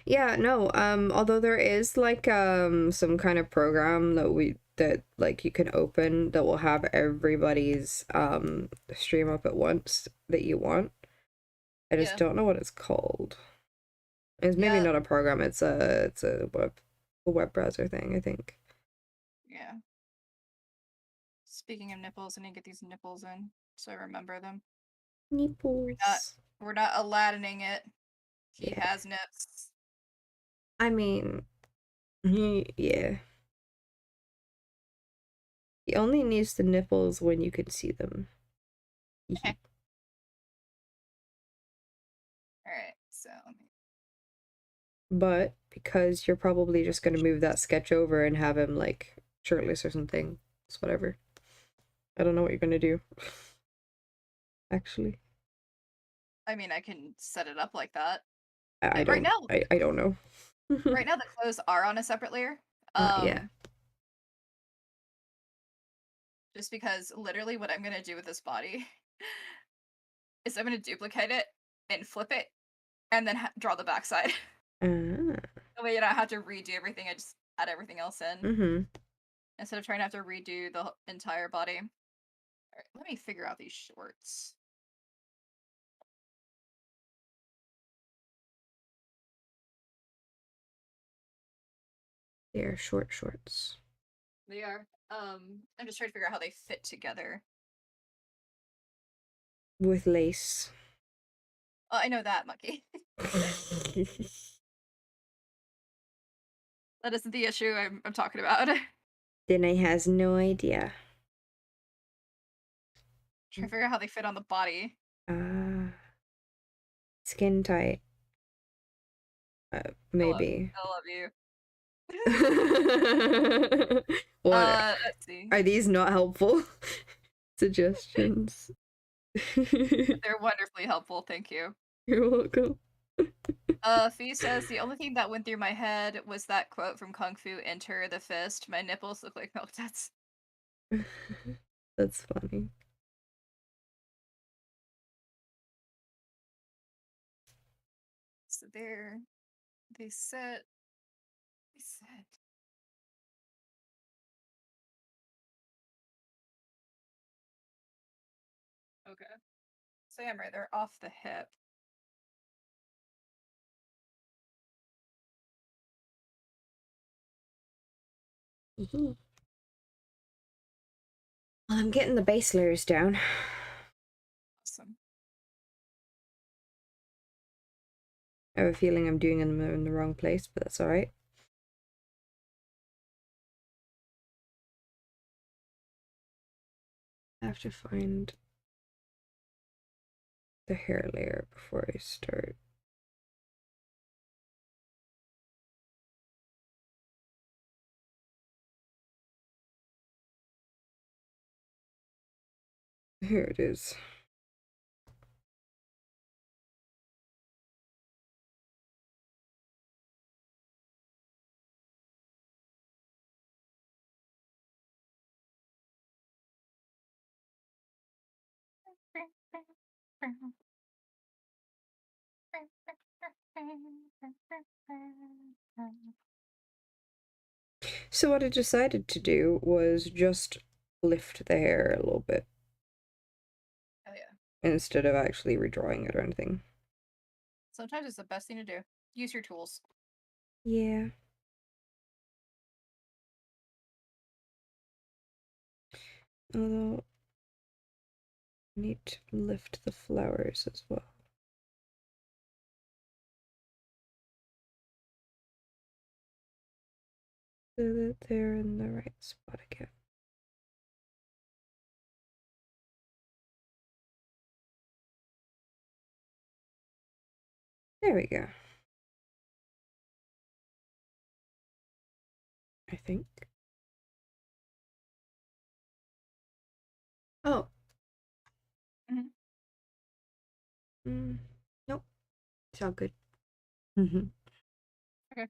Yeah, no, although there is like some kind of program that like you can open that will have everybody's stream up at once that you want. I just don't know what it's called. It's maybe not a program, it's a web browser thing, I think.
Yeah. Speaking of nipples, I need to get these nipples in so I remember them.
Nipples.
We're not Aladining it. He has nips.
I mean, yeah. He only needs the nipples when you can see them.
Okay. Alright, so
But because you're probably just gonna move that sketch over and have him like shirtless or something, it's whatever. I don't know what you're gonna do. Actually,
I mean I can set it up like that.
I
Right
don't.
now
I don't know.
right now the clothes are on a separate layer.
Yeah.
Just because literally what I'm gonna do with this body is I'm gonna duplicate it and flip it and then draw the backside.
Ah.
That way you don't have to redo everything. I just add everything else in
Mm-hmm.
instead of trying to have to redo the entire body. All right, let me figure out these shorts.
They are short shorts.
They are. I'm just trying to figure out how they fit together.
With lace.
Oh, I know that, Mucky. That isn't the issue I'm talking about.
Danae has no idea.
Trying to figure out how they fit on the body.
Ah. Skin tight. Maybe.
I love you.
What?
Let's see.
Are these not helpful suggestions?
They're wonderfully helpful, thank you.
You're welcome.
Fee says the only thing that went through my head was that quote from Kung Fu Enter the Fist. My nipples look like milk duds.
That's funny.
So there, they sit. They sit. Okay. So yeah, I'm right. They're off the hip.
Well, I'm getting the base layers down.
Awesome.
I have a feeling I'm doing them in the wrong place, but that's alright. I have to find the hair layer before I start. Here it is. So what I decided to do was just lift the hair a little bit.
Oh yeah.
Instead of actually redrawing it or anything.
Sometimes it's the best thing to do. Use your tools.
Yeah. Although, I need to lift the flowers as well. So that they're in the right spot again. There we go. I think. Oh. Nope. It's all good.
Okay.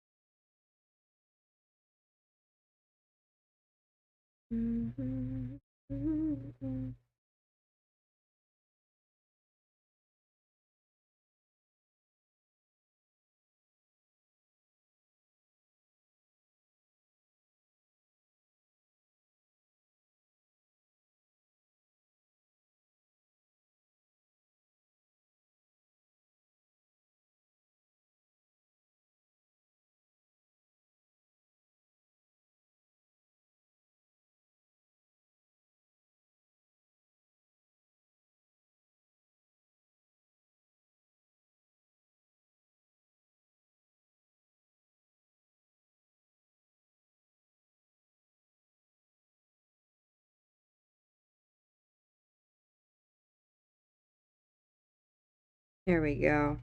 There we go.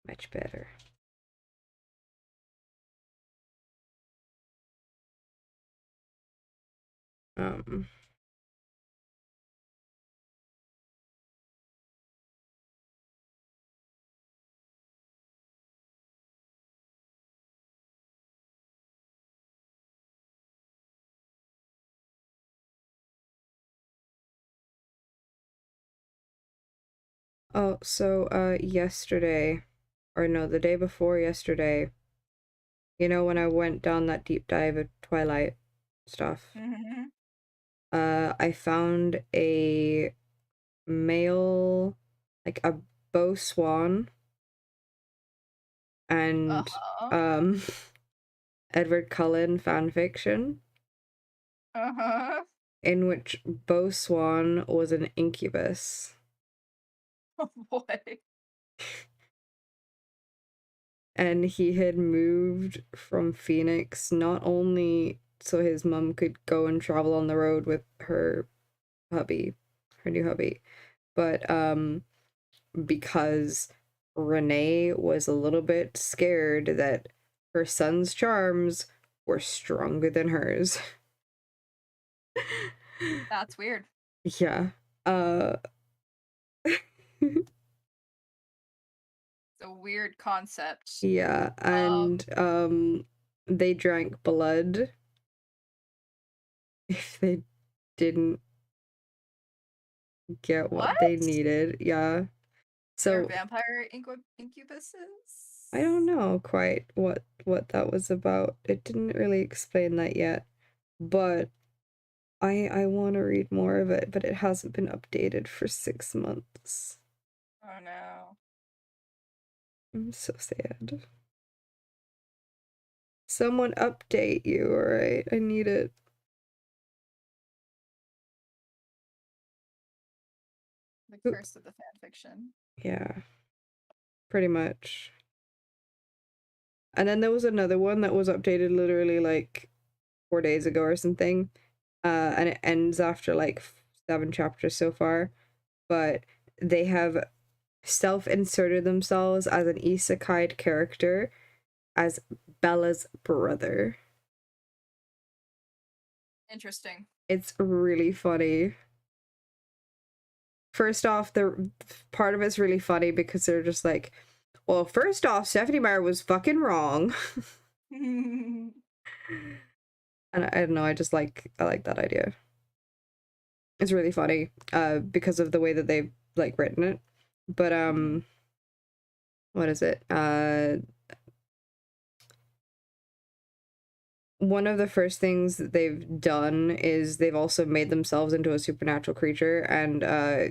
Much better. Um. Oh, so yesterday, or no, the day before yesterday, you know, when I went down that deep dive of Twilight stuff, I found a male, like a bow swan, and
Uh-huh.
um Edward Cullen fan fiction
Uh-huh.
in which bow swan was an incubus.
Oh boy.
And he had moved from Phoenix not only so his mom could go and travel on the road with her hubby, her new hubby, but because Renee was a little bit scared that her son's charms were stronger than hers.
That's weird.
Yeah. Uh
It's a weird concept.
yeah, and they drank blood if they didn't get what
What?
they needed. Yeah.
They're
So
vampire incubuses?
I don't know quite what that was about. It didn't really explain that yet. But I want to read more of it, but it hasn't been updated for 6 months.
Oh no.
I'm so sad. Someone update you, alright? I need it.
The
Oop.
curse of the fanfiction.
Yeah, pretty much. And then there was another one that was updated literally like 4 days ago or something. And it ends after like 7 chapters so far. But they have self-inserted themselves as an isekai character as Bella's brother.
Interesting.
It's really funny. First off, the part of it's really funny because they're just like, well, first off, Stephanie Meyer was fucking wrong. And I don't know, I like that idea. It's really funny, because of the way that they've like written it. But what is it? One of the first things that they've done is they've also made themselves into a supernatural creature, and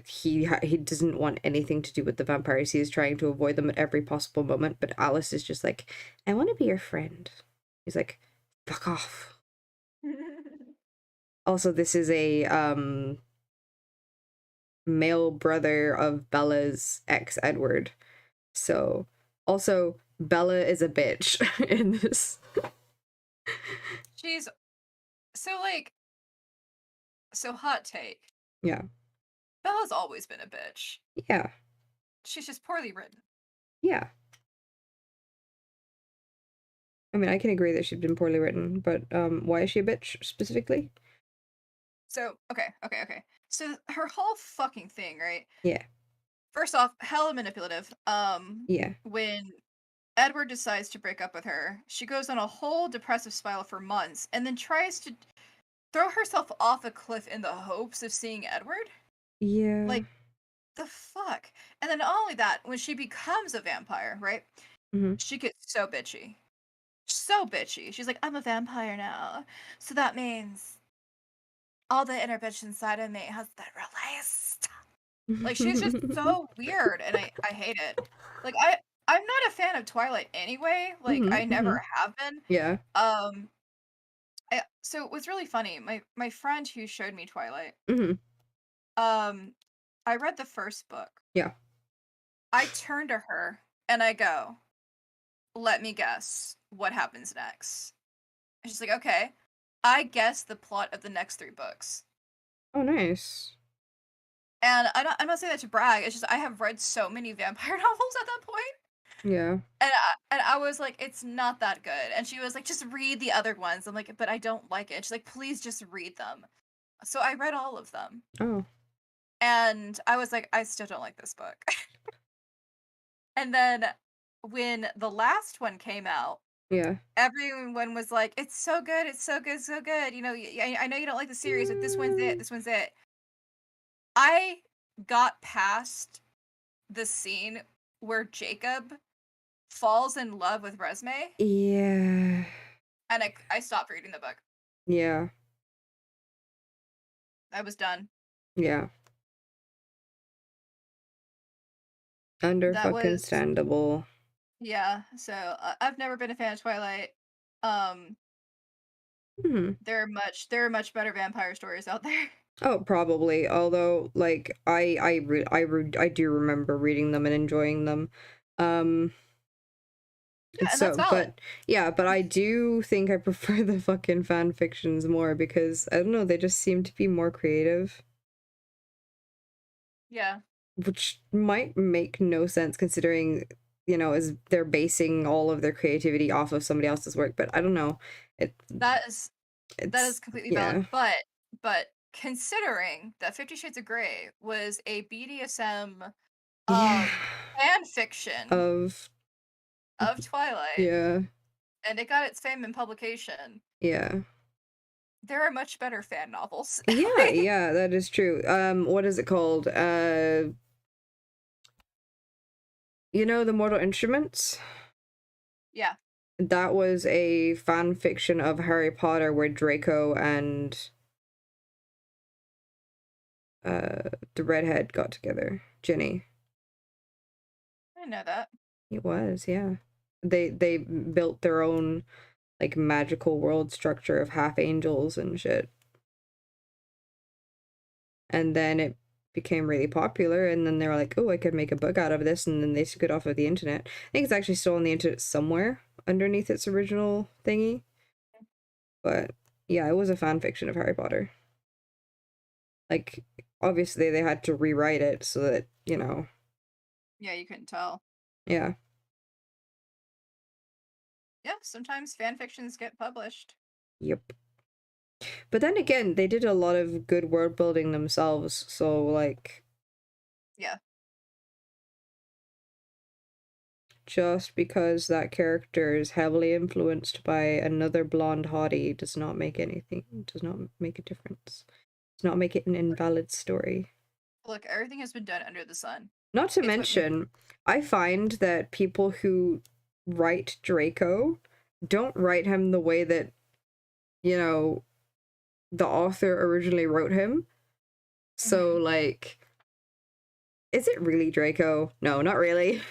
he doesn't want anything to do with the vampires. He is trying to avoid them at every possible moment, but Alice is just like, I want to be your friend. He's like, fuck off. Also, this is a male brother of Bella's ex Edward. So also Bella is a bitch in this.
She's so like hot take.
Yeah.
Bella's always been a bitch.
Yeah.
She's just poorly written.
Yeah. I mean, I can agree that she's been poorly written, but why is she a bitch specifically?
So, okay. So her whole fucking thing, right?
Yeah.
First off, hella manipulative.
Yeah.
When Edward decides to break up with her, she goes on a whole depressive spiral for months and then tries to throw herself off a cliff in the hopes of seeing Edward.
Yeah.
Like, the fuck? And then not only that, when she becomes a vampire, right?
Mm-hmm.
She gets so bitchy. So bitchy. She's like, I'm a vampire now. So that means all the inner bitch inside of me has been released. Like, she's just so weird, and I hate it. Like, I'm not a fan of Twilight anyway. Like,
Mm-hmm,
I
mm-hmm.
never have been.
Yeah.
So it was really funny. My friend who showed me Twilight,
Mm-hmm.
I read the first book.
Yeah.
I turn to her and I go, "Let me guess what happens next." And she's like, "Okay." I guess the plot of the next 3 books.
Oh, nice.
And I'm not saying that to brag. It's just I have read so many vampire novels at that point.
Yeah.
And I was like, it's not that good. And she was like, just read the other ones. I'm like, but I don't like it. She's like, please just read them. So I read all of them.
Oh.
And I was like, I still don't like this book. And then when the last one came out,
Yeah.
everyone was like, it's so good, it's so good, so good. You know, I know you don't like the series, but this one's it, this one's it. I got past the scene where Jacob falls in love with Resme,
Yeah.
and I stopped reading the book.
Yeah.
I was done.
Yeah. Under
That
fucking
was
standable.
Yeah. So I've never been a fan of Twilight. Um,
Hmm.
there are much better vampire stories out there.
Oh, probably. Although, like, I do remember reading them and enjoying them. Um,
Yeah, and that's
so,
valid.
but yeah, but I do think I prefer the fucking fan fictions more because I don't know, they just seem to be more creative,
Yeah.
which might make no sense considering, you know, as they're basing all of their creativity off of somebody else's work. But I don't know, it
That is
it's
completely valid.
yeah,
But considering that 50 Shades of Grey was a BDSM
yeah,
fan fiction
of
of Twilight,
yeah,
and it got its fame in publication,
yeah.
there are much better fan novels.
Yeah, yeah, that is true. What is it called? You know, the Mortal Instruments?
Yeah.
That was a fan fiction of Harry Potter where Draco and the redhead got together. Ginny.
I know that.
It was, yeah. They built their own like magical world structure of half angels and shit. And then it became really popular and then they were like, oh, I could make a book out of this, and then they took it off of the internet. I think it's actually still on the internet somewhere underneath its original thingy. But yeah, it was a fan fiction of Harry Potter. Like, obviously they had to rewrite it so that, you know,
Yeah, you couldn't tell.
yeah.
Yeah, sometimes fan fictions get published.
Yep. But then again, they did a lot of good world building themselves, so like
Yeah.
just because that character is heavily influenced by another blonde hottie does not make a difference. Does not make it an invalid story.
Look, everything has been done under the sun.
Not to
It's what made
mention, I find that people who write Draco don't write him the way that, you know, the author originally wrote him. So, like, is it really Draco? No, not really.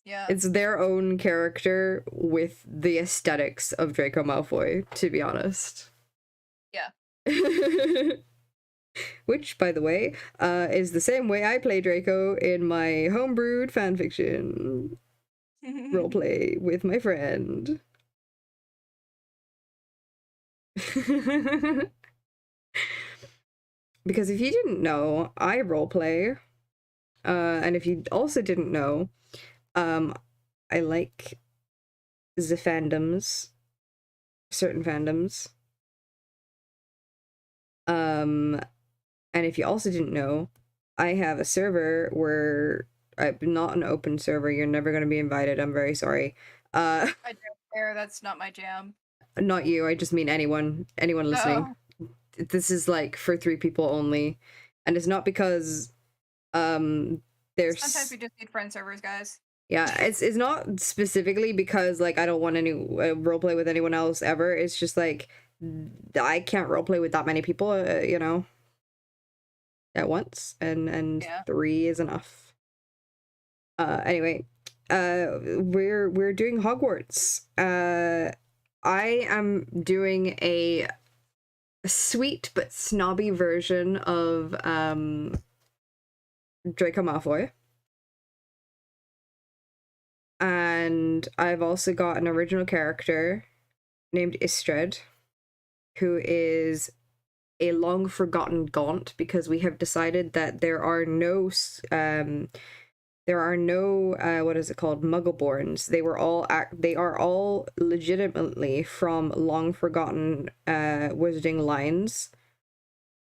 Yeah.
It's their own character with the aesthetics of Draco Malfoy, to be honest.
Yeah.
Which, by the way, is the same way I play Draco in my homebrewed fanfiction roleplay with my friend. Because if you didn't know, I roleplay. And if you also didn't know, I like the fandoms, certain fandoms. And if you also didn't know, I have a server where I'm not an open server. You're never going to be invited. I'm very sorry.
I don't care. That's not my jam.
Not you. I just mean anyone listening.
Oh.
This is like for 3 people only, and it's not because there's
Sometimes we just need friend servers, guys.
yeah, it's not specifically because like I don't want any roleplay with anyone else ever. It's just like I can't roleplay with that many people, you know, at once, and
Yeah.
3 is enough. Anyway, we're doing Hogwarts. I am doing a sweet but snobby version of Draco Malfoy. And I've also got an original character named Istred, who is a long forgotten gaunt because we have decided that there are no what is it called, Muggleborns. They are all legitimately from long forgotten wizarding lines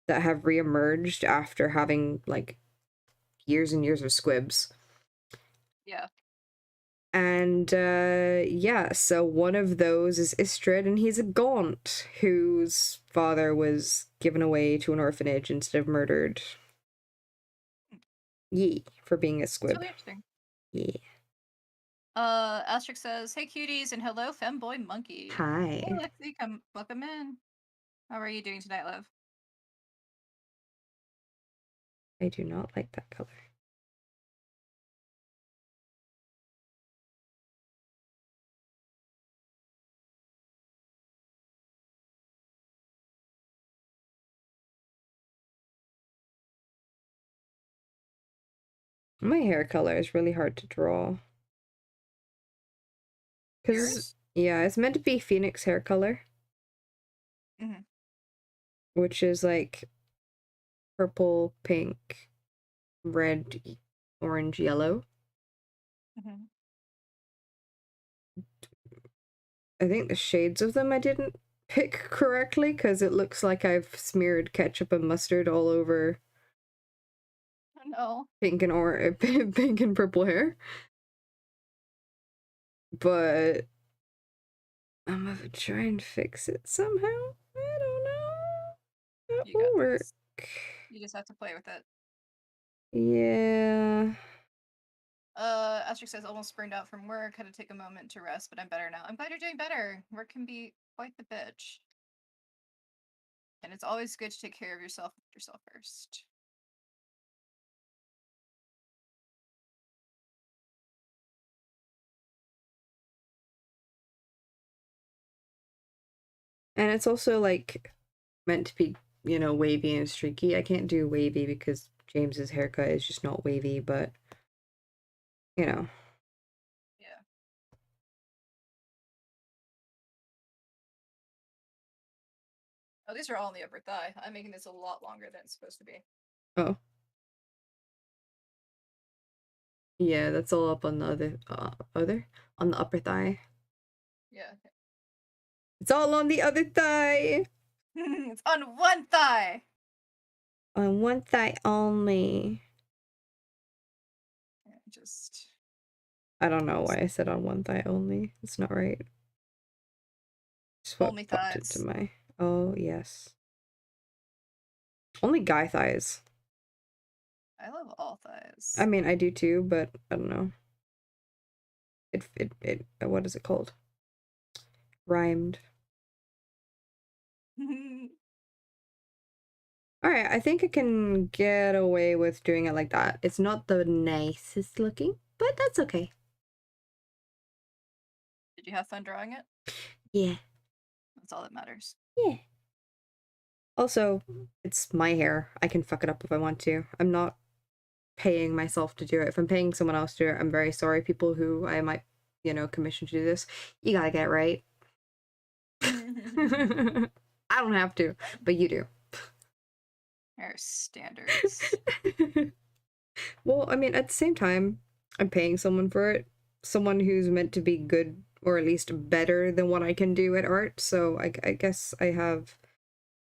that have reemerged after having like years and years of squibs.
Yeah.
And yeah, so one of those is Istrid, and he's a gaunt whose father was given away to an orphanage instead of murdered. Yee, for being a
It's
squib.
really interesting.
Yeah.
Asterix says, "Hey cuties," and hello, femboy monkey.
Hi.
Hey Lexi, welcome in. How are you doing tonight, love?
I do not like that color. My hair color is really hard to draw. Because, yeah, it's meant to be Phoenix hair color.
Mm-hmm.
Which is like purple, pink, red, orange, yellow.
Mm-hmm.
I think the shades of them I didn't pick correctly because it looks like I've smeared ketchup and mustard all over
No.
pink and pink and purple hair. But I'm gonna try and fix it somehow. I don't know. That
You got
will work.
this. You just have to play with it.
Yeah.
Asterix says, almost burned out from work, had to take a moment to rest, but I'm better now. I'm glad you're doing better. Work can be quite the bitch. And it's always good to take care of yourself and put yourself first.
And it's also like meant to be, you know, wavy and streaky. I can't do wavy because James's haircut is just not wavy, but you know.
Yeah. Oh, these are all on the upper thigh. I'm making this a lot longer than it's supposed to be.
Oh. Yeah, that's all up on the on the upper thigh.
Yeah.
It's all on the other thigh.
It's on one thigh.
On one thigh only.
Yeah, just.
I don't know why I said on one thigh only. It's not right. Just what
Only
popped into
thighs.
my. Oh yes. Only guy thighs.
I love all thighs.
I mean, I do too, but I don't know. It what is it called? Rhymed. Alright, I think I can get away with doing it like that. It's not the nicest looking, but that's okay.
Did you have fun drawing it?
Yeah.
That's all that matters.
Yeah. Also, it's my hair. I can fuck it up if I want to. I'm not paying myself to do it. If I'm paying someone else to do it, I'm very sorry, people who I might, you know, commission to do this. You gotta get it right. I don't have to, but you do.
Our standards.
Well, I mean, at the same time, I'm paying someone for it. Someone who's meant to be good, or at least better than what I can do at art, so I guess I have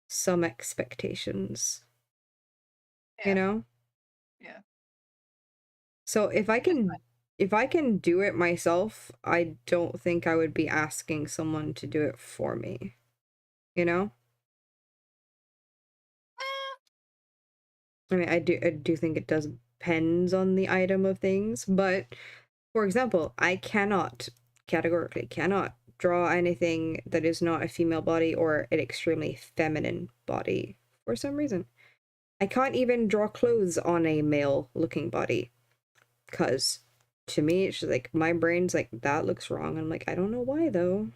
some expectations.
Yeah.
You know?
Yeah.
So if I can do it myself, I don't think I would be asking someone to do it for me. You know? I mean, I do think it does depends on the item of things, but for example, I categorically cannot draw anything that is not a female body or an extremely feminine body for some reason. I can't even draw clothes on a male looking body because to me it's just like my brain's like that looks wrong. I'm like, I don't know why though.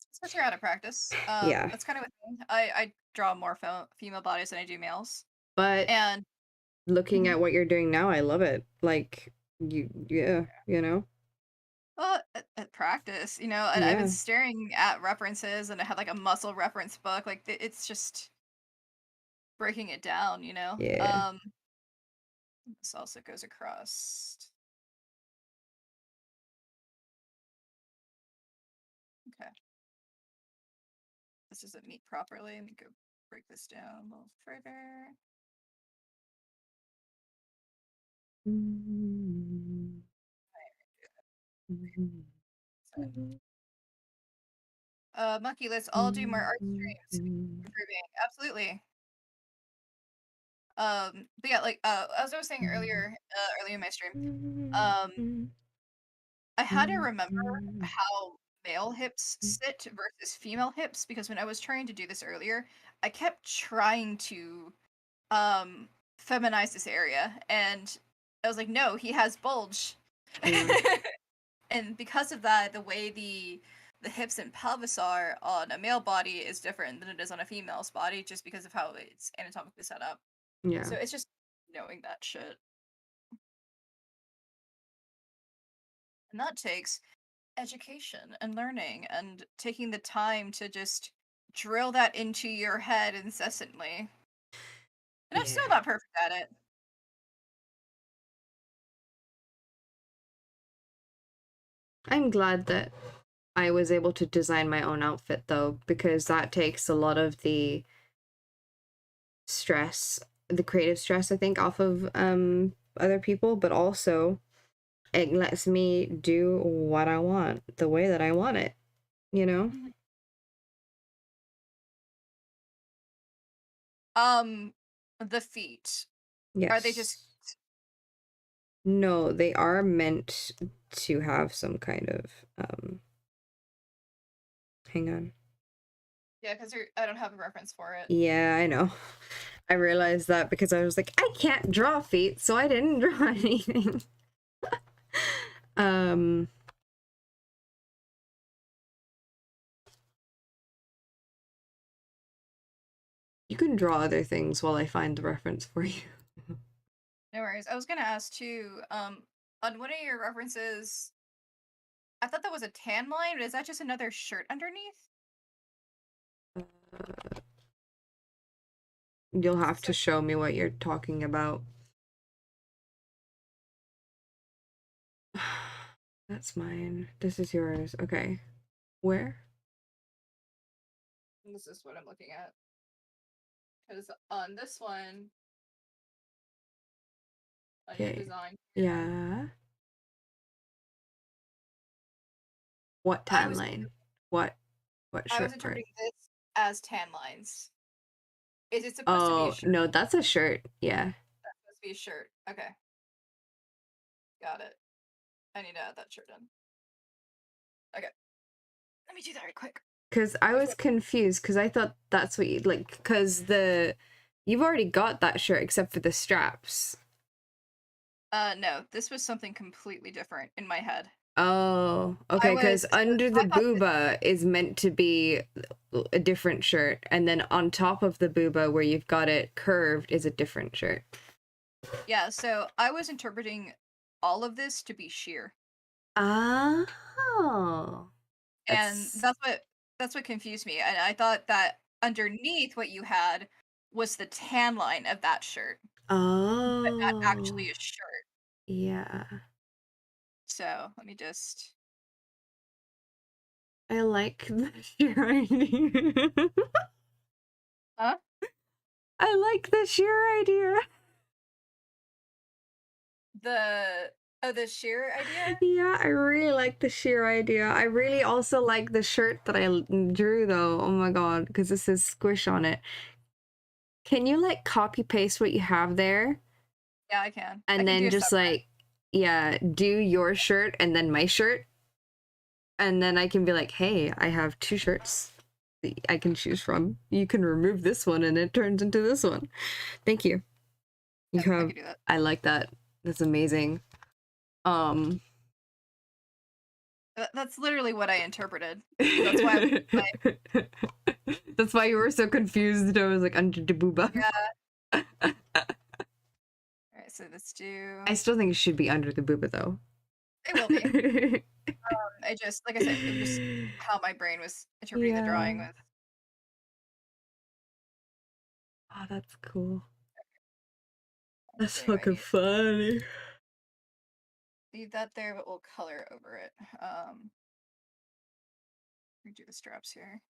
It's because you're out of practice.
Yeah,
That's kind of a thing. I draw more female bodies than I do males.
but
And
looking
Mhm.
at what you're doing now, I love it. Like yeah, you know.
Well, at practice, and I've been
Yeah.
staring at references, and I had like a muscle reference book. Like it's just breaking it down.
Yeah.
This also goes across. Okay, this doesn't meet properly. Let me go break this down a little further. Monkey, let's all do more art streams. Improving, absolutely. But yeah, like as I was saying earlier in my stream, um, I had to remember how male hips sit versus female hips because when I was trying to do this earlier, I kept trying to feminize this area, and I was like, no, he has bulge.
Yeah.
And because of that, the way the hips and pelvis are on a male body is different than it is on a female's body, just because of how it's anatomically set up.
Yeah.
So it's just knowing that shit. And that takes education and learning and taking the time to just drill that into your head incessantly. And I'm
Yeah.
still not perfect at it.
I'm glad that I was able to design my own outfit though, because that takes a lot of the stress, the creative stress, I think, off of other people, but also it lets me do what I want the way that I want it, you know?
The feet. Are they just
Yes. No, they are meant to have some kind of hang on.
Yeah, because I don't have a reference for it.
Yeah, I know. I realized that because I was like, I can't draw feet, so I didn't draw anything. You can draw other things while I find the reference for you.
No worries. I was gonna ask too, on one of your references, I thought that was a tan line, but is that just another shirt underneath?
You'll have
So
to show me what you're talking about. That's mine. This is yours. Okay. Where?
this is what I'm looking at. Because on this one, on your
Okay.
design,
Yeah. What
I
tan
was
line? What
I was
shirt part?
interpreting this as tan lines. Is it supposed to be a
Oh,
shirt?
no, that's a shirt. Yeah.
That's supposed to be a shirt. Okay, got it. I need to add that shirt in. Okay, let me do that right quick.
Because I was confused because I thought that's what you like, because you've already got that shirt except for the straps.
No, this was something completely different in my head.
Oh, okay, because under the
I thought this,
booba is meant to be a different shirt, and then on top of the booba where you've got it curved is a different shirt.
yeah, so I was interpreting all of this to be sheer.
Oh.
And that's what confused me. And I thought that underneath what you had was the tan line of that shirt, but not
Oh.
actually a shirt.
Yeah.
So let me just.
I like the sheer idea.
Huh?
I like the sheer idea.
The sheer idea?
Yeah, I really like the sheer idea. I really also like the shirt that I drew though. Oh my god, because this says squish on it. Can you like copy paste what you have there?
Yeah, I can. I
And
can do
then
a
just
separate.
like, yeah, do your shirt and then my shirt. And then I can be like, hey, I have two shirts that I can choose from. You can remove this one and it turns into this one. Thank you. You
Yep, I
have,
can do that.
I like that. That's amazing.
That's literally what I interpreted. That's why.
That's why you were so confused. I was like under the booba.
Yeah. All right, so let's do.
I still think it should be under the booba though.
It will be. I just, like I said, it was just how my brain was interpreting the drawing
Yeah.
with.
Oh, that's cool.
I'm
That's
doing my
fucking
new.
funny.
Leave that there, but we'll color over it. Redo the straps here.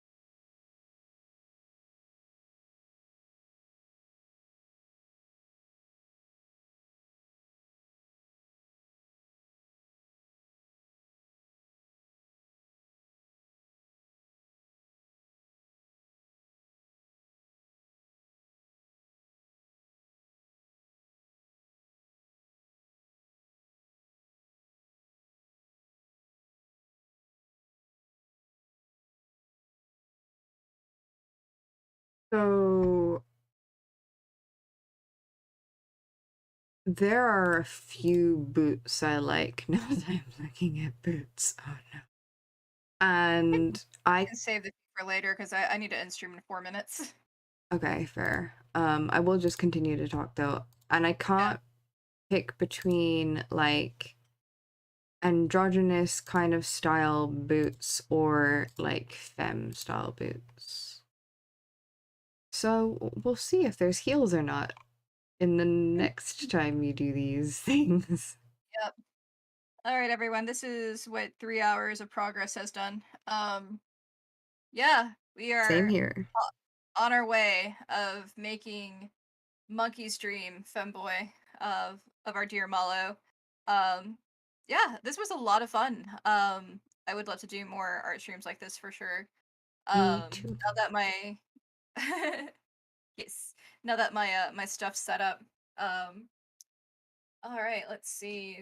So there are a few boots I like now that I'm looking at boots. Oh no. And
I
I
can save the for later because I need to end stream in 4 minutes.
okay, fair. I will just continue to talk though. And I
Yeah.
can't pick between like androgynous kind of style boots or like femme style boots. So we'll see if there's heels or not in the next time you do these things.
Yep. All right, everyone. This is what 3 hours of progress has done. Yeah, we
Same
are
here.
on our way of making Monkey's Dream femboy of our dear Mallow. Um, yeah, this was a lot of fun. I would love to do more art streams like this for sure.
Me too.
Now that my yes, now that my stuff's set up. All right, let's see.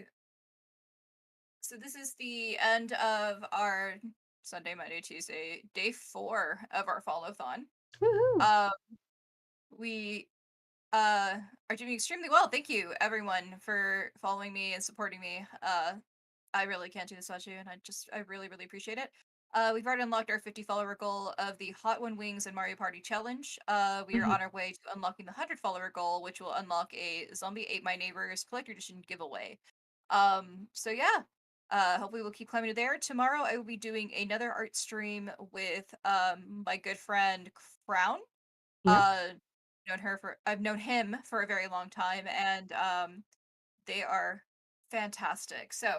So this is the end of our Sunday, Monday, Tuesday, day 4 of our follow-thon.
Woohoo!
Um, we are doing extremely well. Thank you, everyone, for following me and supporting me. I really can't do this without you, and I really, really appreciate it. We've already unlocked our 50 follower goal of the Hot One Wings and Mario Party challenge. We are on our way to unlocking the 100 follower goal, which will unlock a Zombie Ate My Neighbors Collector Edition giveaway. So yeah, hopefully we'll keep climbing to there. Tomorrow I will be doing another art stream with my good friend Crown.
Yep.
I've known him for a very long time, and they are fantastic. So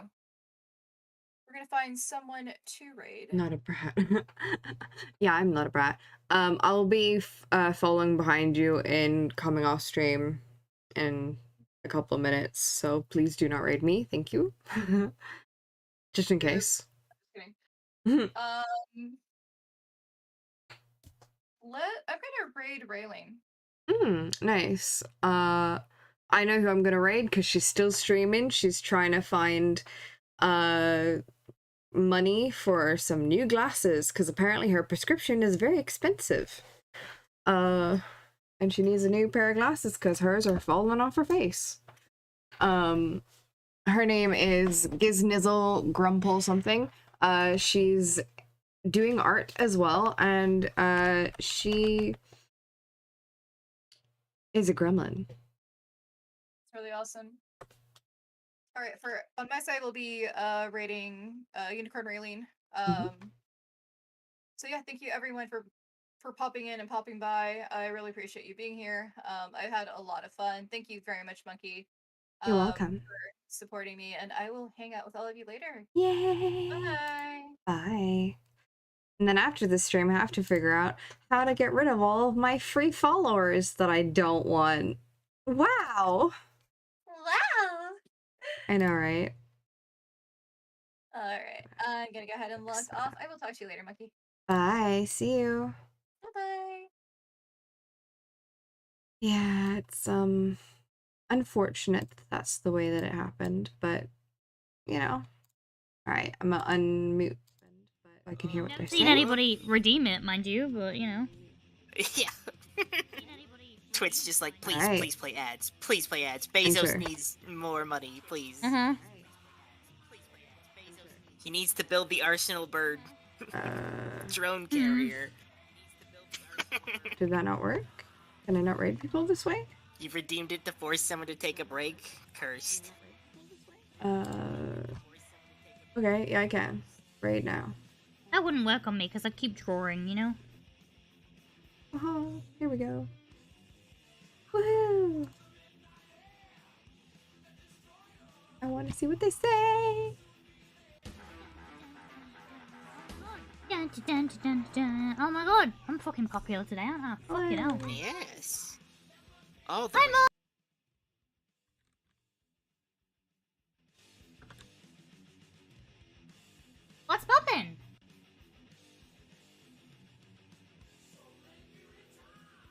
we're gonna find someone to raid.
Not a brat. Yeah, I'm not a brat. I'll be following behind you and coming off stream in a couple of minutes, so please do not raid me. Thank you. Just in case.
Just kidding. I'm gonna raid Railing.
Nice. I know who I'm gonna raid because she's still streaming. She's trying to find money for some new glasses because apparently her prescription is very expensive. And she needs a new pair of glasses because hers are falling off her face. Her name is Giznizzle Grumple something. She's doing art as well, and she is a gremlin.
It's really awesome. All right, on my side, we'll be rating Unicorn Raylene. So yeah, thank you everyone for popping in and popping by. I really appreciate you being here. I've had a lot of fun. Thank you very much, Monkey.
You're welcome.
For supporting me, and I will hang out with all of you later.
Yay!
Bye.
Bye. And then after this stream, I have to figure out how to get rid of all of my free followers that I don't want. Wow!
Wow!
I know, right?
Alright, I'm gonna go ahead and log off. I will talk to you later, Monkey.
Bye. See you.
Bye-bye.
Yeah, it's unfortunate that that's the way that it happened, but you know. Alright, I'm gonna unmute, but I can hear what they're saying.
Seen anybody redeem it, mind you, but you know.
Yeah. Twitch just like, please,
Right.
please play ads. Please play ads. Bezos needs more money, please. He needs to build the Arsenal bird. Drone carrier.
Did that not work? Can I not raid people this way?
You've redeemed it to force someone to take a break? Cursed.
Okay, yeah, I can. Right now.
That wouldn't work on me because I keep drawing, you know?
Oh, here we go. Woohoo! I want to see what they say.
Dun, dun, dun, dun, dun. Oh my god, I'm fucking popular today, aren't I? Fucking hell.
Yes. Oh, the
Hi, Mom! What's poppin'?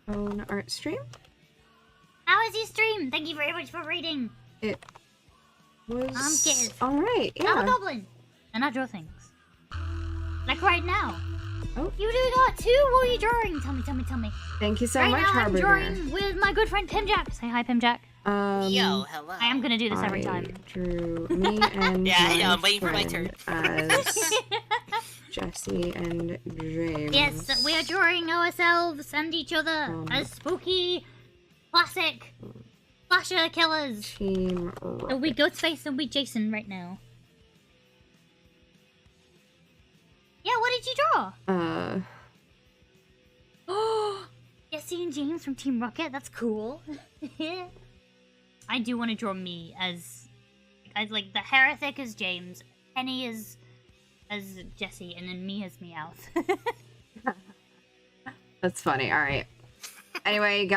Own art stream?
How is your stream? Thank you very much for reading.
It was
Giz.
alright,
I'm a
yeah.
goblin. And I draw things. Like right now.
Oh.
You do that too? What are you drawing? Tell me.
Thank you so
right
much,
now I'm
Harbinger.
drawing with my good friend Pimjack. Say hi, Pimjack.
Yo, hello.
I am gonna do this every
I
time.
drew me and
Yeah, I
my
know, I'm waiting for my
friend
turn.
as Jesse and James.
Yes, we are drawing ourselves and each other as spooky, classic slasher killers.
Team
So we Ghostface and we Jason right now. Yeah, what did you draw? Oh, Jesse and James from Team Rocket. That's cool. I do want to draw me as like the heretic as James, Penny as Jesse, and then me as Meowth.
That's funny. All right. Anyway, guys.